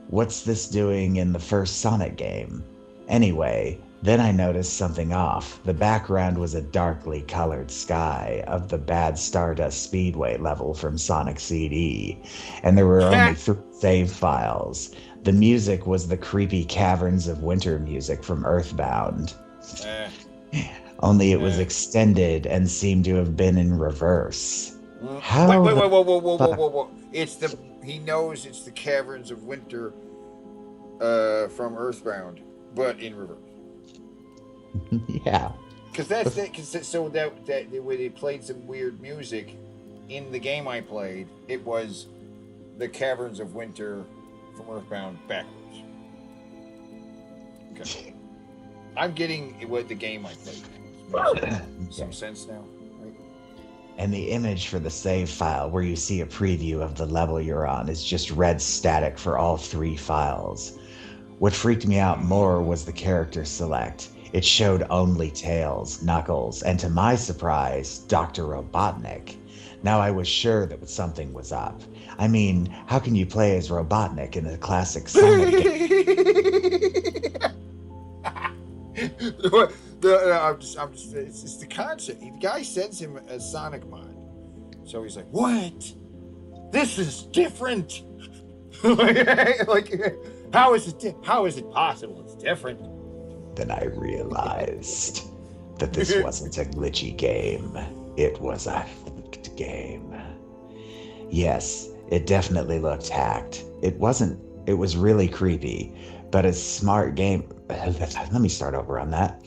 What's this doing in the first Sonic game? Anyway, then I noticed something off. The background was a darkly colored sky of the bad Stardust Speedway level from Sonic CD, and there were only 3 save files. The music was the creepy Caverns of Winter music from Earthbound. Only it was extended and seemed to have been in reverse. How wait, the whoa. He knows it's the Caverns of Winter from Earthbound, but in reverse. Yeah. Because that's that. So that when they played some weird music in the game I played, it was the Caverns of Winter from Earthbound backwards. Okay. I'm getting what the game I played. Some sense now, right? And the image for the save file where you see a preview of the level you're on is just red static for all 3 files. What freaked me out more was the character select. It showed only Tails, Knuckles, and to my surprise, Dr. Robotnik. Now I was sure that something was up. I mean, how can you play as Robotnik in a classic Sonic game? It's the concept. The guy sends him a Sonic mod, so he's like, "What? This is different." like, how is it possible? It's different. Then I realized that this wasn't a glitchy game. It was a hacked game. Yes, it definitely looked hacked. It was really creepy, but a smart game. Let me start over on that.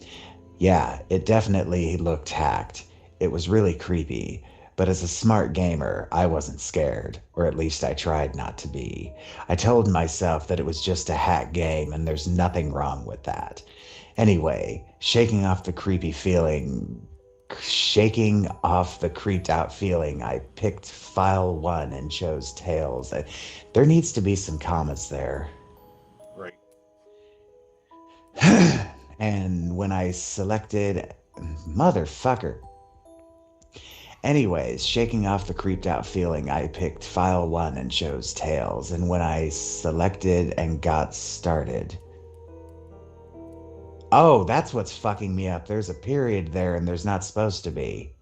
Yeah, it definitely looked hacked. It was really creepy, but as a smart gamer, I wasn't scared, or at least I tried not to be. I told myself that it was just a hack game and there's nothing wrong with that. Anyway, shaking off the creeped out feeling, I picked file 1 and chose Tails. There needs to be some commas there. Right. And when I selected... Motherfucker. Anyways, shaking off the creeped out feeling, I picked file 1 and chose Tails. And when I selected and got started... Oh, that's what's fucking me up. There's a period there and there's not supposed to be.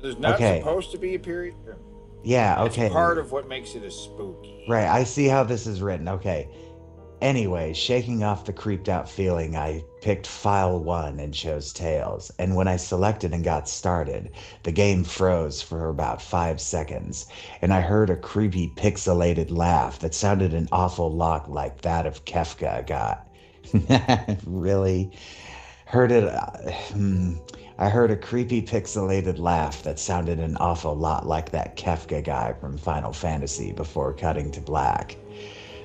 There's not supposed to be a period? Yeah, okay. It's part of what makes it a spooky. Right, I see how this is written. Okay. Anyway, shaking off the creeped out feeling, I picked file 1 and chose Tails. And when I selected and got started, the game froze for about 5 seconds. And I heard a creepy pixelated laugh that sounded an awful lot like that of Kefka got. Really? Heard it. I heard a creepy pixelated laugh that sounded an awful lot like that Kefka guy from Final Fantasy before cutting to black.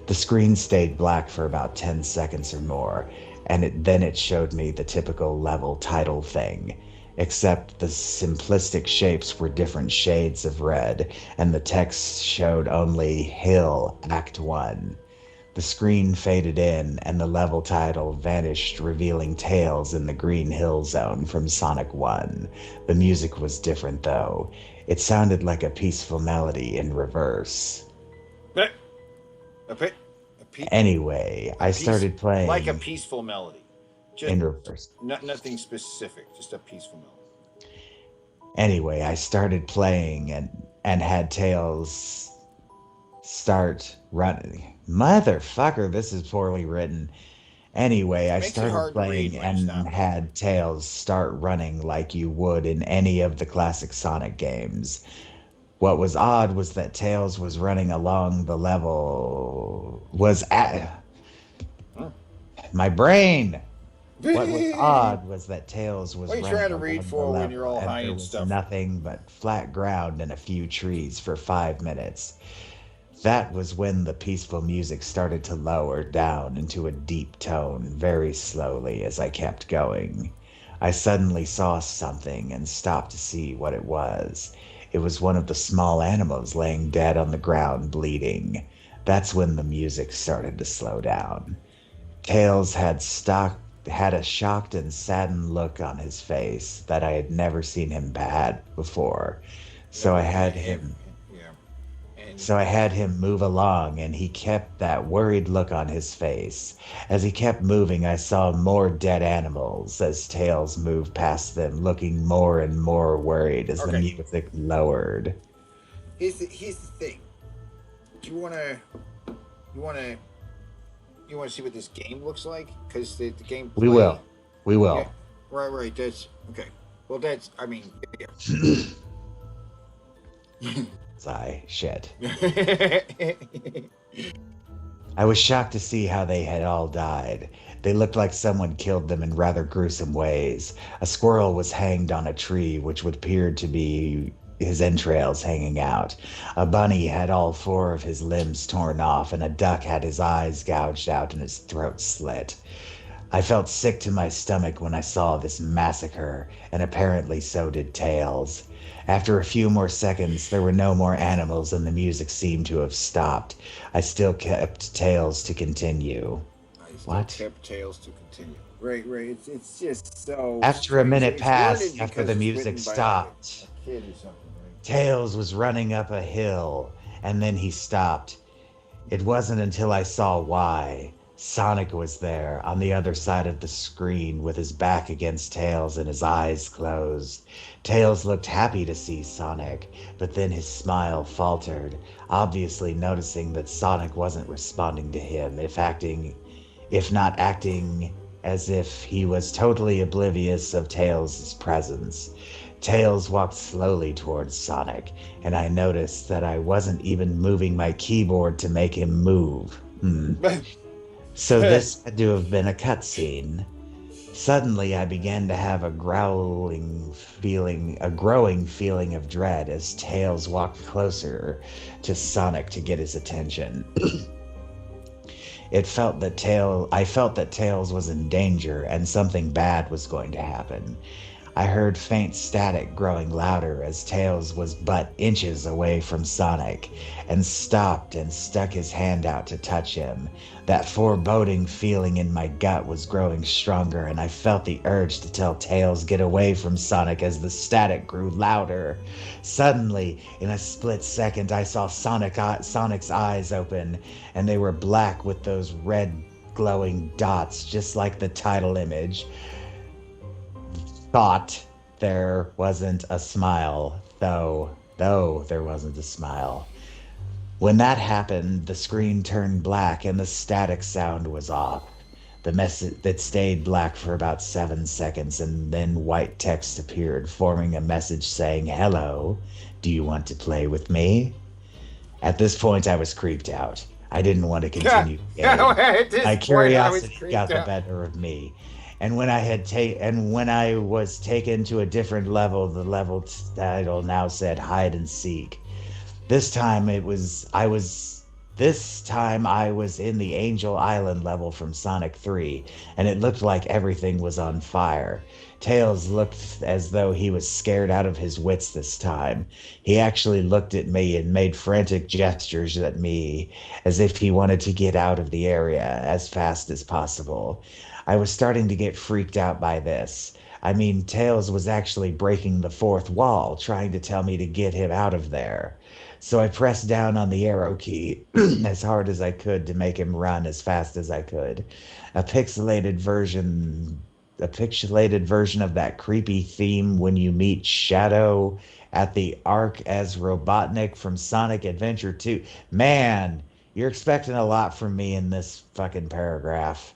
The screen stayed black for about 10 seconds or more, and then it showed me the typical level title thing, except the simplistic shapes were different shades of red, and the text showed only Hill Act 1. The screen faded in, and the level title vanished, revealing Tails in the Green Hill Zone from Sonic 1. The music was different, though. It sounded like a peaceful melody in reverse. Anyway, I started playing. Like a peaceful melody. Just in reverse. Nothing specific, just a peaceful melody. Anyway, I started playing and had Tails start running. Motherfucker, this is poorly written. Anyway, I started playing and had Tails start running like you would in any of the classic Sonic games. What was odd was that Tails was running along the level... My brain! What was odd was that Tails was running trying to read for when you're all high and stuff? Nothing but flat ground and a few trees for 5 minutes. That was when the peaceful music started to lower down into a deep tone very slowly as I kept going. I suddenly saw something and stopped to see what it was. It was one of the small animals laying dead on the ground bleeding. That's when the music started to slow down. Tails had a shocked and saddened look on his face that I had never seen him had before. So I had him move along, and he kept that worried look on his face. As he kept moving, I saw more dead animals as Tails moved past them, looking more and more worried as the music lowered. Here's the thing. Do you wanna see what this game looks like? Because the game. We will. Yeah, right. That's okay. Well, that's. I mean. Yeah. Shit. I was shocked to see how they had all died. They looked like someone killed them in rather gruesome ways. A squirrel was hanged on a tree, which would appear to be his entrails hanging out. A bunny had all 4 of his limbs torn off, and a duck had his eyes gouged out and his throat slit. I felt sick to my stomach when I saw this massacre, and apparently so did Tails. After a few more seconds, there were no more animals and the music seemed to have stopped. I still kept Tails to continue. Kept Tails to continue. Right. It's just so... After a minute passed, after the music stopped, Tails was running up a hill, and then he stopped. It wasn't until I saw why. Sonic was there, on the other side of the screen, with his back against Tails and his eyes closed. Tails looked happy to see Sonic, but then his smile faltered, obviously noticing that Sonic wasn't responding to him, if not acting as if he was totally oblivious of Tails' presence. Tails walked slowly towards Sonic, and I noticed that I wasn't even moving my keyboard to make him move. So this had to have been a cutscene. Suddenly, I began to have a growing feeling of dread as Tails walked closer to Sonic to get his attention. I felt that Tails was in danger and something bad was going to happen. I heard faint static growing louder as Tails was but inches away from Sonic and stopped and stuck his hand out to touch him. That foreboding feeling in my gut was growing stronger, and I felt the urge to tell Tails get away from Sonic as the static grew louder. Suddenly, in a split second, I saw Sonic's eyes open, and they were black with those red glowing dots, just like the title image. Thought there wasn't a smile, though there wasn't a smile. When that happened, the screen turned black and the static sound was off. The message that stayed black for about 7 seconds, and then white text appeared, forming a message saying, "Hello, do you want to play with me?" At this point, I was creeped out. I didn't want to continue the game. My curiosity got the better of me, And when I was taken to a different level, the level title now said hide and seek. This time I was in the Angel Island level from Sonic 3, and it looked like everything was on fire. Tails looked as though he was scared out of his wits this time. He actually looked at me and made frantic gestures at me as if he wanted to get out of the area as fast as possible. I was starting to get freaked out by this. I mean, Tails was actually breaking the fourth wall, trying to tell me to get him out of there. So I pressed down on the arrow key as hard as I could to make him run as fast as I could. A pixelated version a pixelated version of that creepy theme when you meet Shadow at the Ark as Robotnik from Sonic Adventure 2. Man, you're expecting a lot from me in this fucking paragraph.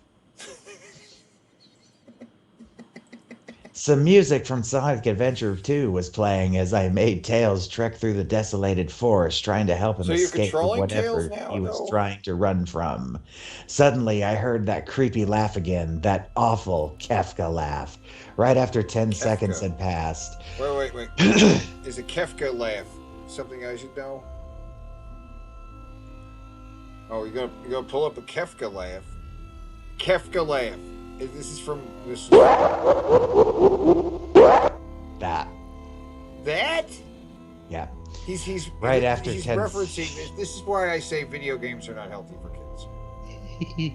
Some music from Sonic Adventure 2 was playing as I made Tails trek through the desolated forest, trying to help him So you're escape from controlling Tails whatever now, he was though? trying to run from. Suddenly, I heard that creepy laugh again, that awful Kefka laugh. Right after 10 seconds had passed. Wait. Is a Kefka laugh something I should know? Oh, you're gonna pull up a Kefka laugh. Kefka laugh. This is from this. That. That? Yeah. He's right after he's 10 referencing this. This is why I say video games are not healthy for kids.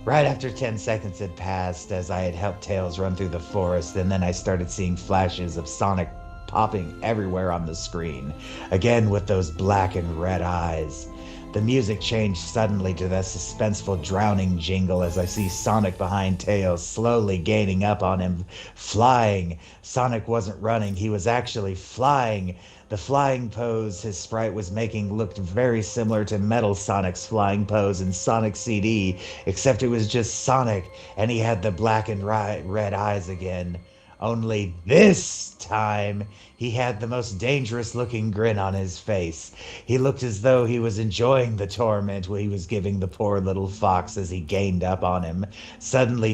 Right after 10 seconds had passed, as I had helped Tails run through the forest, and then I started seeing flashes of Sonic popping everywhere on the screen, again with those black and red eyes. The music changed suddenly to that suspenseful drowning jingle as I see Sonic behind Tails, slowly gaining up on him, flying. Sonic wasn't running, he was actually flying. The flying pose his sprite was making looked very similar to Metal Sonic's flying pose in Sonic CD, except it was just Sonic, and he had the black and red eyes again. Only this time, he had the most dangerous looking grin on his face. He looked as though he was enjoying the torment he was giving the poor little fox as he gained up on him. Suddenly,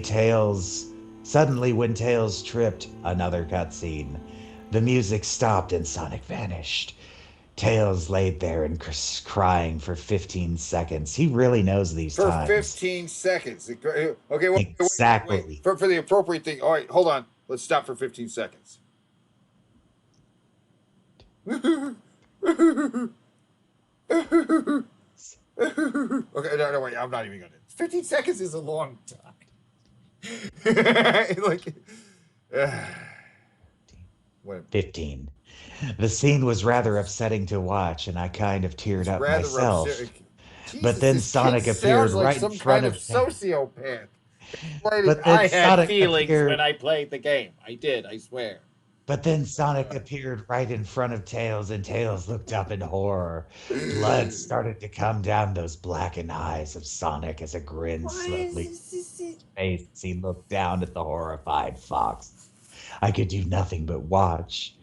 when Tails tripped, another cutscene. The music stopped and Sonic vanished. Tails laid there and crying for 15 seconds. He really knows these times. For 15 seconds. Okay, wait. Exactly. For the appropriate thing. All right, hold on. Let's stop for 15 seconds. Okay, no, wait. I'm not even going to. 15 seconds is a long time. Like, 15. The scene was rather upsetting to watch, and I kind of teared up myself. But then Sonic appeared right in front of sociopath. But then I had Sonic feelings appeared... when I played the game. I did, I swear. But then Sonic appeared right in front of Tails, and Tails looked up in horror. Blood started to come down those blackened eyes of Sonic as a grin slowly his face. He looked down at the horrified fox. I could do nothing but watch.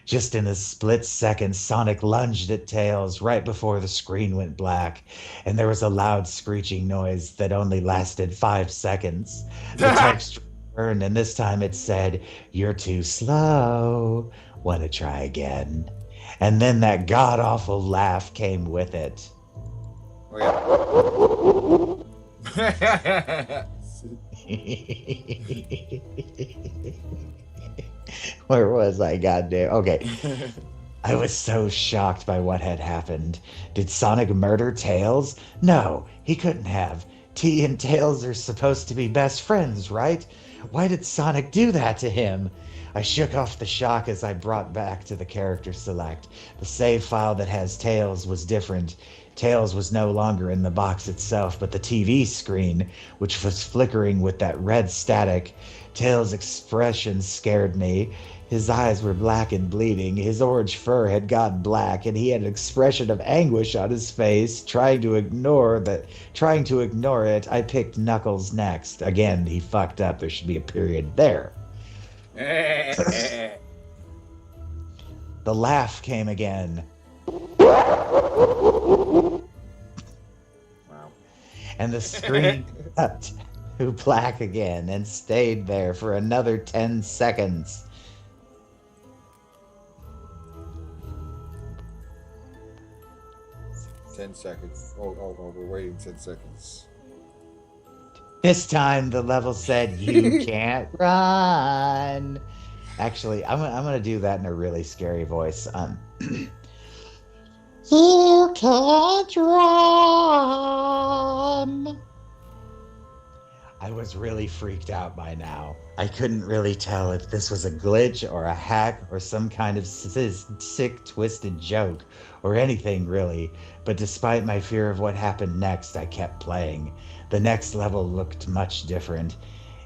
Just in a split second, Sonic lunged at Tails right before the screen went black, and there was a loud screeching noise that only lasted 5 seconds. The text returned, and this time it said, "You're too slow. Want to try again?" And then that god-awful laugh came with it. Oh, yeah. Where was I? Goddamn. Okay. I was so shocked by what had happened. Did Sonic murder Tails? No, he couldn't have. T and Tails are supposed to be best friends, right? Why did Sonic do that to him? I shook off the shock as I brought back to the character select. The save file that has Tails was different. Tails was no longer in the box itself, but the TV screen, which was flickering with that red static. Tails' expression scared me. His eyes were black and bleeding, his orange fur had gone black, and he had an expression of anguish on his face. Trying to ignore it, I picked Knuckles next. Again, he fucked up. There should be a period there. The laugh came again. Wow. And the screen cut. who black again and stayed there for another 10 seconds. 10 seconds. Oh, we're waiting 10 seconds. This time the level said, "You can't run." Actually, I'm gonna do that in a really scary voice. You can't run. I was really freaked out by now. I couldn't really tell if this was a glitch or a hack or some kind of sick, twisted joke or anything really. But despite my fear of what happened next, I kept playing. The next level looked much different.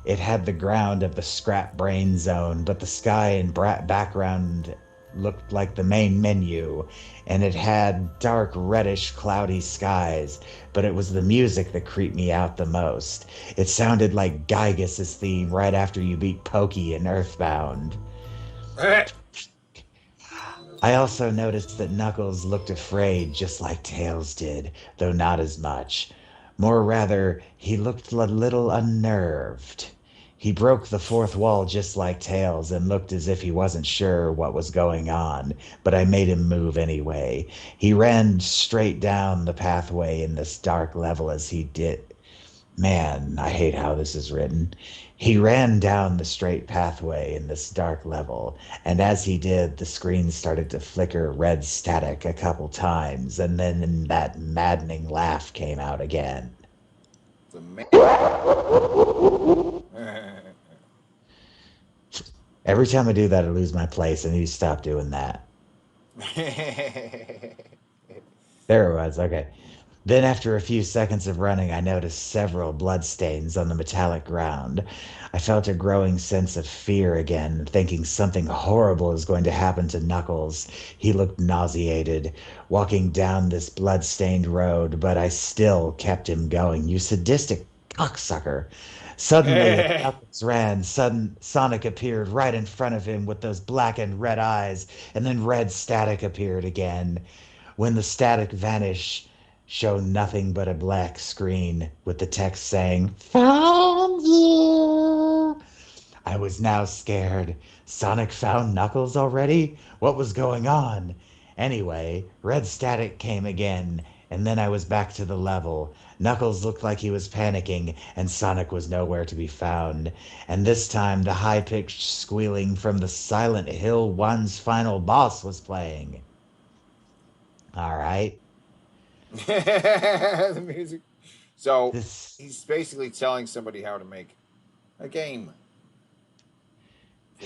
It had the ground of the scrap brain zone, but the sky and background looked like the main menu, and it had dark, reddish, cloudy skies, but it was the music that creeped me out the most. It sounded like Gygas's theme right after you beat Pokey in Earthbound. I also noticed that Knuckles looked afraid, just like Tails did, though not as much. More rather, he looked a little unnerved. He broke the fourth wall just like Tails and looked as if he wasn't sure what was going on, but I made him move anyway. He ran straight down the pathway in this dark level as he did. Man, I hate how this is written. He ran down the straight pathway in this dark level, and as he did, the screen started to flicker red static a couple times, and then that maddening laugh came out again. Every time I do that, I lose my place. I need to stop doing that. There it was. Okay. Then, after a few seconds of running, I noticed several bloodstains on the metallic ground. I felt a growing sense of fear again, thinking something horrible is going to happen to Knuckles. He looked nauseated, walking down this blood-stained road, but I still kept him going. You sadistic cocksucker. Suddenly, as Knuckles ran, Sonic appeared right in front of him with those black and red eyes, and then red static appeared again. When the static vanished, showed nothing but a black screen with the text saying, "Found you." I was now scared. Sonic found Knuckles already? What was going on? Anyway, red static came again, and then I was back to the level. Knuckles looked like he was panicking, and Sonic was nowhere to be found. And this time, the high pitched squealing from the Silent Hill 1's final boss was playing. All right. The music. So he's basically telling somebody how to make a game. A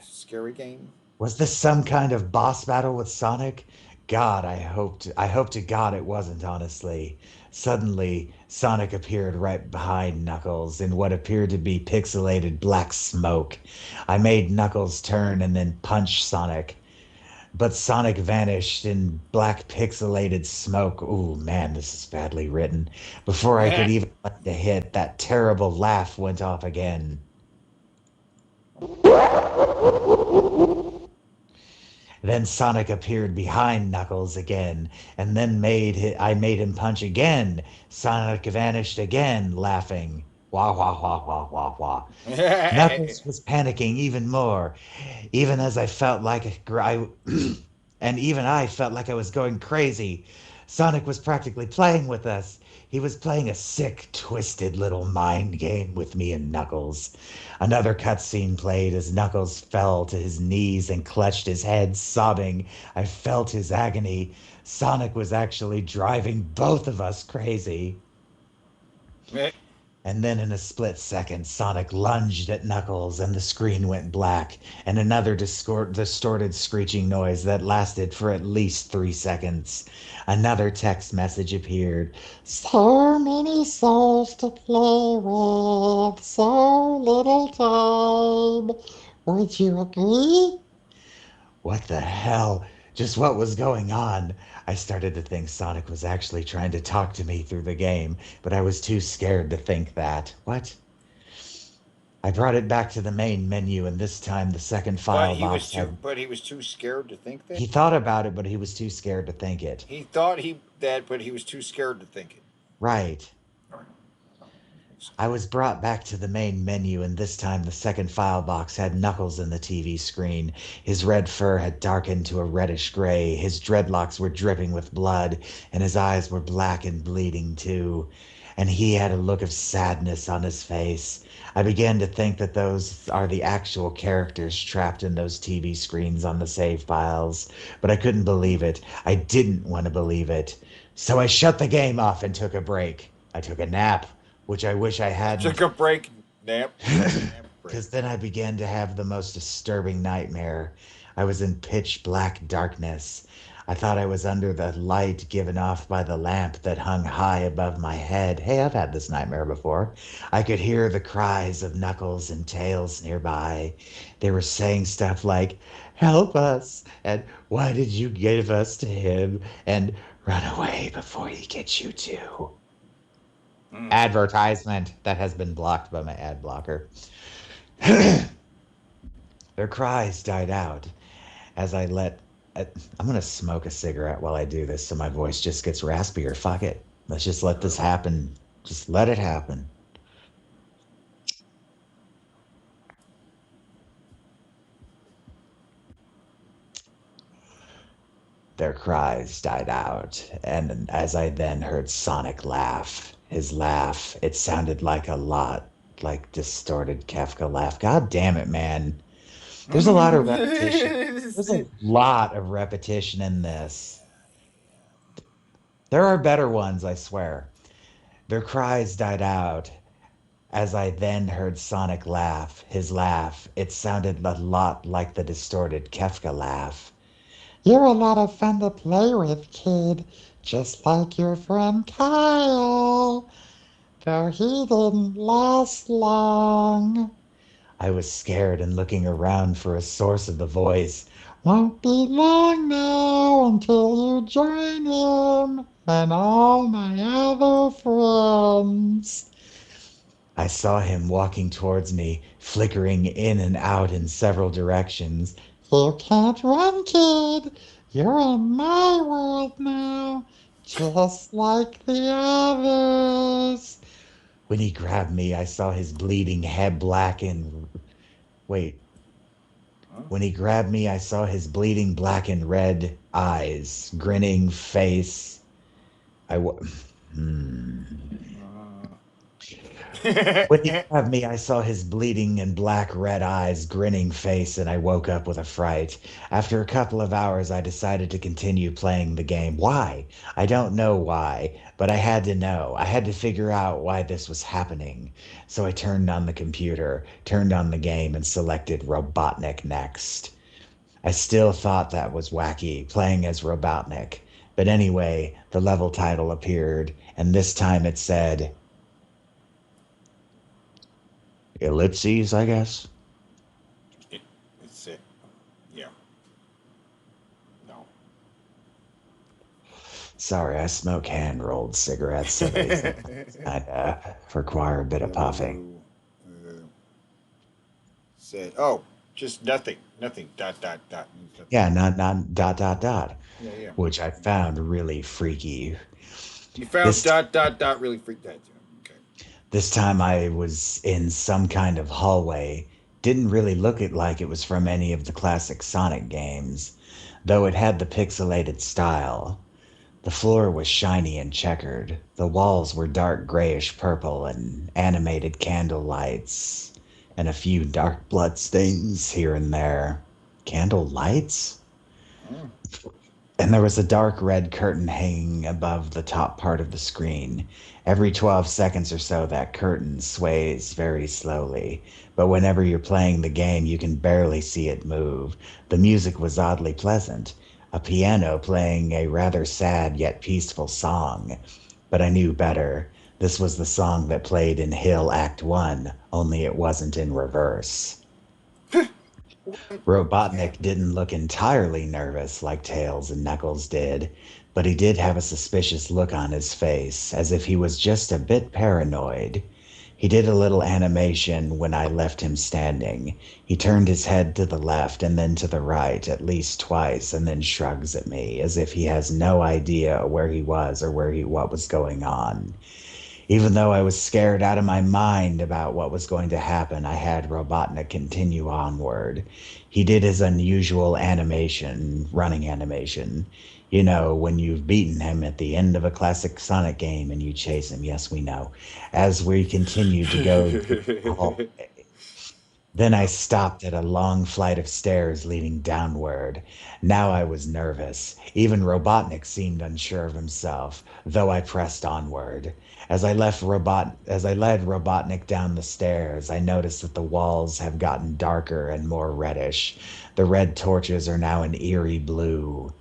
scary game. Was this some kind of boss battle with Sonic? God, I hope to God it wasn't, honestly. Suddenly, Sonic appeared right behind Knuckles in what appeared to be pixelated black smoke. I made Knuckles turn and then punch Sonic. But Sonic vanished in black pixelated smoke. Ooh, man, this is badly written. Before I could even land a hit, that terrible laugh went off again. Then Sonic appeared behind Knuckles again, and then I made him punch again. Sonic vanished again, laughing. Wah, wah, wah, wah, wah, wah. Knuckles was panicking even more, even as I felt like and even I felt like I was going crazy. Sonic was practically playing with us. He was playing a sick, twisted little mind game with me and Knuckles. Another cutscene played as Knuckles fell to his knees and clutched his head, sobbing. I felt his agony. Sonic was actually driving both of us crazy. And then in a split second, Sonic lunged at Knuckles and the screen went black, and another distorted screeching noise that lasted for at least 3 seconds. Another text message appeared. So many souls to play with, so little time. Would you agree? What the hell? Just what was going on? I started to think Sonic was actually trying to talk to me through the game, but I was too scared to think that. What? I brought it back to the main menu, and this time the second file box had... But he was too scared to think that? He thought about it, but he was too scared to think it. He thought but he was too scared to think it. Right. I was brought back to the main menu, and this time the second file box had Knuckles in the TV screen. His red fur had darkened to a reddish gray, his dreadlocks were dripping with blood, and his eyes were black and bleeding too. And he had a look of sadness on his face. I began to think that those are the actual characters trapped in those TV screens on the save files, but I couldn't believe it. I didn't want to believe it. So I shut the game off and took a break. I took a nap, which I wish I hadn't. Took a break. Nap. Because then I began to have the most disturbing nightmare. I was in pitch black darkness. I thought I was under the light given off by the lamp that hung high above my head. Hey, I've had this nightmare before. I could hear the cries of Knuckles and Tails nearby. They were saying stuff like, "Help us," and "Why did you give us to him?" and "Run away before he gets you too." Advertisement that has been blocked by my ad blocker. Their cries died out as I let. I'm going to smoke a cigarette while I do this so my voice just gets raspier. Fuck it. Let's just let this happen. Just let it happen. Their cries died out, and as I then heard Sonic laugh, his laugh, it sounded like a lot like distorted Kefka laugh. God damn it, man. There's a lot of repetition. There's a lot of repetition in this. There are better ones, I swear. Their cries died out as I then heard Sonic laugh. His laugh, it sounded a lot like the distorted Kefka laugh. "You're a lot of fun to play with, kid. Just like your friend Kyle. Though he didn't last long." I was scared and looking around for a source of the voice. "Won't be long now until you join him and all my other friends." I saw him walking towards me, flickering in and out in several directions. "You can't run, kid. You're in my world now, just like the others." When he grabbed me, I saw his bleeding head blacken. Wait. When he grabbed me, I saw his bleeding black and red eyes, grinning face. When he grabbed me, I saw his bleeding and black red eyes, grinning face, and I woke up with a fright. After a couple of hours, I decided to continue playing the game. Why? I don't know why, but I had to know. I had to figure out why this was happening. So I turned on the computer, turned on the game, and selected Robotnik next. I still thought that was wacky, playing as Robotnik. But anyway, the level title appeared, and this time it said, ellipses, I guess. It's it. Yeah. No. Sorry, I smoke hand-rolled cigarettes, so they require a bit of puffing. Said, oh, just nothing. Nothing. Dot, dot, dot. Yeah, not dot, dot, dot. Yeah. Which I found really freaky. You found dot, dot, dot really freaked out. This time I was in some kind of hallway. Didn't really look like it was from any of the classic Sonic games, though it had the pixelated style. The floor was shiny and checkered. The walls were dark grayish purple and animated candle lights, and a few dark blood stains here and there. Candle lights? And there was a dark red curtain hanging above the top part of the screen. Every 12 seconds or so, that curtain sways very slowly, but whenever you're playing the game, you can barely see it move. The music was oddly pleasant, a piano playing a rather sad yet peaceful song. But I knew better. This was the song that played in Hill Act 1, only it wasn't in reverse. Robotnik didn't look entirely nervous like Tails and Knuckles did, but he did have a suspicious look on his face, as if he was just a bit paranoid. He did a little animation when I left him standing. He turned his head to the left and then to the right at least twice, and then shrugs at me, as if he has no idea where he was or what was going on. Even though I was scared out of my mind about what was going to happen, I had Robotnik continue onward. He did his unusual animation, running animation. You know, when you've beaten him at the end of a classic Sonic game and you chase him. Yes, we know. As we continued to go through the hallway, then I stopped at a long flight of stairs leading downward. Now I was nervous. Even Robotnik seemed unsure of himself, though I pressed onward. As I led Robotnik down the stairs, I noticed that the walls have gotten darker and more reddish. The red torches are now an eerie blue.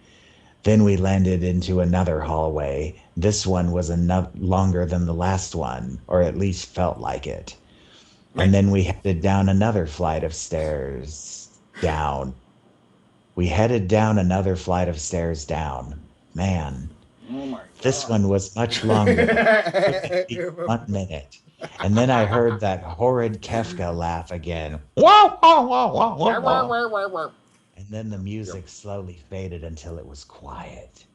Then we landed into another hallway. This one was longer than the last one, or at least felt like it. And then we headed down another flight of stairs down. We headed down another flight of stairs down. Man, Oh my this god. one was much longer. Took me 1 minute. And then I heard that horrid Kefka laugh again. Wow, wow, wow, wow, wow, wow. And then the music slowly faded until it was quiet.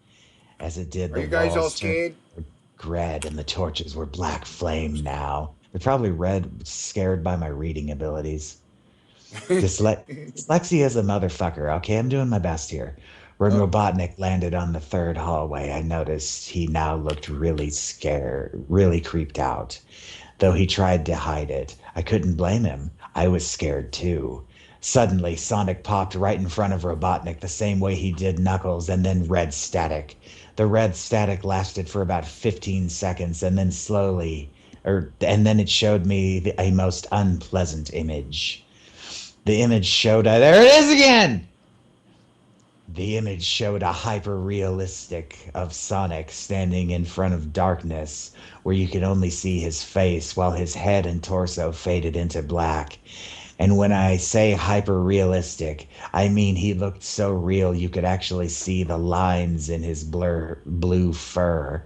As it did, Are the you guys all walls turned scared? red and the torches were black flame now. They're probably red, scared by my reading abilities. Dyslexia is a motherfucker. Okay, I'm doing my best here. When Robotnik landed on the third hallway, I noticed he now looked really scared, really creeped out. Though he tried to hide it, I couldn't blame him. I was scared too. Suddenly, Sonic popped right in front of Robotnik the same way he did Knuckles, and then red static. The red static lasted for about 15 seconds, and then and then it showed me a most unpleasant image. The image showed there it is again! The image showed a hyper realistic of Sonic standing in front of darkness where you could only see his face while his head and torso faded into black. And when I say hyper realistic, I mean he looked so real you could actually see the lines in his blue fur,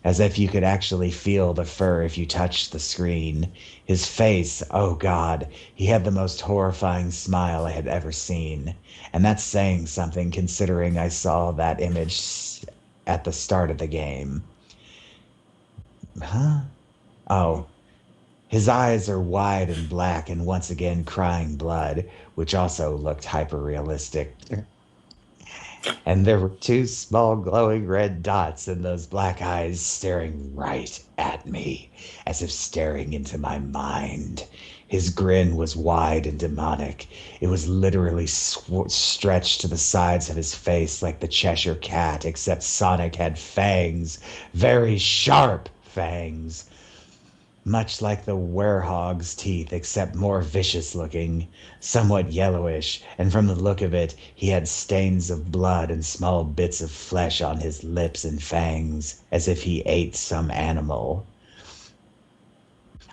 as if you could actually feel the fur if you touched the screen. His face, oh God, he had the most horrifying smile I had ever seen. And that's saying something considering I saw that image at the start of the game. Huh? Oh, his eyes are wide and black and once again crying blood, which also looked hyper realistic. And there were two small glowing red dots in those black eyes staring right at me, as if staring into my mind. His grin was wide and demonic. It was literally stretched to the sides of his face like the Cheshire Cat, except Sonic had fangs, very sharp fangs, much like the werehog's teeth, except more vicious looking, somewhat yellowish, and from the look of it, he had stains of blood and small bits of flesh on his lips and fangs, as if he ate some animal.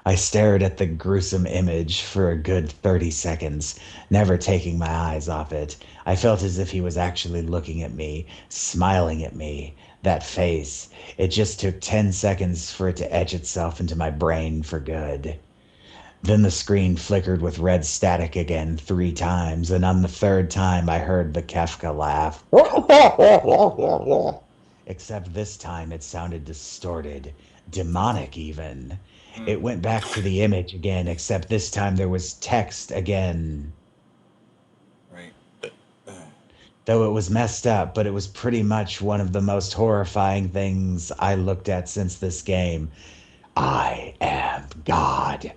I stared at the gruesome image for a good 30 seconds, never taking my eyes off it. I felt as if he was actually looking at me, smiling at me. That face. It just took 10 seconds for it to etch itself into my brain for good. Then the screen flickered with red static again 3 times, and on the third time I heard the Kefka laugh. Except this time it sounded distorted, demonic even. It went back to the image again, except this time there was text again. Right. Though it was messed up, but it was pretty much one of the most horrifying things I looked at since this game. I am God.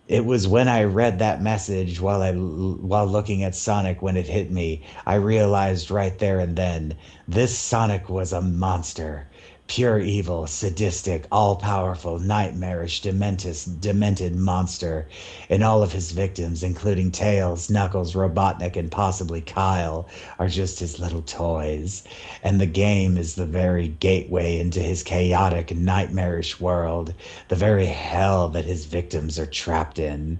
It was when I read that message while looking at Sonic when it hit me, I realized right there and then, this Sonic was a monster. Pure evil, sadistic, all-powerful, nightmarish, demented monster. And all of his victims, including Tails, Knuckles, Robotnik, and possibly Kyle, are just his little toys. And the game is the very gateway into his chaotic, nightmarish world, the very hell that his victims are trapped in.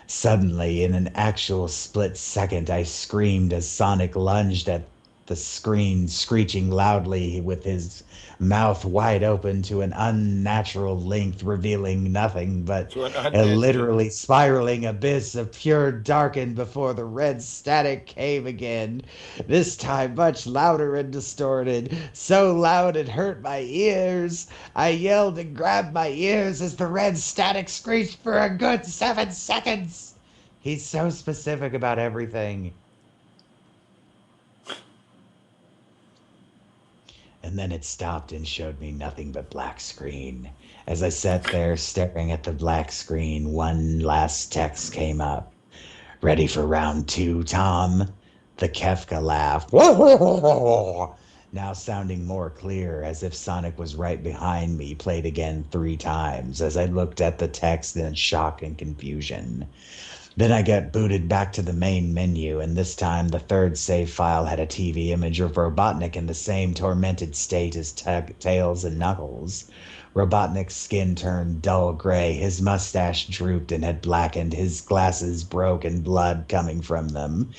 Suddenly, in an actual split second, I screamed as Sonic lunged at the screen screeching loudly with his mouth wide open to an unnatural length, revealing nothing but To an a unnatural. literally spiraling abyss of pure darkened before the red static came again. This time much louder and distorted, so loud it hurt my ears. I yelled and grabbed my ears as the red static screeched for a good 7 seconds. He's so specific about everything. And then it stopped and showed me nothing but black screen. As I sat there staring at the black screen, one last text came up. Ready for round 2, Tom? The Kefka laugh. Now sounding more clear, as if Sonic was right behind me, played again 3 times as I looked at the text in shock and confusion. Then I got booted back to the main menu, and this time the third save file had a TV image of Robotnik in the same tormented state as Tails and Knuckles. Robotnik's skin turned dull gray, his mustache drooped and had blackened, his glasses broke and blood coming from them,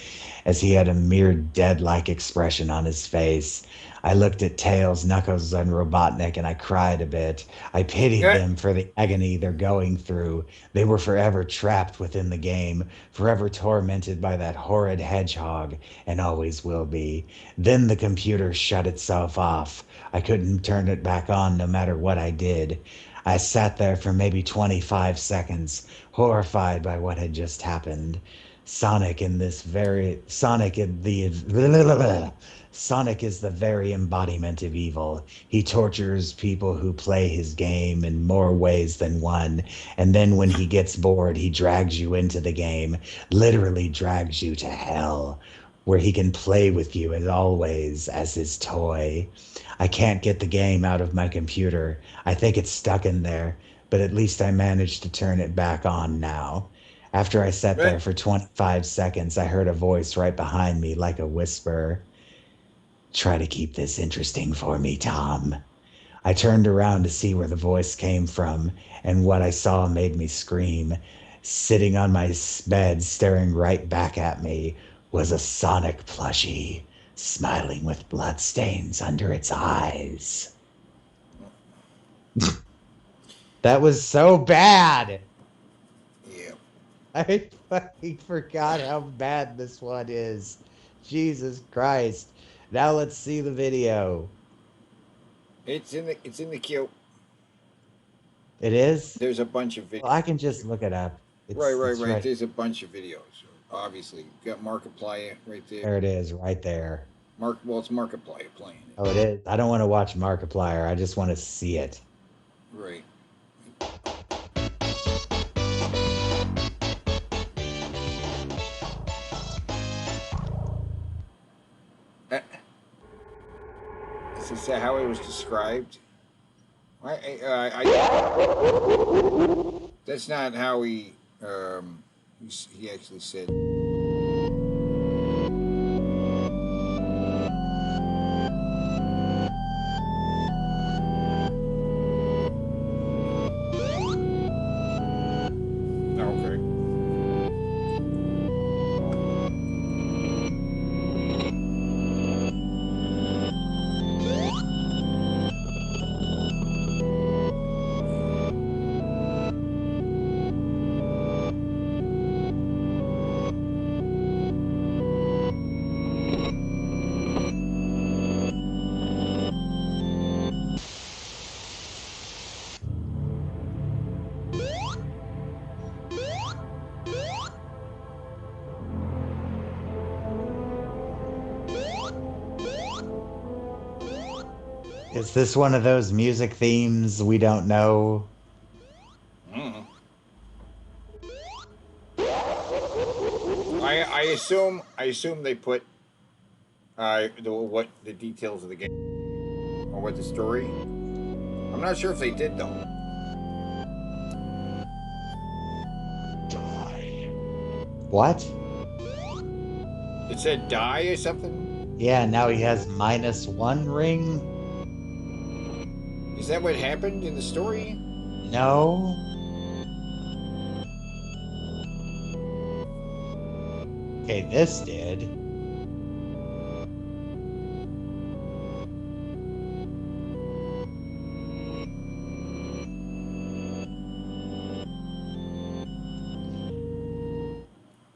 as he had a mere dead-like expression on his face. I looked at Tails, Knuckles, and Robotnik, and I cried a bit. I pitied them for the agony they're going through. They were forever trapped within the game, forever tormented by that horrid hedgehog, and always will be. Then the computer shut itself off. I couldn't turn it back on no matter what I did. I sat there for maybe 25 seconds, horrified by what had just happened. Sonic in this very Sonic in the Sonic is the very embodiment of evil. He tortures people who play his game in more ways than one, and then when he gets bored, he drags you into the game, literally drags you to hell, where he can play with you as always as his toy. I can't get the game out of my computer. I think it's stuck in there, but at least I managed to turn it back on now. After I sat there for 25 seconds, I heard a voice right behind me like a whisper. Try to keep this interesting for me, Tom. I turned around to see where the voice came from, and what I saw made me scream. Sitting on my bed, staring right back at me, was a Sonic plushie, smiling with bloodstains under its eyes. That was so bad! Yeah. I fucking forgot how bad this one is. Jesus Christ. Now let's see the video. It's in the queue. It is? There's a bunch of videos. Well, I can just look it up. Right. There's a bunch of videos. Obviously, you got Markiplier right there. There it is, right there. It's Markiplier playing it. Oh, it is? I don't want to watch Markiplier. I just want to see it. Right. Is that how it was described? That's not how he actually said. Is this one of those music themes we don't know? I assume they put the details of the game or what the story. I'm not sure if they did though. What? It said die or something? Yeah, now he has -1 ring? Is that what happened in the story? No. Okay, this did.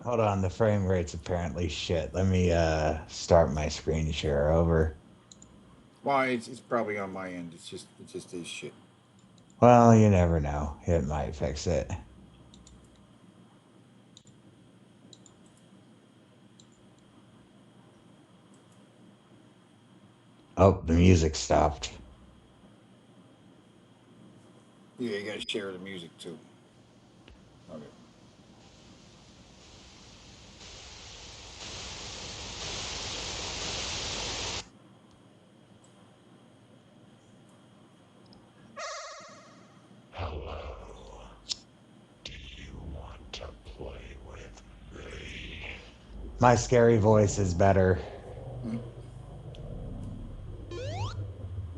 Hold on, the frame rate's apparently shit. Let me start my screen share over. Well, it's probably on my end. It just is shit. Well, you never know. It might fix it. Oh, the music stopped. Yeah, you gotta share the music too. Okay. Hello. Do you want to play with me? My scary voice is better.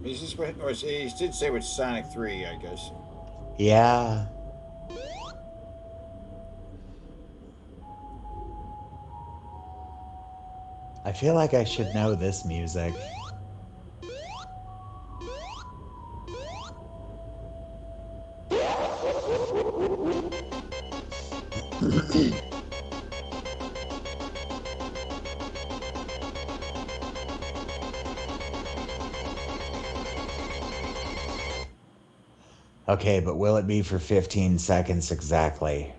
Is this what? Or he did say with Sonic 3, I guess. Yeah. I feel like I should know this music. Okay, but will it be for 15 seconds exactly?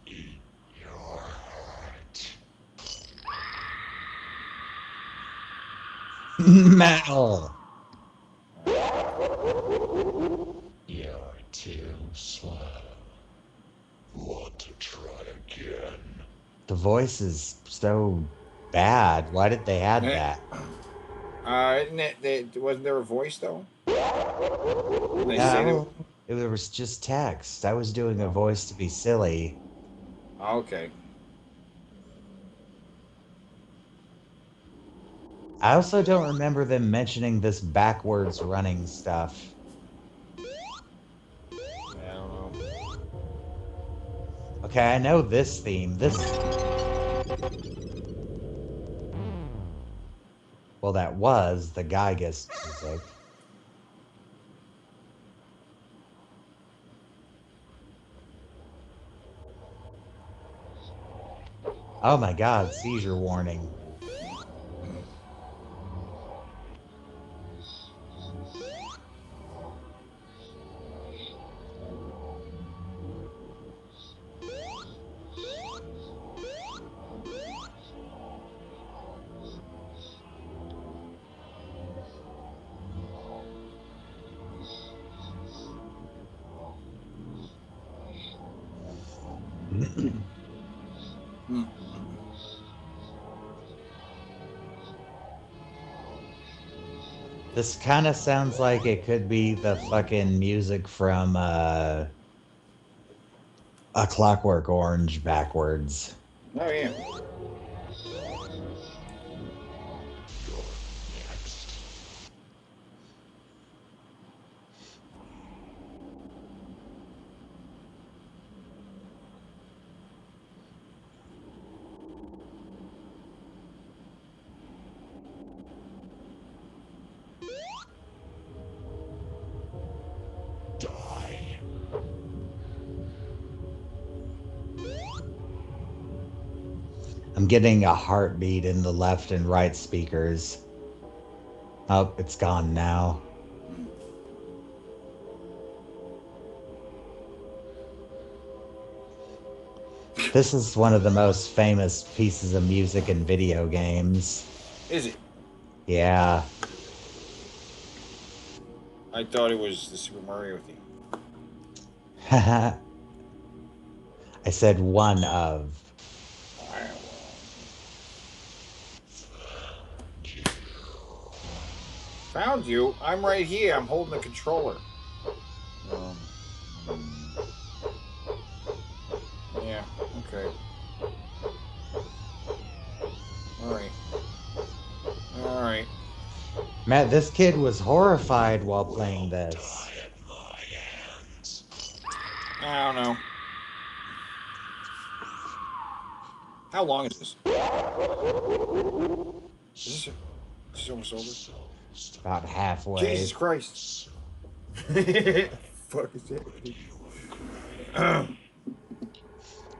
Your heart. Metal. You're too slow. Want to try again? The voice is so bad. Why did they add that? Wasn't there a voice though? Didn't they say that? No, it was just text. I was doing a voice to be silly. Okay. I also don't remember them mentioning this backwards running stuff. I don't know. Okay, I know this theme. Well, that was the Gygus music. Oh my god, seizure warning. This kind of sounds like it could be the fucking music from A Clockwork Orange backwards. Oh yeah. Die. I'm getting a heartbeat in the left and right speakers. Oh, it's gone now. This is one of the most famous pieces of music in video games. Is it? Yeah. I thought it was the Super Mario theme. I said one of. Found you. I'm right here. I'm holding the controller. Yeah. Okay. All right. All right. Matt, this kid was horrified while playing this. I don't know. How long is this? Is this almost over? About halfway. Jesus Christ. Fuck is that?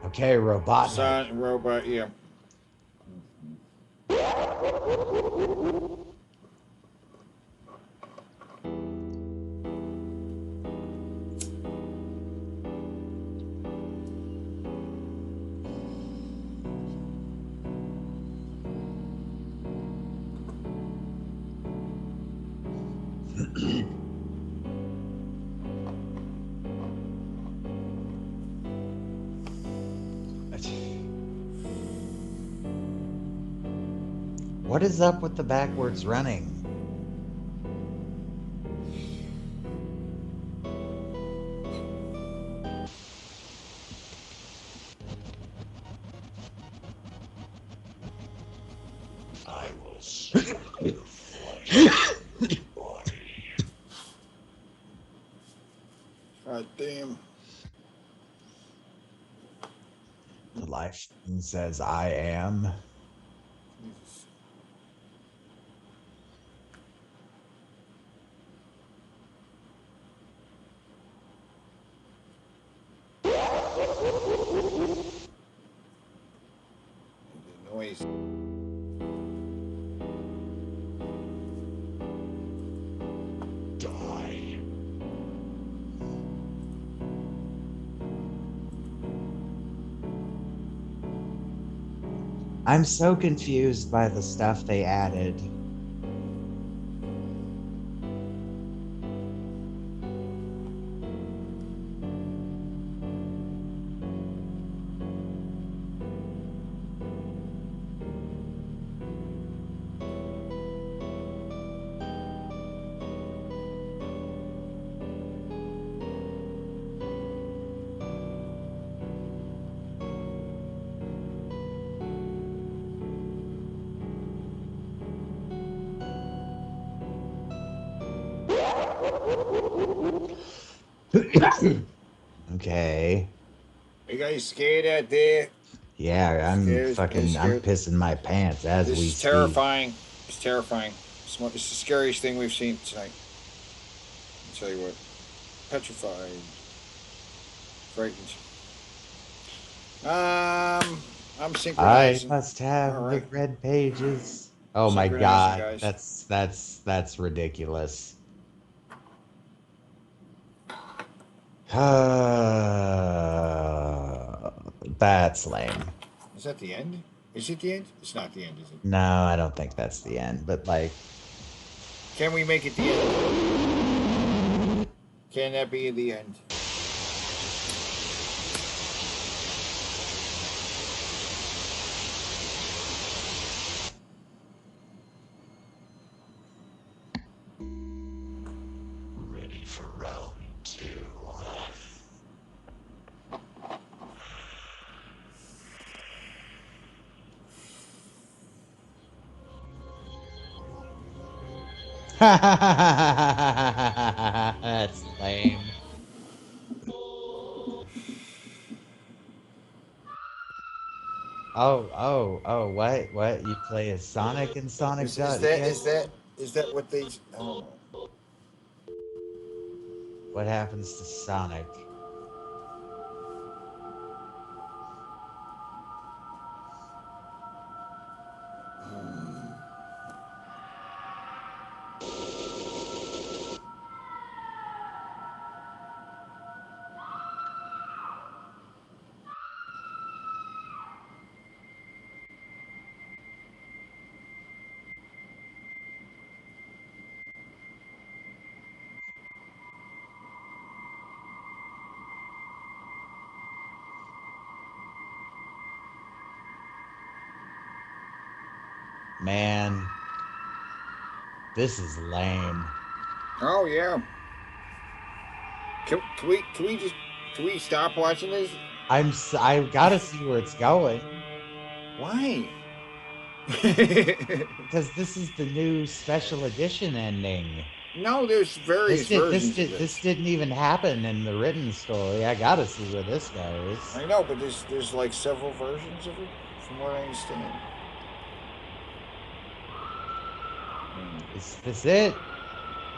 Okay, Robotnik. Son, robot, yeah. What is up with the backwards running? I will strip your flesh body. God damn. The life says I am. The noise. Die. I'm so confused by the stuff they added. Okay. Are you guys scared out there? Yeah, I'm Scared. pissing my pants as This we is speak. terrifying. It's terrifying. It's the scariest thing we've seen tonight. I'll tell you what. Petrified. Frightened. I'm I synchronizing. must have All the right. red pages. Oh my Synchronizing, god, guys. that's ridiculous. That's lame. Is that the end? Is it the end? It's not the end, is it? No, I don't think that's the end, but like, Can we make it the end? Can that be the end? Ready for round 2. that's lame. Oh, what? You play as Sonic and Sonic Is Dot? that Yes. what they? I don't know. What happens to Sonic? Man, this is lame. Oh yeah. Can we stop watching this? I've got to see where it's going. Why? Because this is the new special edition ending. No, there's various versions of this. This didn't even happen in the written story. I gotta see where this goes. I know, but there's like several versions of it, from what I understand. Is this it?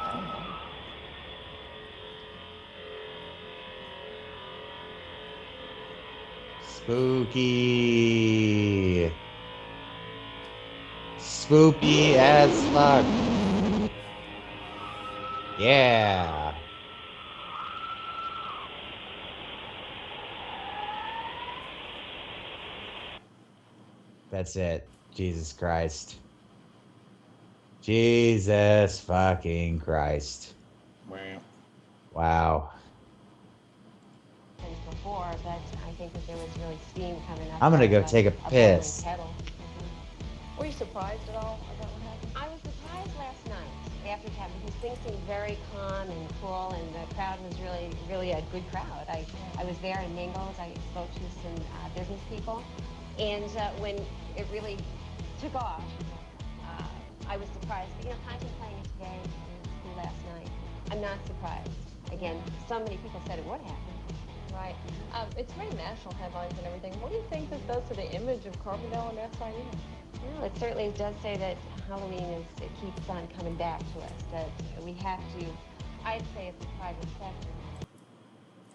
I don't know. Spooky. Spooky as fuck. Yeah. That's it. Jesus Christ. Jesus fucking Christ. Wow. Wow. Before, but I think that there was really steam coming up. I'm gonna out go of take a boiling piss. kettle. Were you surprised at all about what happened? I was surprised last night after it happened because things seemed very calm and cool, and the crowd was really a good crowd. I was there and mingled. I spoke to some business people, and when it really took off, I was surprised. But contemplating it today and last night, I'm not surprised. Again, so many people said it would happen. Right. It's made national headlines and everything. What do you think this does to the image of Carbondale and SIU? Well, it certainly does say that Halloween it keeps on coming back to us, that we have to, I'd say it's a private sector.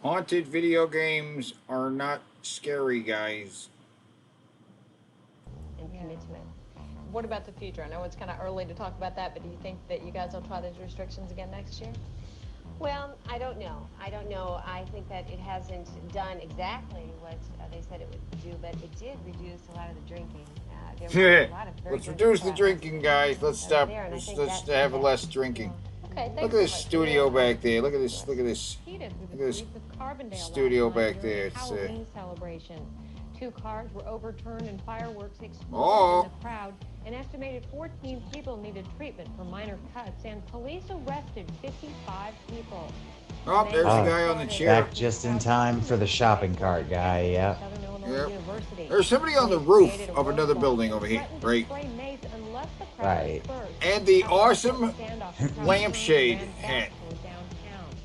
Haunted video games are not scary, guys. And commit to it. What about the future? I know it's kind of early to talk about that, but do you think that you guys will try those restrictions again next year? Well, I don't know. I think that it hasn't done exactly what they said it would do, but it did reduce a lot of the drinking. There was a lot of very Let's good reduce the press drinking, guys. Let's stop. there, and I Let's think let's that's have less drinking. Okay, Look at this studio back there. Look at this. Look at this. Look at this studio back there. It's Halloween celebration. 2 cars were overturned and fireworks exploded Oh. in the crowd. An estimated 14 people needed treatment for minor cuts, and police arrested 55 people. Oh, there's the guy on the chair. Back just in time for the shopping cart guy, yeah. Yep. There's somebody on the roof of another building over here, right? Right. And the awesome lampshade hat.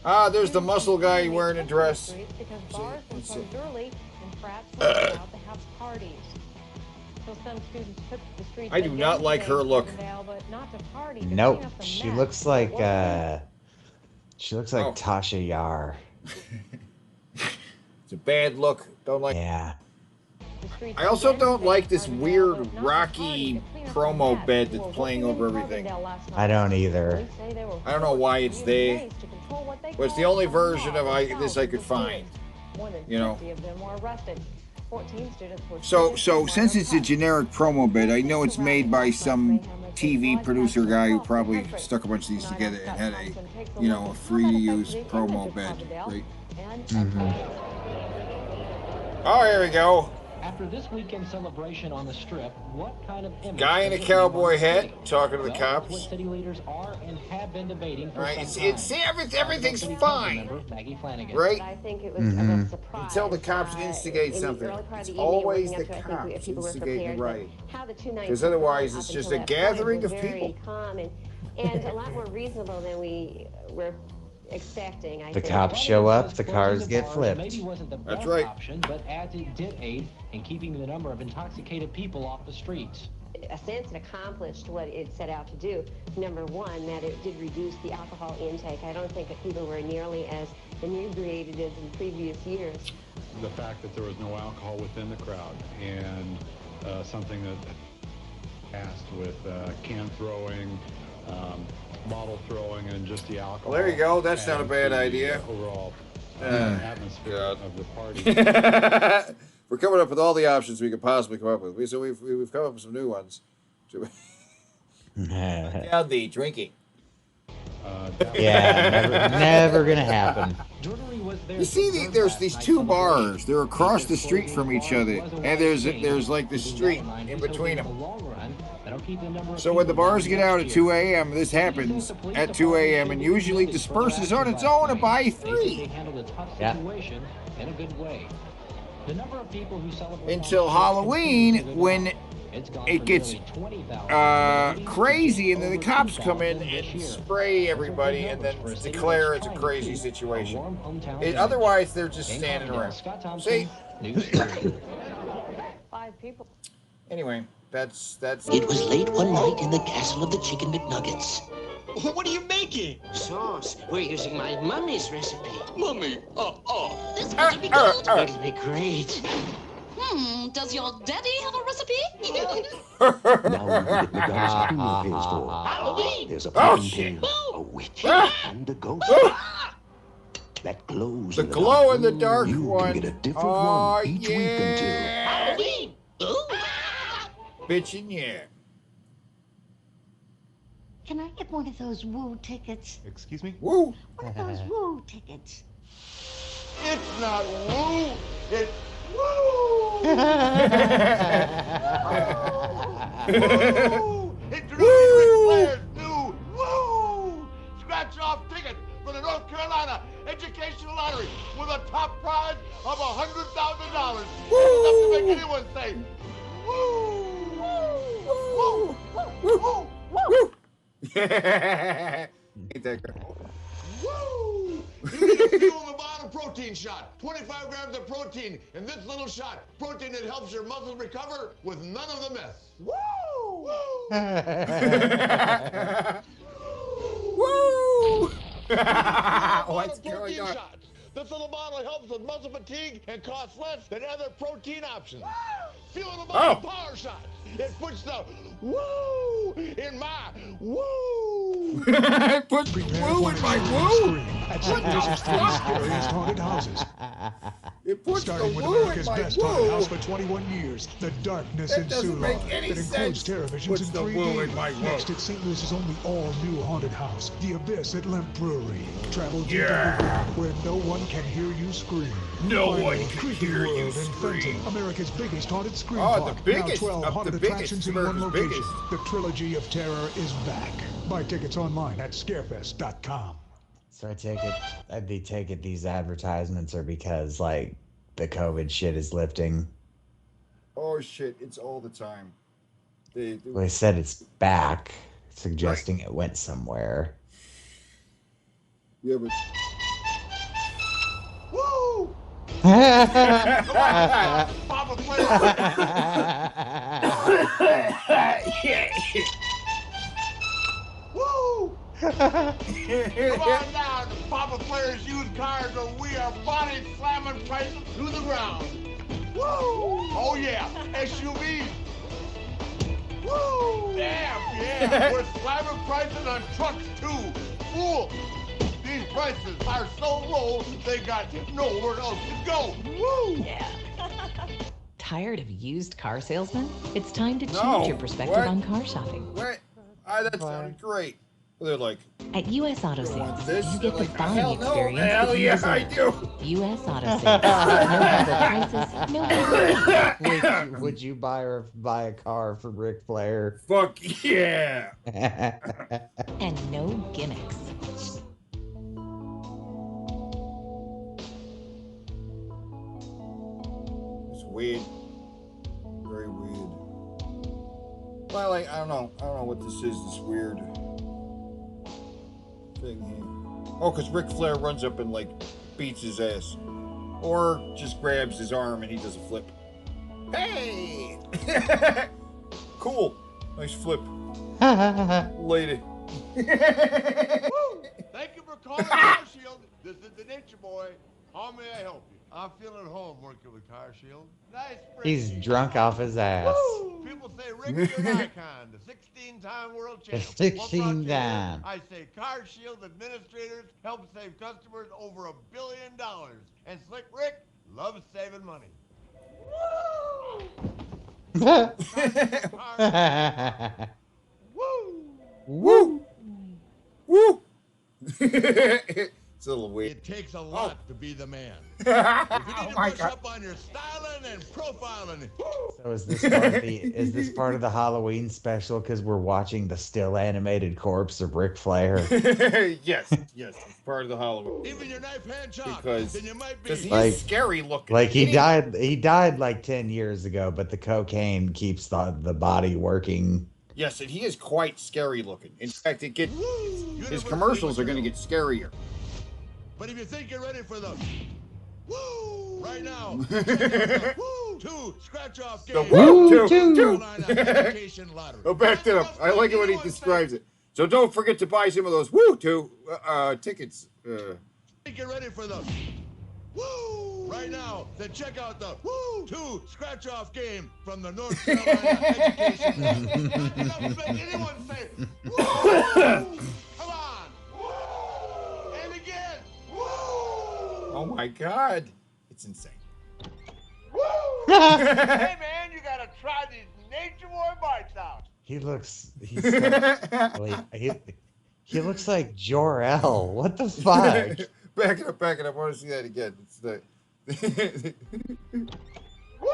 Ah, there's the muscle guy wearing a dress. Let's see. I do not like her look. Nope. She looks like Tasha Yar. It's a bad look. Don't like. Yeah. I also don't like this weird rocky promo bed that's playing over everything. I don't either. I don't know why it's there. But it's the only version of this I could find. You know. So since it's a generic promo bed, I know it's made by some TV producer guy who probably stuck a bunch of these together and had a free to use promo bed, right? Oh, here we go. After this weekend celebration on the Strip, what kind of image Guy in a does it cowboy leave on the hat city? talking to the Well, cops. What city leaders are and have been debating for Right, some it's time. everything's City Council fine, member Maggie Flanagan. right? I think it was a surprise. Until the cops instigate in something. the early part of It's the evening, always working the up to, I think, cops people were instigating the prepared, riot. but how the 2 nights Because otherwise up it's just until a that point gathering were of very people. calm and a lot more reasonable than we were expecting. I The think. cops show up, the cars get flipped. Maybe wasn't the That's best right. option, but as it did aid in keeping the number of intoxicated people off the streets. A sense it accomplished what it set out to do. Number one, that it did reduce the alcohol intake. I don't think that people were nearly as inebriated as in previous years. The fact that there was no alcohol within the crowd and something that passed with can throwing, bottle throwing, and just the alcohol. Well, there you go. That's not a bad added to idea. the overall atmosphere of the party. We're coming up with all the options we could possibly come up with. So we've come up with some new ones. Yeah, the drinking. Yeah, never gonna happen. You see, there's these 2 bars. They're across the street from each other, and there's like the street in between them. So when the bars get out at 2 a.m., this happens at 2 a.m. and usually disperses on its own by 3. Yeah. In a good way. The number of people who celebrate Until Halloween, when it gets crazy, and then the cops come in and spray everybody, and then declare it's a crazy situation. Otherwise, they're just standing around. See? 5 people. Anyway, that's. It was late one night in the castle of the Chicken McNuggets. What are you making? Sauce. We're using my mummy's recipe. Mummy, This is gonna be good. It'll be great. Does your daddy have a recipe? Now you can get McGonagall's cream pays for. There's a Oh, fountain shit. pen, a witch, and a ghost. That glows The in the glow dark. in the dark You one. can get a different Oh, one each week until. Halloween! Bitchin', yeah. Can I get one of those woo tickets? Excuse me? Woo! One of those woo tickets. It's not woo, it's woo! Woo! Introducing Ric Flair's new woo! Scratch-off ticket for the North Carolina Educational Lottery with a top prize of $100,000. Enough to make anyone say woo! Woo! Woo! Woo! Woo! Ain't that good? Woo! You get a fuel in the bottle protein shot. 25 grams of protein in this little shot. Protein that helps your muscles recover with none of the mess. Woo! Woo! What's going on? Shots. This little bottle helps with muscle fatigue and costs less than other protein options. Fuel in the bottle power shots. It puts the woo in my woo. It puts woo in my woo. At St. Louis' scariest haunted houses. It puts Starting the with woo America's in my best haunted woo. house for 21 years, The Darkness That in doesn't Sula. make any It includes sense. televisions Puts in the 3D. woo in my woo. Next, it's St. Louis's only all-new haunted house, The Abyss at Lemp Brewery. Travel deep Yeah. underground where no one can hear you scream. No Finally, one can Creepy hear you World in scream. Fenton, America's biggest haunted scream Oh, park. the biggest Now 12 of haunted the biggest, attractions in one America's location. biggest. The Trilogy of Terror is back. Buy tickets online at scarefest.com. So I take it these advertisements are because like the COVID shit is lifting. Oh shit! It's all the time. They said it's back, suggesting it went somewhere. Yeah, but Woo! Papa Woo! Come on down to Papa Player's used cars, or we are body slamming prices to the ground. Woo! Oh yeah, SUVs. Woo! Yeah, we're slamming prices on trucks too. Fool! These prices are so low, they got nowhere else to go. Woo! Yeah. Tired of used car salesmen? It's time to change No. your perspective What? on car shopping. what? That sounded great. Well, they're like, At U.S. Auto You want Sales, this? you They're get the like, buying hell no. experience Hell that you yeah, deserve. I do. U.S. Auto Sales. No better prices, no better. Would you buy a car from Ric Flair? Fuck yeah. And no gimmicks. It's weird. Very weird. Well, like, I don't know what this is. This weird thing here. Oh, because Ric Flair runs up and like beats his ass, or just grabs his arm and he does a flip. Hey, cool, nice flip, lady. Thank you for calling Car Shield. This is the Nature Boy. How may I help you? I'm feeling at home working with Car Shield. Nice. He's drunk off his ass. People say Rick, you're an icon, the 16-time world The champ. 16 time. I say Car Shield administrators help save customers over $1 billion, and Slick Rick loves saving money. Woo! Woo! It's a little weird. It takes a lot to be the man. If you need to my brush God. up on your styling and profiling, So is this part of the Halloween special because we're watching the still animated corpse of Ric Flair? yes, it's part of the Halloween. even your knife hand chop, Because then you might be. he Like- is scary looking. Like he died like 10 years ago, but the cocaine keeps the body working. Yes, and he is quite scary looking. In fact, his commercials are going to get scarier. But if you think you're ready for the woo right now, check out the woo 2 scratch-off game. The Woo Two. 2. Education Lottery. Oh, back that up. I like it when he describes it. So don't forget to buy some of those Woo 2 tickets. Think you're ready for the woo right now, then check out the Woo 2 scratch-off game from the North Carolina Education. Not enough to make anyone say, Woo! Come on! Woo! And again! Woo! Oh my God. It's insane. Woo! Hey man, you gotta try these Nature Boy bites out. He's he looks like Jor-El. What the fuck? Back it up. I want to see that again. It's the. Woo!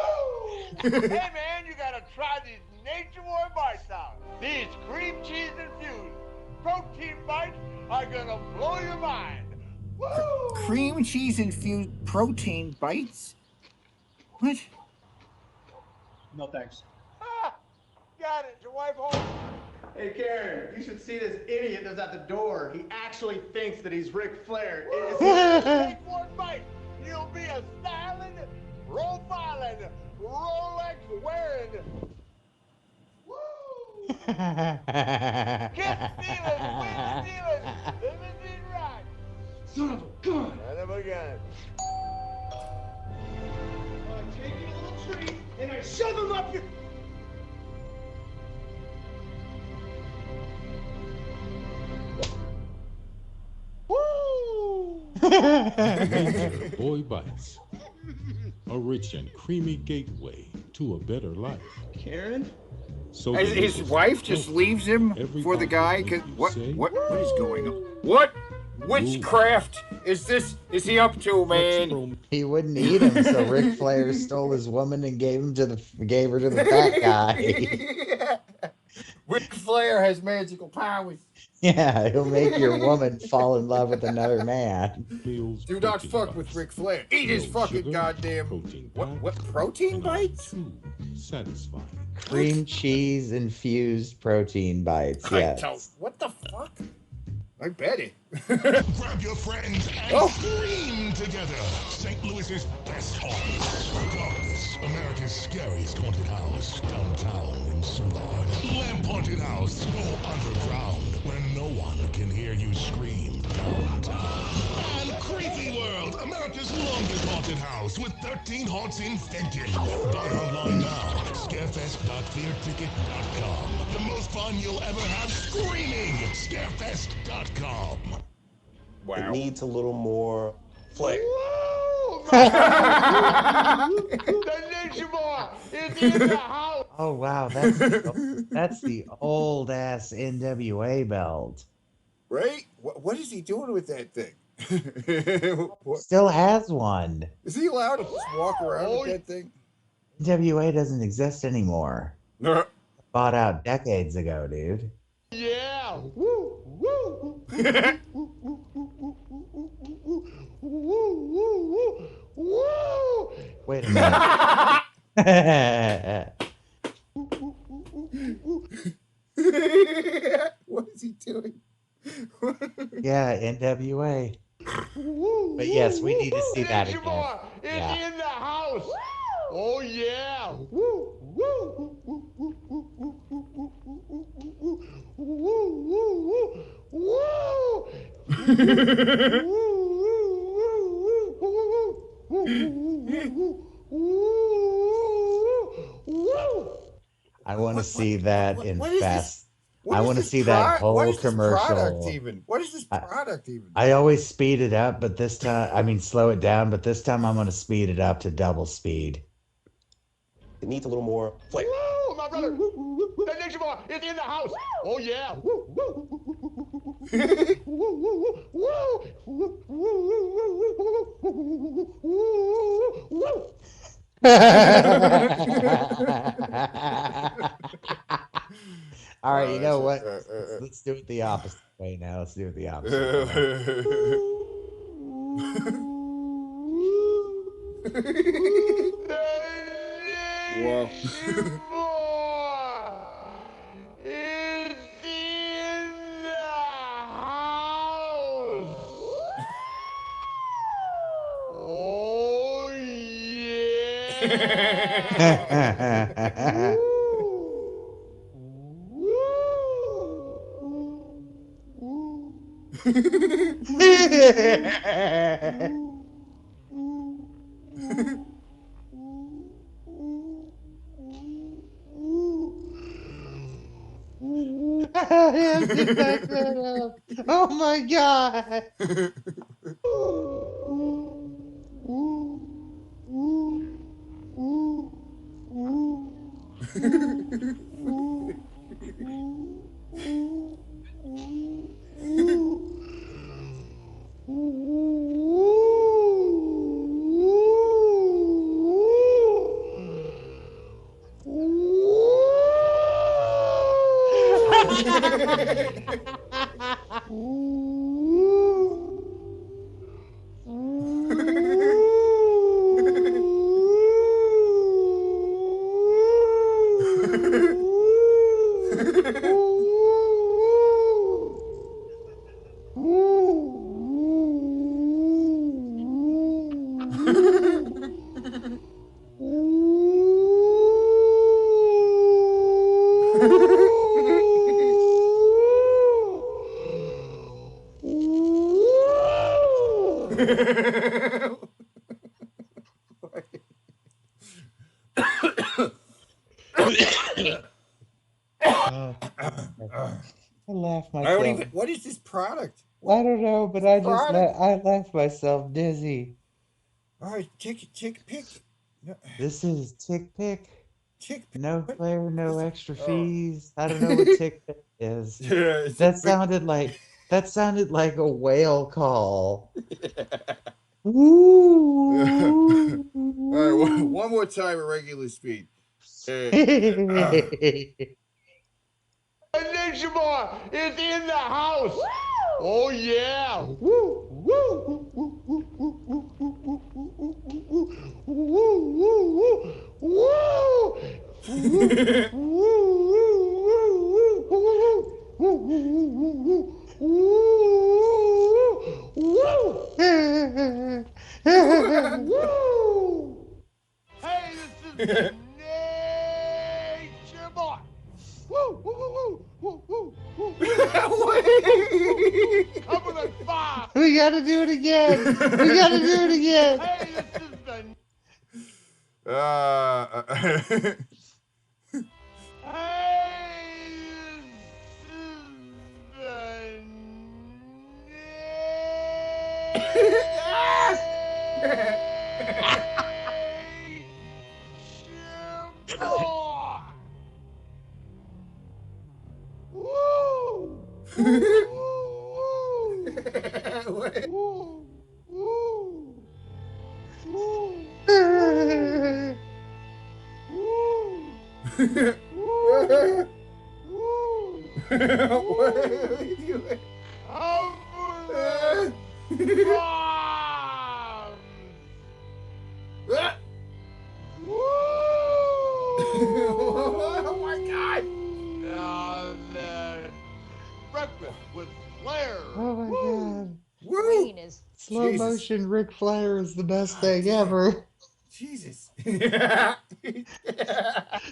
Hey man, you gotta try these Nature Boy bites out. These cream cheese infused protein bites are gonna blow your mind. Woo! Cream cheese infused protein bites? What? No thanks. Ah, got it. Is your wife home? Hey Karen, you should see this idiot that's at the door. He actually thinks that he's Ric Flair. Take one bite. You'll be a styling, profiling, Rolex wearing. Woo! Get stealing, win stealing, limousine rock. Son of a gun! Son of a gun. I take you a little treat and I shove him up your... Nature Boy Bites. A rich and creamy gateway to a better life. Karen? So his wife just leaves him for the guy? What is going on? What witchcraft is this? Is he up to, man? He wouldn't eat him, so Ric Flair stole his woman and gave her to the fat guy. Ric Flair has magical powers. Yeah, he'll make your woman fall in love with another man. Do not fuck with Ric Flair. Eat his fucking goddamn what protein bites? Satisfying. Cream cheese infused protein bites. Yes. What the fuck? I bet it. Grab your friends and scream together. St. Louis's best haunt. Regardless, America's scariest haunted house. Downtown in Soulard. Lamp haunted house. Go underground where no one can hear you scream. Downtown. And Creepy World. America's longest haunted house with 13 haunts infected. Buy online now. Scarefest.fearticket.com. The most fun you'll ever have screaming. Scarefest.com. Wow. It needs a little more flair. The Nature Boy is in the house. Oh wow, that's the old ass NWA belt. Right? What is he doing with that thing? Still has one. Is he allowed to just walk around with that thing? NWA doesn't exist anymore. Bought out decades ago, dude. Yeah. Woo, woo. Woo. Wait a minute. What is he doing? Yeah, NWA. But yes, we need to see that again. It's in the house. Oh yeah. Woo, woo. I want to see that in fast. I want to see that that whole commercial. What is this product even? I always speed it up, but this time, slow it down, but this time I'm going to speed it up to double speed. It needs a little more flair. Woo, my brother. The Nature Boy is in the house. Oh yeah. All right, you know what? Let's do it the opposite way now. Let's do it the opposite way. Whoa. It's in the house. Oh yeah. have to back that up. Oh my god. I laughed I don't myself. even. What is this product? I don't know, but Product? I laughed myself dizzy. All right, tick pick. No, This is Tick Pick. tick pick. No What? flair, no What's it? extra Oh. fees. I don't know what Tick Pick is. Yeah, it's a That big. sounded like a whale call. All right, Woo! one more time at regular speed. Ninja Boy is in the house. Woo! Oh yeah. Woo! Woo! Woo! Woo! Woo! Woo! Hey, this is Nature Boy. Woo! Woo! Woo! Woo! Woo! Woo! Coming at 5. We gotta do it again. We gotta do it again. Hey, this is the. What are you doing? Oh my god! Breakfast with Flair. Oh my god. Green is Slow Jesus. motion Ric Flair is the best thing damn. ever. Jesus.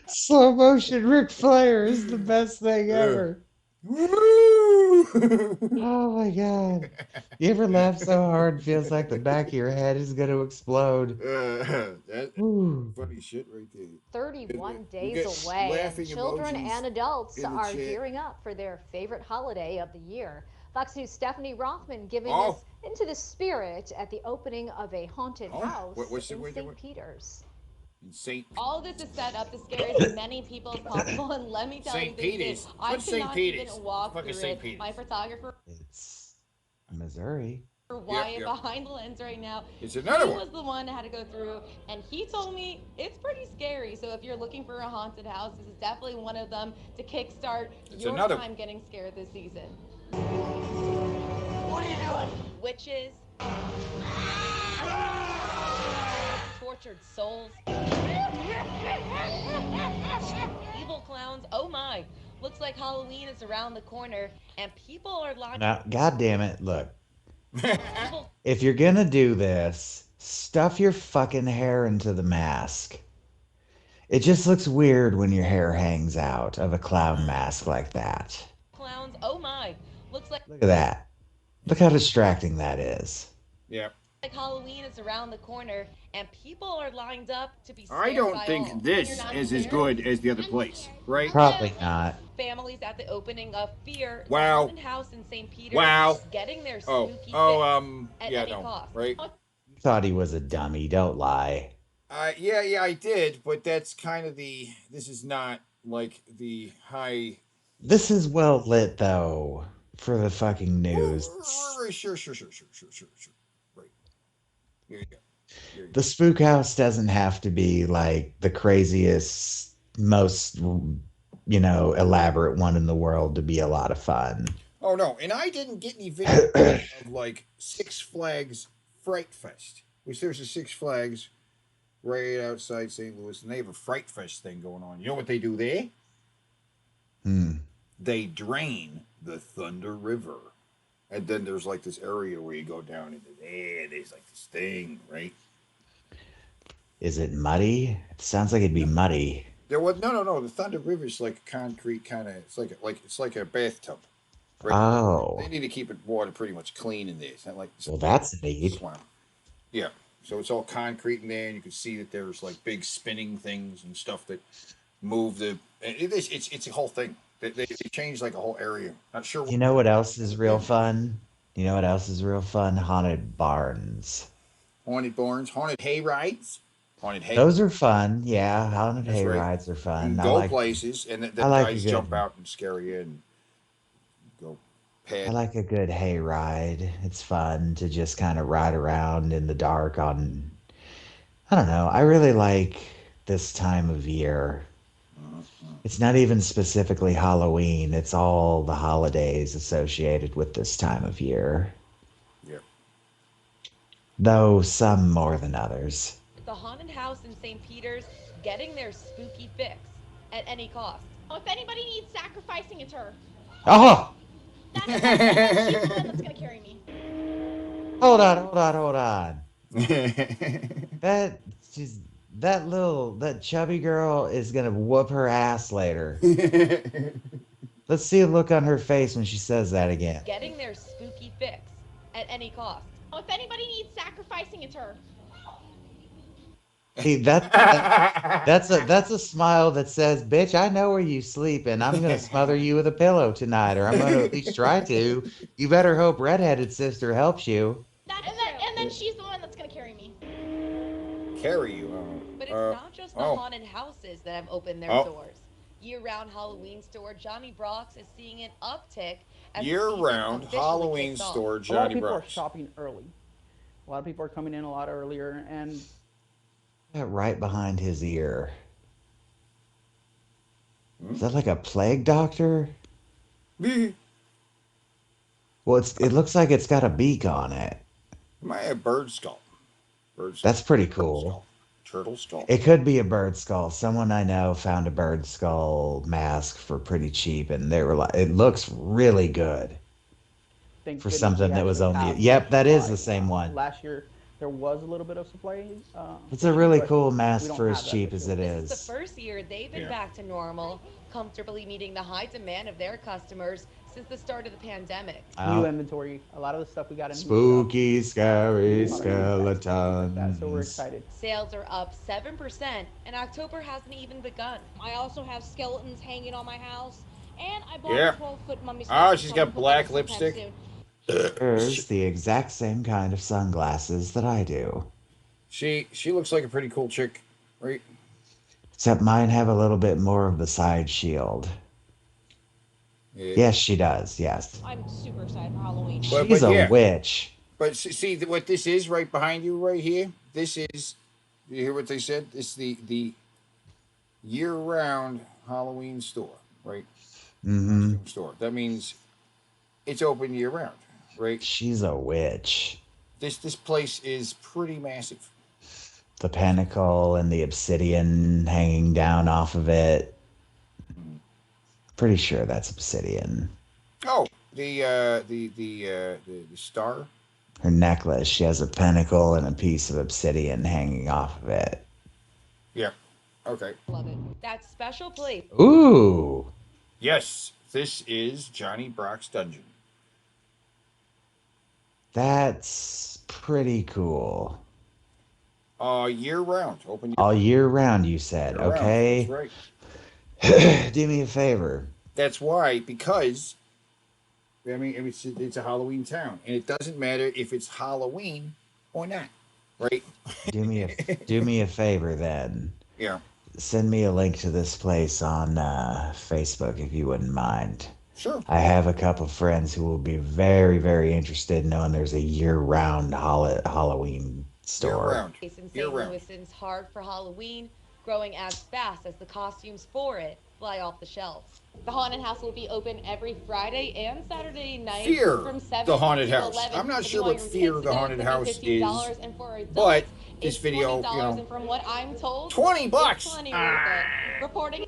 Slow motion Ric Flair is the best thing ever. Woo! Oh my god. You ever laugh so hard feels like the back of your head is gonna explode. That's Ooh. funny shit right there. 31 You days get away, laughing and children emojis and adults in the are chat. gearing up for their favorite holiday of the year. Fox News' Stephanie Rothman giving Oh. us into the spirit at the opening of a haunted Oh, house what's the- in wait, St. wait. Peters. In St. All this is set up to scare as many people as possible, and let me tell you, St. they did. Peters. I What's could St. not Peters? even walk Fucking through St. it. Peters. My photographer, It's Missouri. Wyatt, yep. behind the lens right now, It's another he one. was the one that had to go through, and he told me it's pretty scary. So if you're looking for a haunted house, this is definitely one of them to kickstart It's your another time getting scared this season. What are you doing? Witches, tortured souls, evil clowns. Oh my! Looks like Halloween is around the corner, and people are lining Now, god damn it, look. people. If you're gonna do this, stuff your fucking hair into the mask. It just looks weird when your hair hangs out of a clown mask like that. Clowns. Oh my! Looks like Look at that. Look how distracting that is. Yeah. Like Halloween is around the corner, and people are lined up to be I scared don't by all. think And you're this not is as scared? good as the other place, right? Probably not. Families at the opening of Fear, the Wow. haunted house in St. Peter's, Wow. getting their Oh, spooky oh, fix at yeah, any no, cost. right? You thought he was a dummy. Don't lie. Yeah, I did, but that's kind of the. This is not like the high. This is well lit, though, for the fucking news. Sure. Right. Here you go. Here you The go. spook house doesn't have to be like the craziest, most, elaborate one in the world to be a lot of fun. Oh no, and I didn't get any video of like Six Flags Fright Fest, which there's a Six Flags right outside St. Louis, and they have a Fright Fest thing going on. You know what they do there? Hmm. They drain the Thunder River. And then there's like this area where you go down into there. There's like this thing, right? Is it muddy? It sounds like it'd be muddy. There was no. The Thunder River is like a concrete kind of. It's like a bathtub, right? They Oh, need to keep it water pretty much clean in there. It's not like well, that's neat. swamp. Yeah. So it's all concrete in there, and you can see that there's like big spinning things and stuff that move the. It's a whole thing. They changed like a whole area. Not sure. You know what else is real fun? You know what else is real fun? Haunted barns. Haunted barns, haunted hay rides, haunted hay. Those are fun. Yeah, haunted That's hay right. rides are You fun. can I go like. places, and the I like a guys good. jump out and scare you and go I pad. like a good hay ride. It's fun to just kind of ride around in the dark on. I don't know. I really like this time of year. It's not even specifically Halloween. It's all the holidays associated with this time of year, Yeah. though some more than others. The haunted house in St. Peter's, getting their spooky fix at any cost. Oh, if anybody needs sacrificing, it's her. Oh! She's the one that's gonna carry me. Hold on. That she's that chubby girl is gonna whoop her ass later. Let's see a look on her face when she says that again. Getting their spooky fix at any cost. Oh, if anybody needs sacrificing, it's her. Hey, that's a smile that says, "Bitch, I know where you sleep, and I'm gonna smother you with a pillow tonight, or I'm gonna at least try to. You better hope redheaded sister helps you." And then she's the one that's gonna carry me. Carry you. But it's not just the haunted houses that have opened their doors. Year-round Halloween store Johnny Brock's is seeing an uptick. Year-round Halloween store A lot of Johnny people are Brock's. shopping early. A lot of people are coming in a lot earlier, and That right behind his ear. Is that like a plague doctor? Well, it looks like it's got a beak on it. Might have bird skull. That's pretty cool. Turtle skull. It could be a bird skull. Someone I know found a bird skull mask for pretty cheap, and they were like, it looks really good thank for goodness something we that was actually only. have Yep, that is supply. the same one. Last year, there was a little bit of supply. It's a really but cool we mask don't for have as that cheap this as year. it This is is. the first year they've been back to normal, comfortably meeting the high demand of their customers since the start of the pandemic. New inventory. A lot of the stuff we got in. Spooky, scary so skeletons. we're excited. Sales are up 7%, and October hasn't even begun. I also have skeletons hanging on my house, and I bought Yeah. a 12-foot mummy. Oh, she's got black lipstick. There's the exact same kind of sunglasses that I do. She looks like a pretty cool chick, right? Except mine have a little bit more of the side shield. Yeah. Yes, she does. Yes. I'm super excited for Halloween. She's a witch. But see what this is right behind you, right here. This is. You hear what they said? It's the year-round Halloween store, right? Mm-hmm. Store. That means it's open year-round, right? She's a witch. This place is pretty massive. The pinnacle and the obsidian hanging down off of it. Pretty sure that's obsidian. Oh, the star. Her necklace, she has a pinnacle and a piece of obsidian hanging off of it. Yeah. Okay. Love it. That special place. Ooh. Yes, this is Johnny Brock's dungeon. That's pretty cool. Year round, open All year round, you said. year round. That's Okay. right. Do me a favor. That's why, because I mean, it's a Halloween town, and it doesn't matter if it's Halloween or not, right? Do me a favor then. Yeah. Send me a link to this place on Facebook if you wouldn't mind. Sure. I have a couple friends who will be very, very interested in knowing there's a year-round Halloween store. Year-round. In St. Louis, since hard for Halloween, growing as fast as the costumes for it fly off the shelves. The haunted house will be open every Friday and Saturday night Fear from 7 the haunted to house. 11. I'm not If sure you want what your Fear kids the to go, haunted it's gonna be house $15, is, and for adults, but this it's video, $20. And from what I'm told, $20. It's plenty worth it. Reporting.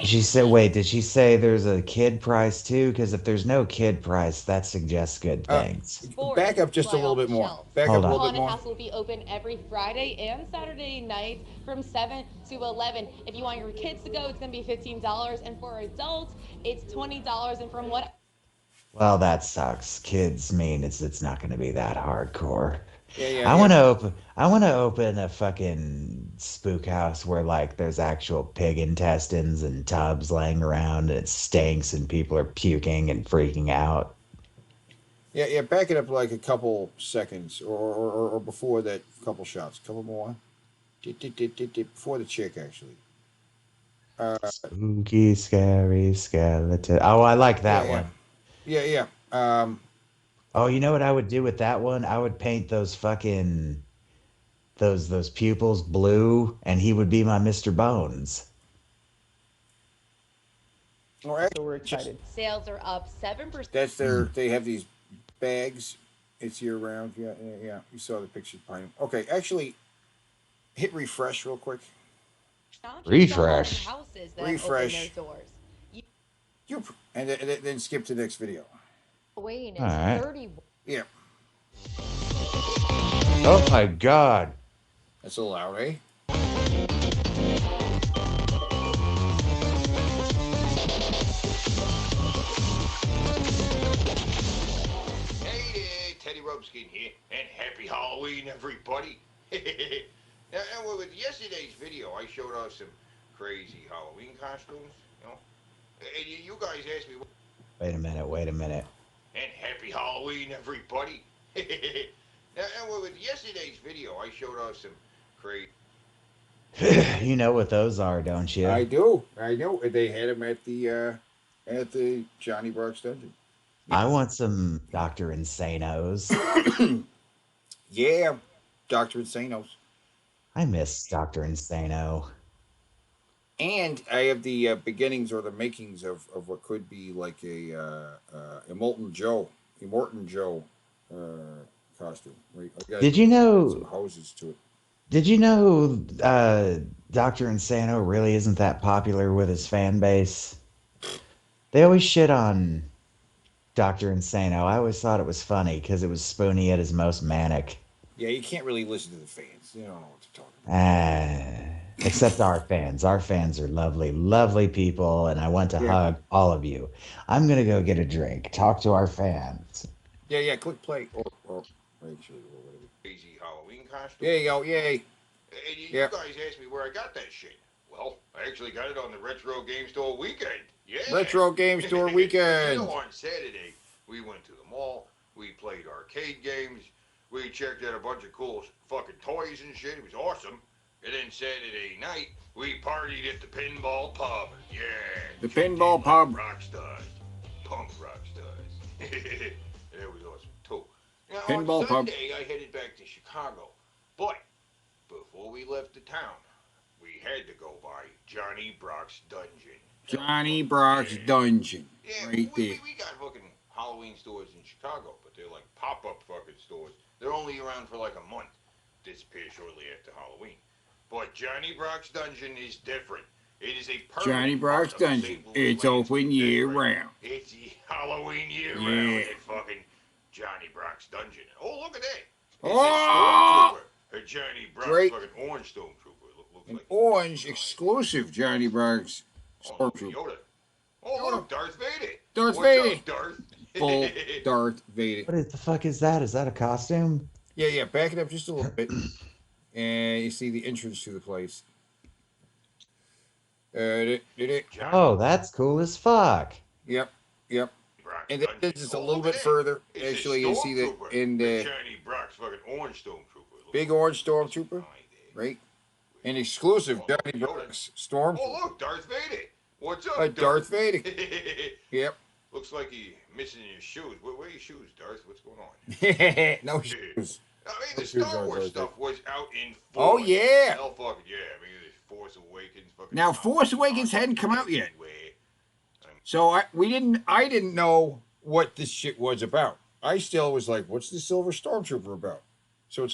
She said, wait, did she say there's a kid price too? Because if there's no kid price, that suggests good things. Back up just a little bit more. Back Hold up a on. little bit Haunted more. house will be open every Friday and Saturday night from 7 to 11. If you want your kids to go, it's going to be $15, and for adults, it's $20. And from what Well, that sucks. Kids mean it's not going to be that hardcore. Yeah. I want to open a fucking spook house where like there's actual pig intestines and tubs laying around and it stinks and people are puking and freaking out. Yeah. Back it up like a couple seconds, or before that, couple shots, couple more. Before the chick actually. Spooky, scary skeleton. Oh, I like that one. Yeah. Oh, you know what I would do with that one? I would paint those fucking those pupils blue, and he would be my Mr. Bones. So we're excited. sales are up 7%. That's their. They have these bags. It's year round. Yeah. You saw the picture behind them. Okay, actually, hit refresh real quick. Not just Refresh. the haunted houses that Refresh. open their doors. And then skip to the next video. Halloween is All right. 30. Yeah. Oh my God. That's a little loud, eh? Hey there, Teddy Rubskin here, and happy Halloween, everybody. Now, with yesterday's video, I showed off some crazy Halloween costumes, you know. And you guys asked me, Wait a minute. and happy Halloween, everybody. Now, with yesterday's video, I showed off some crazy. You know what those are, don't you? I do. I know. They had him at the Johnny Brock's dungeon. I want some Dr. Insanos. Yeah, Dr. Insanos. I miss Dr. Insano. And I have the beginnings or the makings of what could be like a Immortan Joe costume. Did you know? Some hoses to it. Did you know Dr. Insano really isn't that popular with his fan base? They always shit on Dr. Insano. I always thought it was funny because it was Spoonie at his most manic. Yeah, you can't really listen to the fans. They don't know what to talk about. Except our fans. Our fans are lovely, lovely people, and I want to hug all of you. I'm going to go get a drink. Talk to our fans. Yeah. Click play or actually or whatever. Crazy Halloween costume. There you go. Yay. And you guys asked me where I got that shit. Well, I actually got it on the Retro Game Store weekend. Yeah. Retro Game Store weekend. You know, on Saturday, we went to the mall. We played arcade games. We checked out a bunch of cool fucking toys and shit. It was awesome. And then Saturday night, we partied at the pinball pub. Yeah. The pinball pub. Rock stars. Punk rock stars. That was awesome, too. Now, Pinball on pub. Sunday, I headed back to Chicago. But before we left the town, we had to go by Johnny Brock's Dungeon. Johnny Brock's dungeon. Yeah, Right there. we got fucking Halloween stores in Chicago, but they're like pop-up fucking stores. They're only around for like a month. Disappear shortly after Halloween. But Johnny Brock's Dungeon is different. It is a permanent Johnny Brock's part of the dungeon. St. Louis It's landscape. open year That's right. round. It's the Halloween year Yeah. round at fucking Johnny Brock's Dungeon. Oh, look at that. It's Oh! a stormtrooper. A Johnny Brock's Great. fucking orange stormtrooper. Looks An like orange exclusive Johnny Brock's stormtrooper. Yoda. Oh, look, Darth Vader. Darth What's Vader. up, Darth? Full Darth Vader. What the fuck is that? Is that a costume? Yeah. Back it up just a little bit, and you see the entrance to the place. Oh, that's cool as fuck. Yep. Yep. And then just a little bit further, actually, you see that in the Johnny Brock's fucking orange stormtrooper. big orange stormtrooper, right? An exclusive Johnny Brock's Oh, stormtrooper. look, Darth Vader. What's up, Darth Vader. Yep. Looks like he missing your shoes. Where are your shoes, Darth? What's going on? No shoes. I mean, No the shoes Star on Wars Darth stuff was out in Oh, force. yeah. Hell fucking yeah. I mean, there's Force Awakens. Fucking Now, Force Awakens hadn't come out yet. So I didn't know what this shit was about. I still was like, what's the Silver Stormtrooper about? So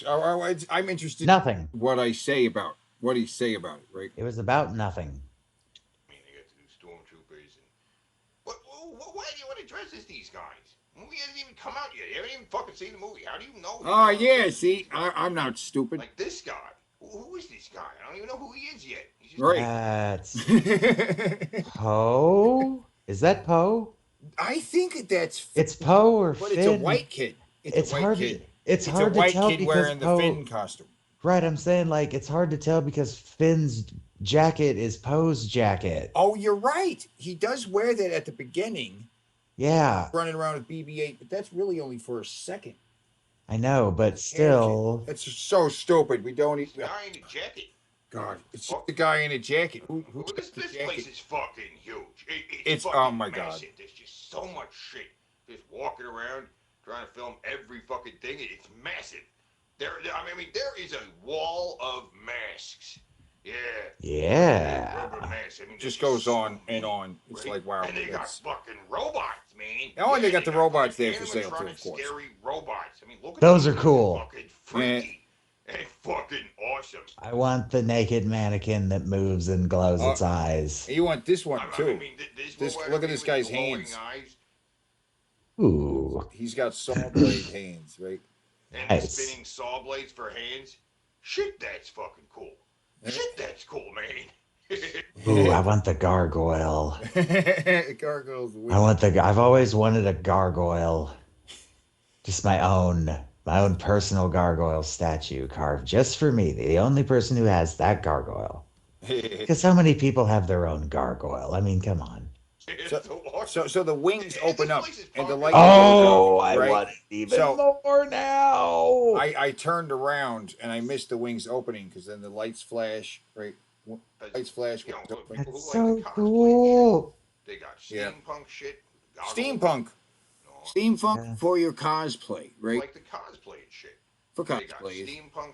I'm interested Nothing. in what he say about it, right? It was about nothing. I mean, they got the new stormtroopers. And why do you want to dress as these guys? The movie hasn't even come out yet. You haven't even fucking seen the movie. How do you know? Oh, yeah, see, I'm not stupid. Like this guy. Who is this guy? I don't even know who he is yet. He's just That's Poe? Is that Poe? I think that's... It's Poe or But Finn. it's a white kid. It's a white hard. kid. It's a hard to white tell kid because wearing Poe, the Finn costume. Right, I'm saying like it's hard to tell because Finn's jacket is Poe's jacket. Oh, you're right. He does wear that at the beginning. Yeah, Running around with BB-8, but that's really only for a second. I know, but still, It's so stupid. We don't even... guy in a jacket. God, it's just the guy in a jacket. Who's This place is fucking huge. It's fucking oh my massive. God. There's just so much shit. Just walking around trying to film every fucking thing. It's massive. There is a wall of masks. Yeah. Yeah. Rubber masks. I mean, Just goes on and on. It's right? like wow. And they got fucking robots, man. Oh, and they got the robots there fucking for sale too, of animatronic course. Scary robots. I mean, look at Those are them. cool. Fucking freaky and fucking awesome. I want the naked mannequin that moves and glows its eyes. You want this one too. I mean, Look at this guy's glowing hands. eyes. Ooh. He's got saw blade hands, right? And Nice. spinning saw blades for hands. Shit, that's fucking cool. Shit, that's cool, man. Ooh, I want the gargoyle. Gargoyles. I've always wanted a gargoyle. Just my own personal gargoyle statue carved just for me. The only person who has that gargoyle. Because how many people have their own gargoyle? I mean, come on. So the wings open up and the light. Oh, goes up, I right? want it even more now. I turned around and I missed the wings opening because then the lights flash, right? Lights flash. That's so cool. They got steampunk shit. Steampunk. Steampunk for your cosplay, right? Like the cosplay and shit. For They got cosplay. steampunk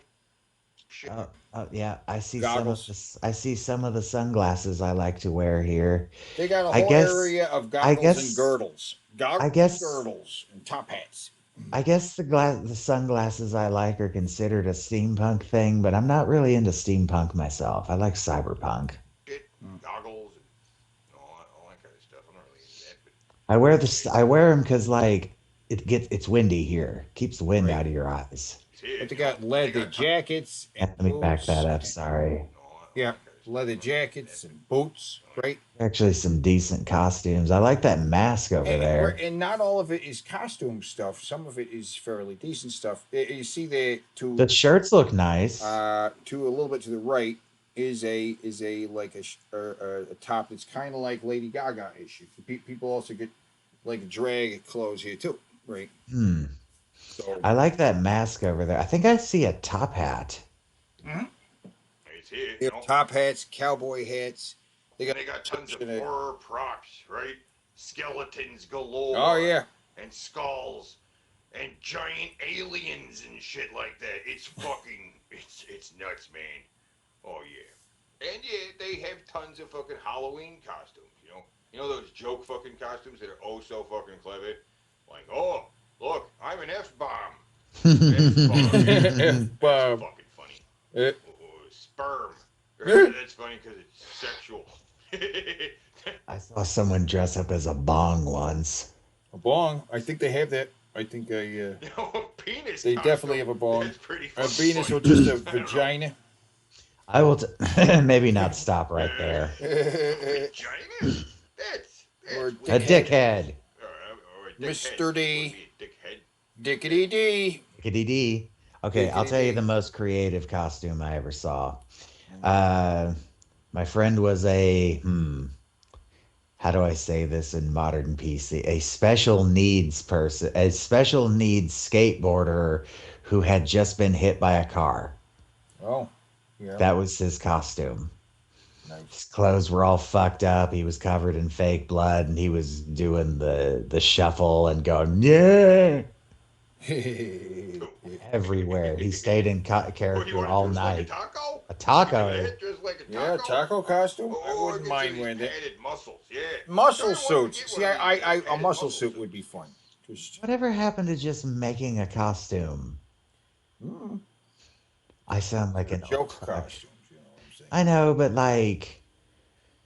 shit. Oh yeah, I see Goggles. I see some of the sunglasses I like to wear here. They got a I whole guess- area of I goggles guess- and girdles. Goggles guess- and girdles and top hats. I guess the sunglasses I like are considered a steampunk thing, but I'm not really into steampunk myself. I like cyberpunk. Shit, goggles, and all that kind of stuff. I'm not really into that, but I wear them because like it's windy here, keeps the wind out of your eyes. But they got leather jackets and Let me back boots. that up. Sorry. Yeah, leather jackets and boots, right? Actually, some decent costumes. I like that mask over there. And not all of it is costume stuff. Some of it is fairly decent stuff. You see there The shirts look nice. to a little bit to the right is a like a top that's kind of like Lady Gaga issue. People also get like drag clothes here too, right? So I like that mask over there. I think I see a top hat. it's here. they have top hats, cowboy hats. They got tons of horror props, right? Skeletons galore. Oh yeah. And skulls. And giant aliens and shit like that. It's fucking, it's nuts, man. Oh yeah. And yeah, they have tons of fucking Halloween costumes, you know? You know those joke fucking costumes that are oh so fucking clever? Like, oh, look, I'm an F-bomb. F-bomb. That's fucking funny. Eh. Sperm. That's funny because it's sexual. I saw someone dress up as a bong once. A bong. I think they have that. I think A penis. they costume. definitely have a bong. That's pretty A fucking penis funny. or just a I don't know. vagina. I will maybe not stop right there. Vagina? That's Or A dickhead. or a dickhead. Mr. D. Dickhead. Dickety D. Dickety-dee. Okay, Take it I'll tell you easy. the most creative costume I ever saw. Uh, my friend was how do I say this in modern PC? A special needs person, a special needs skateboarder who had just been hit by a car. Oh, yeah. That was his costume. Nice. His clothes were all fucked up. He was covered in fake blood, and he was doing the shuffle and going yeah everywhere. He stayed in What do you character want to all dress like a night. taco? A You do taco. that, dress like a Yeah, taco? taco costume. I Or wouldn't get you mind these wearing it. padded muscles, yeah. Muscle Why don't you suits. get See, one of these, a padded muscle muscle suit suits? would be fun. Just Whatever happened to just making a costume? I sound like they're an old joke fuck. costumes. You know what I'm saying? I know, but like,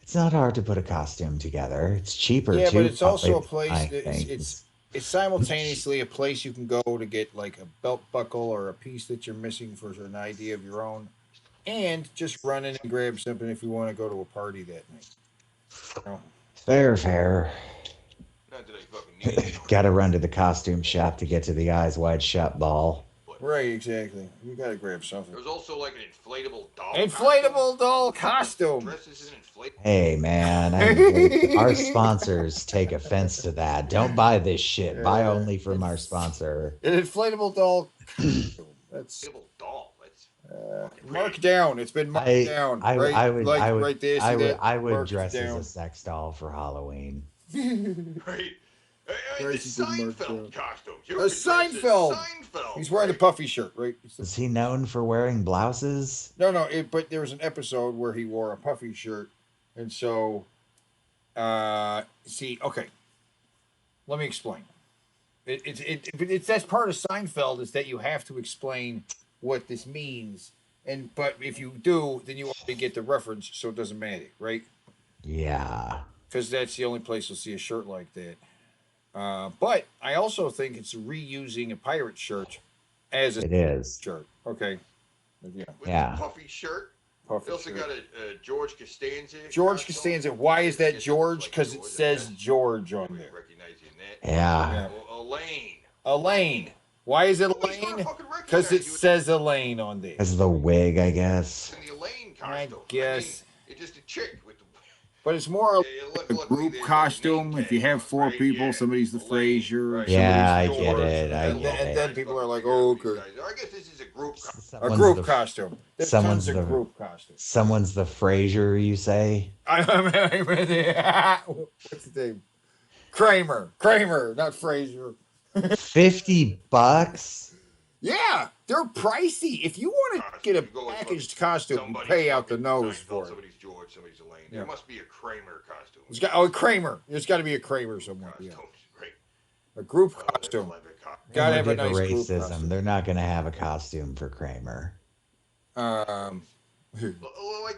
it's not hard to put a costume together. It's cheaper Yeah, but too, it's also probably a to place buy that things. it's simultaneously a place you can go to get like a belt buckle or a piece that you're missing for an idea of your own, and just run in and grab something if you want to go to a party that night. You know? Fair. Not that I fucking need it. Gotta run to the costume shop to get to the Eyes Wide Shut ball. Right, exactly. You gotta grab something. There's also like an inflatable doll. Inflatable doll costume. Dresses an inflatable. Hey man, our sponsors take offense to that. Don't buy this shit. Buy only from our sponsor. An inflatable doll costume. That's doll. That's marked down. It's been marked down. Right, like right there. See that? I would Marked dress as a down. sex doll for Halloween. Right. I mean, the Prices been marked Seinfeld down. costumes. A You could dress as Seinfeld. Seinfeld. He's wearing a puffy shirt, right? Is he known for wearing blouses? No, but there was an episode where he wore a puffy shirt, and so, see, okay, let me explain. It's that's part of Seinfeld is that you have to explain what this means, but if you do, then you already get the reference, so it doesn't matter, right? Yeah. Because that's the only place you'll see a shirt like that. But I also think it's reusing a pirate shirt as a It is. shirt. Okay. Yeah. With Yeah. the puffy shirt. Puffy They also shirt. got a George Costanza. George costume. Costanza. Why is that George? Because it says George on there. Recognizing that. Yeah. Elaine. Elaine. Why is it Elaine? Because it says Elaine on there. As the wig, I guess. In the Elaine I costume. guess. It's just a chick with the. But it's more a group costume. If you have four people, somebody's the Frasier. Yeah, I somebody's get George, it. I and get then it. people are like, "Oh, okay." I guess this is a group costume. A Someone's group the- costume. There's Someone's tons of the group costumes. Someone's the Frasier, you say? What's his name? Kramer, not Frasier. $50? Yeah, they're pricey. If you want to get a packaged costume, you pay out the nose for it. Somebody's George, somebody's Elaine. Yeah. There must be a Kramer costume. Kramer. There's got to be a Kramer somewhere. Yeah. Right. A group costume. Gotta have a Look at nice group racism. costume. They're not going to have a costume for Kramer. Like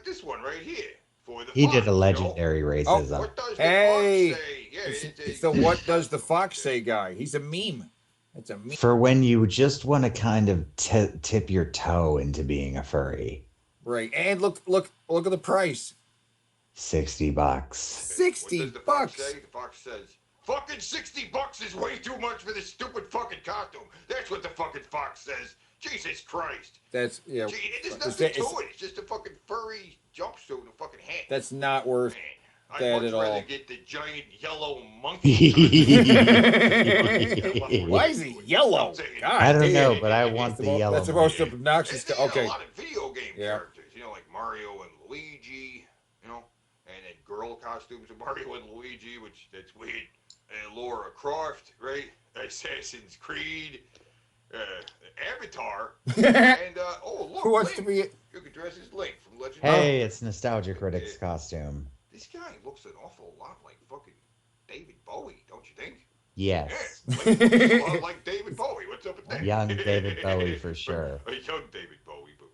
this one right here. For the He fox, did a you know? legendary racism. What does the Hey, fox say? Yeah, it's the what does the fox say guy. He's a meme. It's a meme. For when you just want to kind of tip your toe into being a furry. Right. And look at the price. $60. What $60. does the fox say? The fox says, "Fucking $60 is way too much for this stupid fucking costume." That's what the fucking fox says. Jesus Christ. That's yeah. Gee, there's nothing to it. It's just a fucking furry jumpsuit and a fucking hat. That's not worth I'd that much at rather all. get the giant yellow monkey. Why is it yellow? God, I don't damn. know, but I want the yellow. That's the most obnoxious. They had Okay. a lot of video game characters, you know, like Mario and Luigi, you know, and then girl costumes of Mario and Luigi, which that's weird. And Laura Croft, right? Assassin's Creed, Avatar, and oh look, Who wants to Link. be? You could dress as Link from Legend. Hey, it's Nostalgia Critics costume. This guy looks an awful lot like fucking David Bowie, don't you think? Yes. Link looks a lot like David Bowie. What's up with that? Young David Bowie for sure. A young David Bowie, but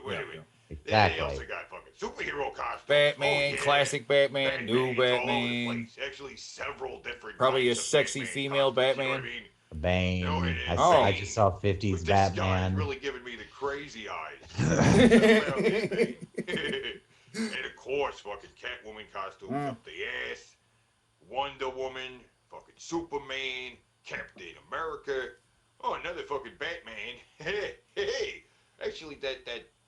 wait a minute. Exactly. They also got fucking superhero costumes. Batman, Oh, yeah. classic Batman, new Batman's all over the Batman. place. Actually, several different. Probably a types of sexy Batman female costumes, Batman. You know what I mean? Bane. No, it is. I just saw 50s But this guy's Batman. really giving me the crazy eyes. And of course, fucking Catwoman costumes up the ass. Wonder Woman, fucking Superman, Captain America. Oh, another fucking Batman. Actually,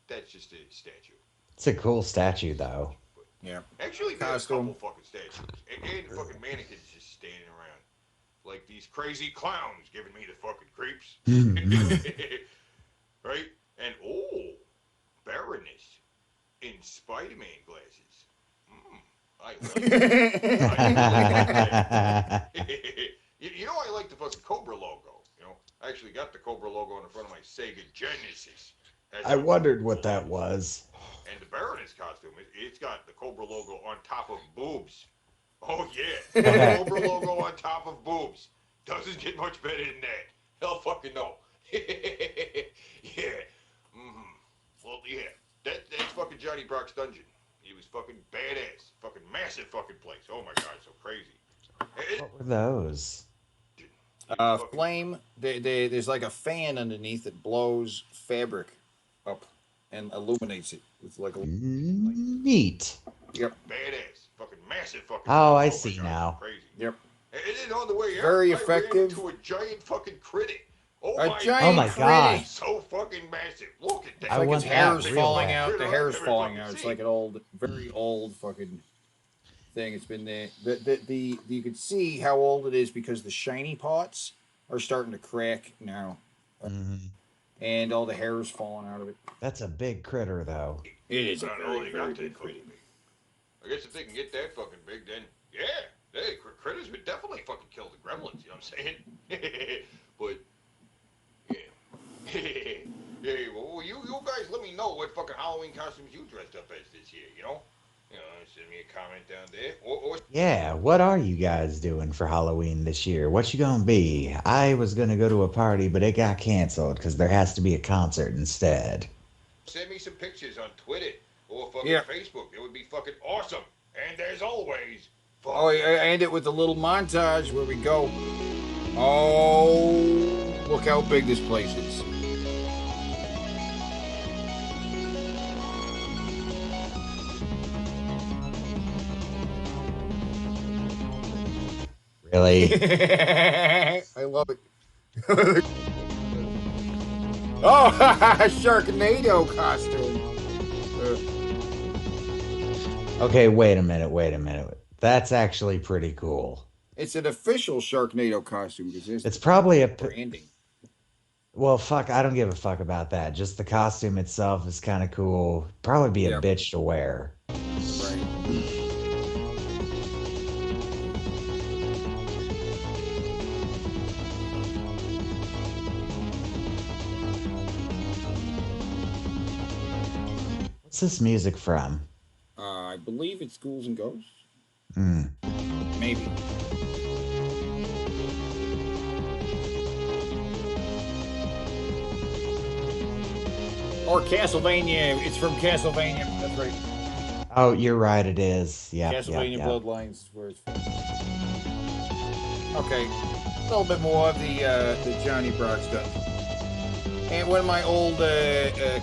that's just a statue. It's a cool statue, though. Yeah. Actually, there's a couple fucking statues and fucking mannequins just standing around like these crazy clowns giving me the fucking creeps. Right? And Baroness in Spider-Man glasses. I like it. You know, I like the fucking Cobra logo. You know, I actually got the Cobra logo on the front of my Sega Genesis. I wondered what that was. And the Baroness costume, it's got the Cobra logo on top of boobs. Oh yeah, Cobra logo on top of boobs. Doesn't get much better than that. Hell fucking no. Yeah. Well, yeah. That's fucking Johnny Brock's dungeon. He was fucking badass. Fucking massive fucking place. Oh my god, so crazy. What were those? Flame. There's like a fan underneath that blows fabric up and illuminates it with like a neat. Yep. Badass. Fucking massive fucking. Oh, I see now. Crazy. Yep. And then on the way out, Very I ran effective. into a giant fucking critic. Oh my god. So fucking massive. Look at that. It's like his hair is falling out. The hair is falling out. It's like an old, very old fucking thing. It's been there. The you can see how old it is because the shiny parts are starting to crack now, and all the hair is falling out of it. That's a big critter, though. It is a Not very, only very got big that critter. fucking big. I guess if they can get that fucking big, then yeah, hey, critters would definitely fucking kill the gremlins. You know what I'm saying? But. Hey, well, you guys let me know what fucking Halloween costumes you dressed up as this year, you know? Send me a comment down there. Yeah, what are you guys doing for Halloween this year? What you gonna be? I was gonna go to a party, but it got canceled because there has to be a concert instead. Send me some pictures on Twitter or fucking Facebook. It would be fucking awesome. And as always, Oh, I end it with a little montage where we go. Oh, look how big this place is. Really? I love it. Oh, Sharknado costume. Okay, wait a minute. That's actually pretty cool. It's an official Sharknado costume because It's probably a branding. Well, fuck, I don't give a fuck about that. Just the costume itself is kind of cool. Probably be a bitch to wear. Right. What's this music from? I believe it's Ghouls and Ghosts. Maybe. Or Castlevania. It's from Castlevania. That's right. Oh, you're right, it is. Yeah. Castlevania Bloodlines, where it's from. Okay, a little bit more of the Johnny Brock stuff. And one of my old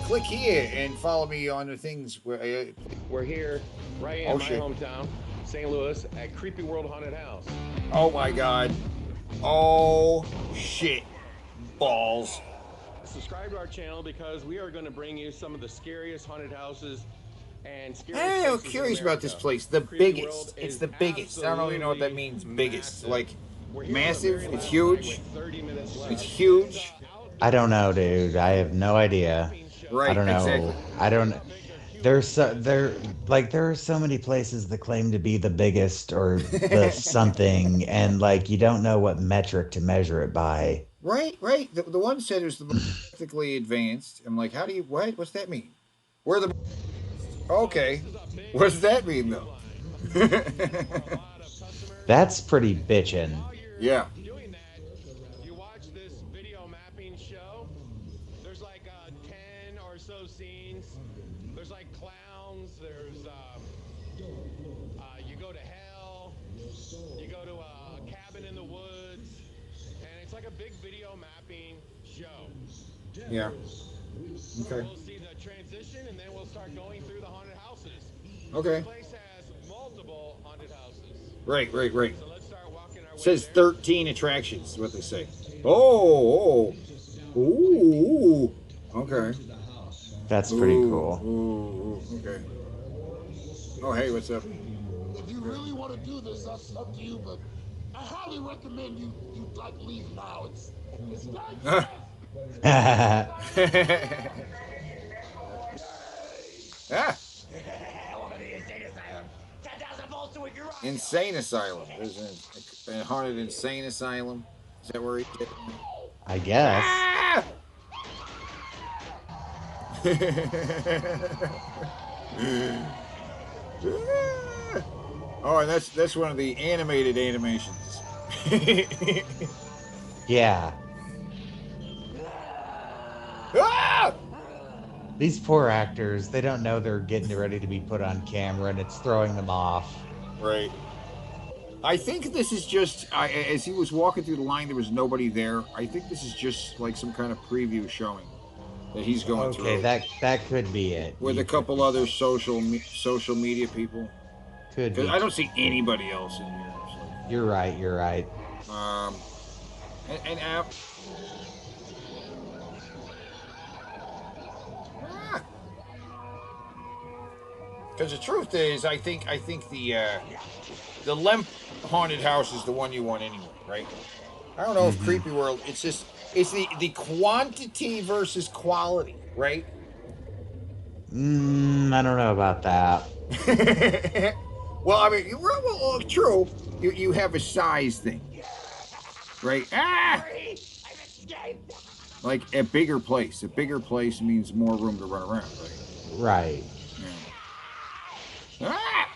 click here and follow me on the things where we're here right in my hometown, St. Louis, at Creepy World Haunted House. Oh my God! Oh shit! Balls! Subscribe to our channel because we are going to bring you some of the scariest haunted houses and scariest I'm places in curious about this America. place. The Creepy biggest. World It's is the biggest. I don't even know what that means. Biggest. Like massive. It's huge. It's huge. I don't know, dude. I have no idea. Right. I don't know. Exactly. I don't. There are so many places that claim to be the biggest or the something, and like you don't know what metric to measure it by. Right. The one said it was the most technically advanced. I'm like, how do you? What? What's that mean? We're the. Okay. What does that mean though? That's pretty bitchin'. Yeah. You watch this video mapping show, there's like 10 or so scenes. There's like clowns, there's you go to hell, you go to a cabin in the woods, and it's like a big video mapping show. Yeah. Okay. We'll see the transition and then we'll start going through the haunted houses. Okay. This place has multiple haunted houses. Right. So let's start walking our way Says there. 13 attractions. Is what they say. Oh. Ooh. Okay. That's pretty Ooh, cool. ooh, okay. Oh, hey, what's up? If you really want to do this, that's up to you, but I highly recommend you like leave now. It's night Yeah, Ah, insane asylum. There's a haunted insane asylum. Is that where he's at? I guess. Ah! Oh, and that's one of the animated animations. Yeah. Ah! These poor actors, they don't know they're getting ready to be put on camera and it's throwing them off. Right. I think this is just as he was walking through the line, there was nobody there. I think this is just like some kind of preview showing that he's going Okay, through that could be it. with a You could couple be other right. social media people. Could Because be. I don't see anybody else in here. You're right, you're right. So. And because the truth is, I think the Lemp haunted house is the one you want anyway, right? I don't know if Mm-hmm. Creepy World. It's just the quantity versus quality, right? I don't know about that. Well, I mean, well, true. You have a size thing, right? Ah! Like a bigger place. A bigger place means more room to run around, right? Right. Yeah. Ah!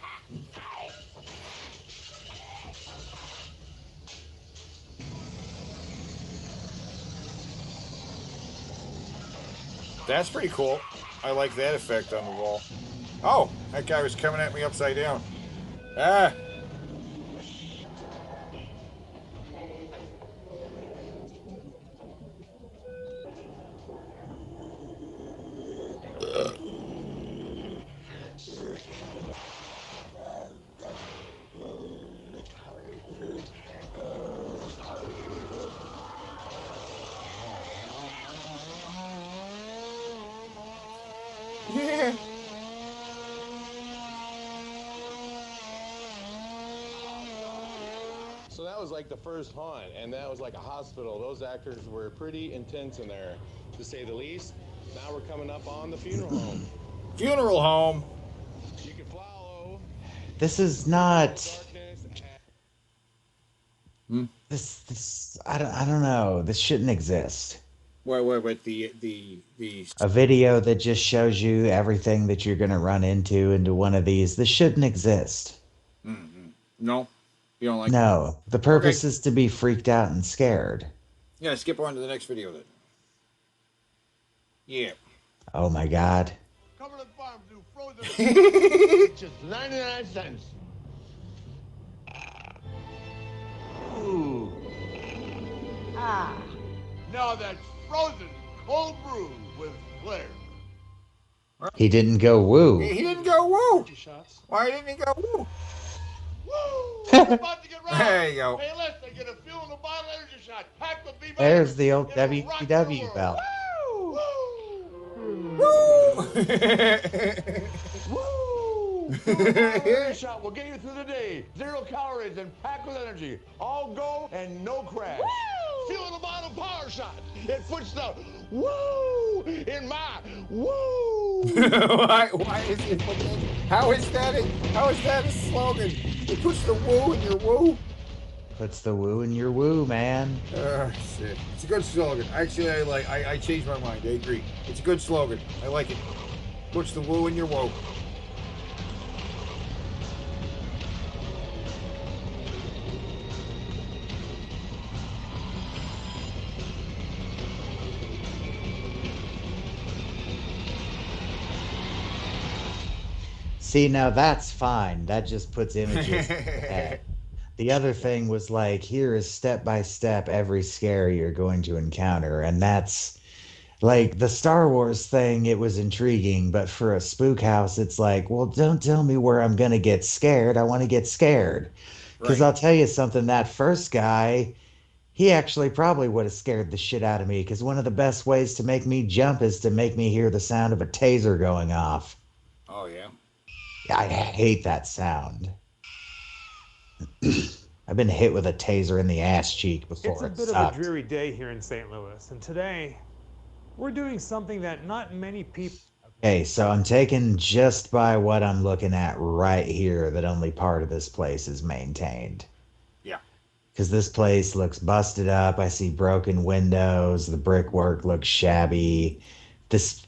That's pretty cool. I like that effect on the wall. Oh, that guy was coming at me upside down. Ah! Yeah. So that was like the first haunt, and that was like a hospital. Those actors were pretty intense in there, to say the least. Now we're coming up on the funeral home. Funeral home. You can follow This is not darkness. this I don't know. This shouldn't exist. Wait, the A video that just shows you everything that you're gonna run into one of these. This shouldn't exist. No, you don't like. No. The Okay. purpose is to be freaked out and scared. Yeah, skip on to the next video then. Yeah. Oh my god. Cumberland Farms do frozen just 99 cents. Ooh. Ah. Now that's frozen cold brew with flair. He didn't go woo. He didn't go woo. Why didn't he go woo? Woo! I'm about to get right. There you go. Hey, listen, get a fuel in the bottle energy shot. Pack with B There's the old WCW belt. Woo! Woo! Woo! Energy shot will get you through the day. 0 calories and packed with energy. All go and no crash. Woo! Fuel in the bottle power shot. It puts the woo in my woo. why is it? How is that? How is that a slogan? It puts the woo in your woo. Puts the woo in your woo, man. Shit. It's a good slogan. Actually, I changed my mind. I agree. It's a good slogan. I like it. Puts the woo in your woo. See, now that's fine. That just puts images in your head. The other thing was like, here is step by step every scare you're going to encounter. And that's like the Star Wars thing, it was intriguing. But for a spook house, it's like, well, don't tell me where I'm going to get scared. I want to get scared. Because Right. I'll tell you something, that first guy, He actually probably would have scared the shit out of me because one of the best ways to make me jump is to make me hear the sound of a taser going off. Oh yeah. I hate that sound. I've been hit with a taser in the ass cheek It's before. a It bit of a sucked. dreary day here in St. Louis, and today we're doing something that not many people. Okay, so I'm taken just by what I'm looking at right here that only part of this place is maintained. Yeah. Because this place looks busted up. I see broken windows. The brickwork looks shabby. This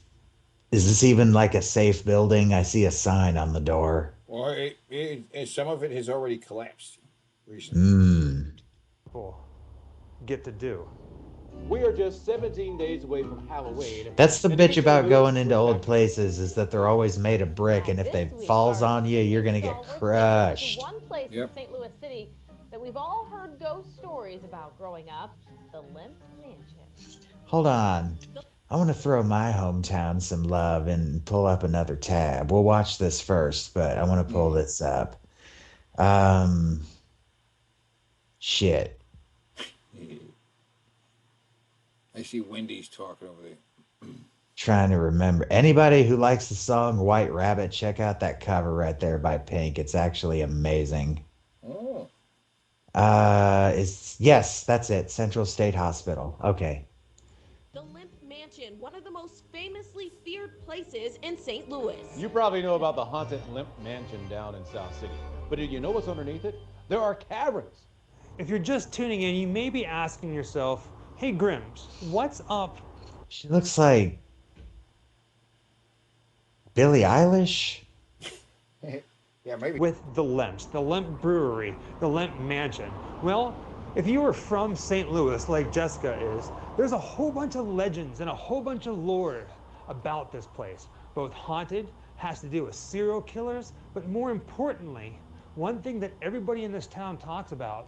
is this even like a safe building? I see a sign on the door. Well, some of it has already collapsed recently. People get to do. We are just 17 days away from Halloween. That's the and in bitch St. about Louis, going into we're old back to places is that they're always made of brick, and if they falls on you, you're gonna get crushed. One place in St. Louis City that we've all heard ghost stories about growing up, the Limp Mansion. Hold on. I want to throw my hometown some love and pull up another tab. We'll watch this first, but I want to pull this up. Shit. I see Wendy's talking over there. Trying to remember. Anybody who likes the song White Rabbit, check out that cover right there by Pink. It's actually amazing. Oh. Yes, that's it. Central State Hospital. Okay. The Limp Mansion, one of the most famously feared places in St. Louis. You probably know about the haunted Limp Mansion down in South City. But did you know what's underneath it? There are caverns. If you're just tuning in, you may be asking yourself, hey Grims, what's up? She looks like Billie Eilish. Yeah, maybe. With the Limps, the Limp Brewery, the Limp Mansion. Well, if you were from St. Louis, like Jessica is, there's a whole bunch of legends and a whole bunch of lore about this place. Both haunted, has to do with serial killers, but more importantly, one thing that everybody in this town talks about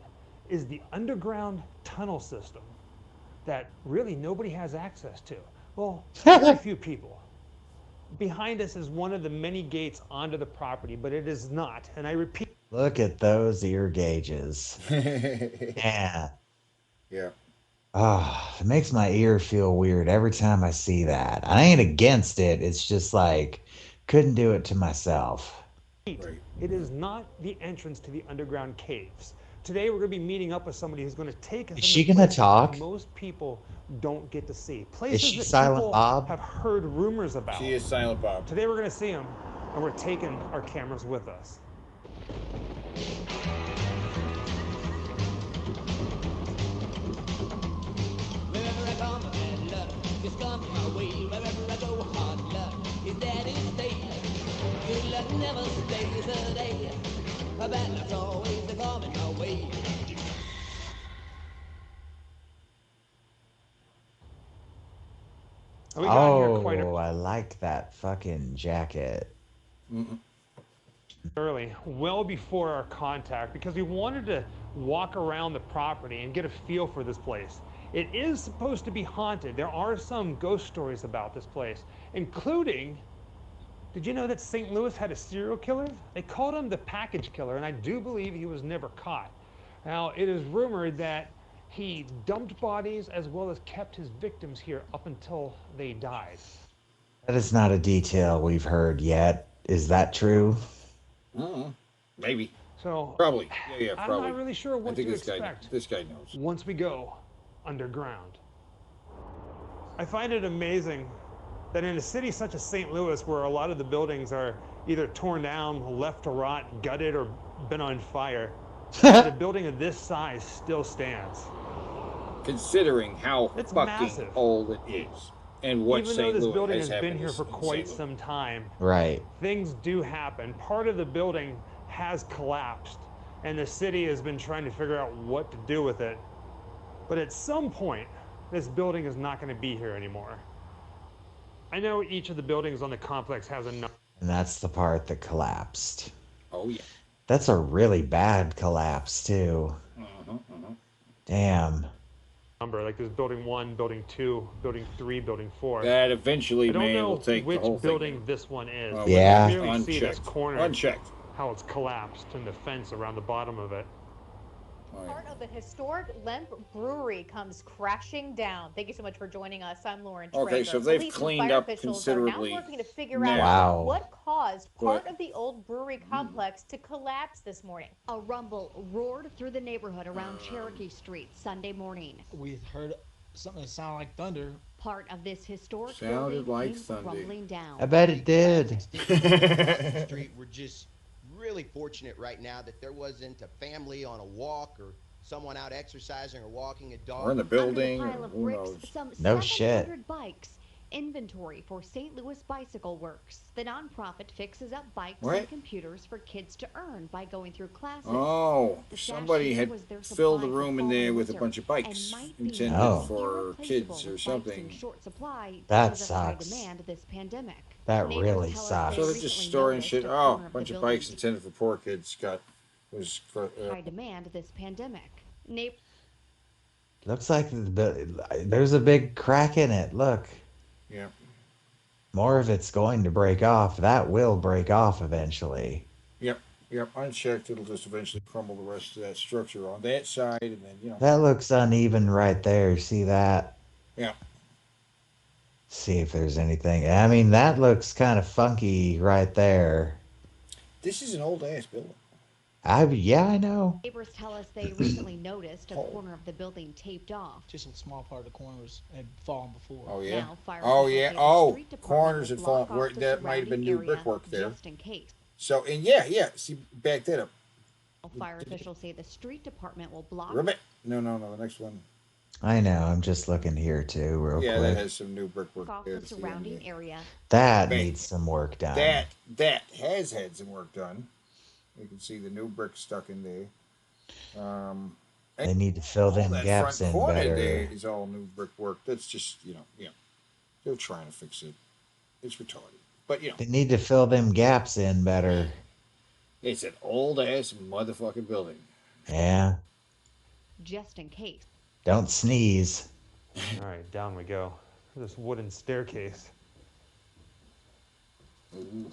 is the underground tunnel system that really nobody has access to. Well, very few people. Behind us is one of the many gates onto the property, but it is not, and I repeat. Look at those ear gauges. Yeah. Yeah. Oh, it makes my ear feel weird every time I see that. I ain't against it. It's just like, couldn't do it to myself. Right. It is not the entrance to the underground caves. Today we're going to be meeting up with somebody who's going to take us. Is she gonna talk? Most people don't get to see places Is she that Silent people Bob? have heard rumors about. She is Silent Bob. Today we're going to see them, and we're taking our cameras with us. Wherever I come, bad luck is coming my way. Wherever I go, hard luck is daddy's day. Good luck never stays a day. Bad luck's always coming my way. We got here quite Oh, I like that fucking jacket. early, well before our contact, because we wanted to walk around the property and get a feel for this place. It is supposed to be haunted. There are some ghost stories about this place, including, did you know that St. Louis had a serial killer? They called him the package killer, and I do believe he was never caught. Now, it is rumored that he dumped bodies as well as kept his victims here up until they died. That is not a detail we've heard yet. Is that true? Maybe. So Probably. Yeah, probably. I'm not really sure what I think to this expect. this guy knows. Once we go underground. I find it amazing that in a city such as St. Louis, where a lot of the buildings are either torn down, left to rot, gutted, or been on fire, that a building of this size still stands. Considering how It's fucking massive. old it is and what Even St. though this Louis building has has been happened here for in quite St. some time, Right. things do happen. Part of the building has collapsed, and the city has been trying to figure out what to do with it. But at some point, this building is not going to be here anymore. I know each of the buildings on the complex has a number. And that's the part that collapsed. Oh, yeah. That's a really bad collapse, too. Damn. Like there's building 1, building 2, building 3, building 4. That eventually I don't may know will take which the whole building thing. this one is. Yeah. You can clearly see this Unchecked. corner, Unchecked. how it's collapsed, and the fence around the bottom of it. Part of the historic Lemp Brewery comes crashing down. Thank you so much for joining us. I'm Lauren Traeger. Okay, so they've Police and cleaned fire up officials are now considerably working to figure now. out Wow. what caused part But- of the old brewery complex to collapse this morning. A rumble roared through the neighborhood around Cherokee Street Sunday morning. We heard something that sounded like thunder. Part of this historic Sounded building like came thunder. crumbling down. I bet it did. Street. We're just really fortunate right now that there wasn't a family on a walk or someone out exercising or walking a dog. Or in the building, Under the pile or of who bricks, knows? some No 700 shit. bikes. Inventory for St. Louis Bicycle Works. The nonprofit fixes up bikes What? and computers for kids to earn by going through classes. Oh, The stash somebody here had was their filled the supply for room in fall there and with a winter, bunch of bikes and might be intended Oh. for kids irreplaceable or with bikes something. in short supply That because of high sucks. demand this pandemic. That Neighbors really tell us sucks. they So they're just recently storing noticed shit. a Oh, corner a of bunch the of bikes building intended for poor kids was high demand this pandemic. Looks like there's a big crack in it. Look. yeah. More of it's going to break off. That will break off eventually. Yep. Unchecked, it'll just eventually crumble the rest of that structure on that side, and then That looks uneven right there. See that? Yeah. See if there's anything. I mean, that looks kind of funky right there. This is an old ass building. Yeah, I know. Neighbors tell us they recently noticed a corner of the building taped off. Just a small part of the corner had fallen before. Oh yeah. Now, fire Oh officials yeah. say the Oh, street department corners will had block fallen. Where off the that might have been surrounding new area brickwork there. just in case. So and yeah. See, back that up. Fire officials say the street department will block. Ribbit. No. The next one. I know. I'm just looking here too, real Yeah, quick. that has some new brickwork Off there. the surrounding area. That needs some work done. That has had some work done. You can see the new brick stuck in there. They need to fill them that gaps front in corner better. there is all new brickwork. That's just they're trying to fix it. It's retarded, but They need to fill them gaps in better. it's an old ass motherfucking building. Yeah. Just in case. Don't sneeze. All right, down we go. This wooden staircase. Ooh.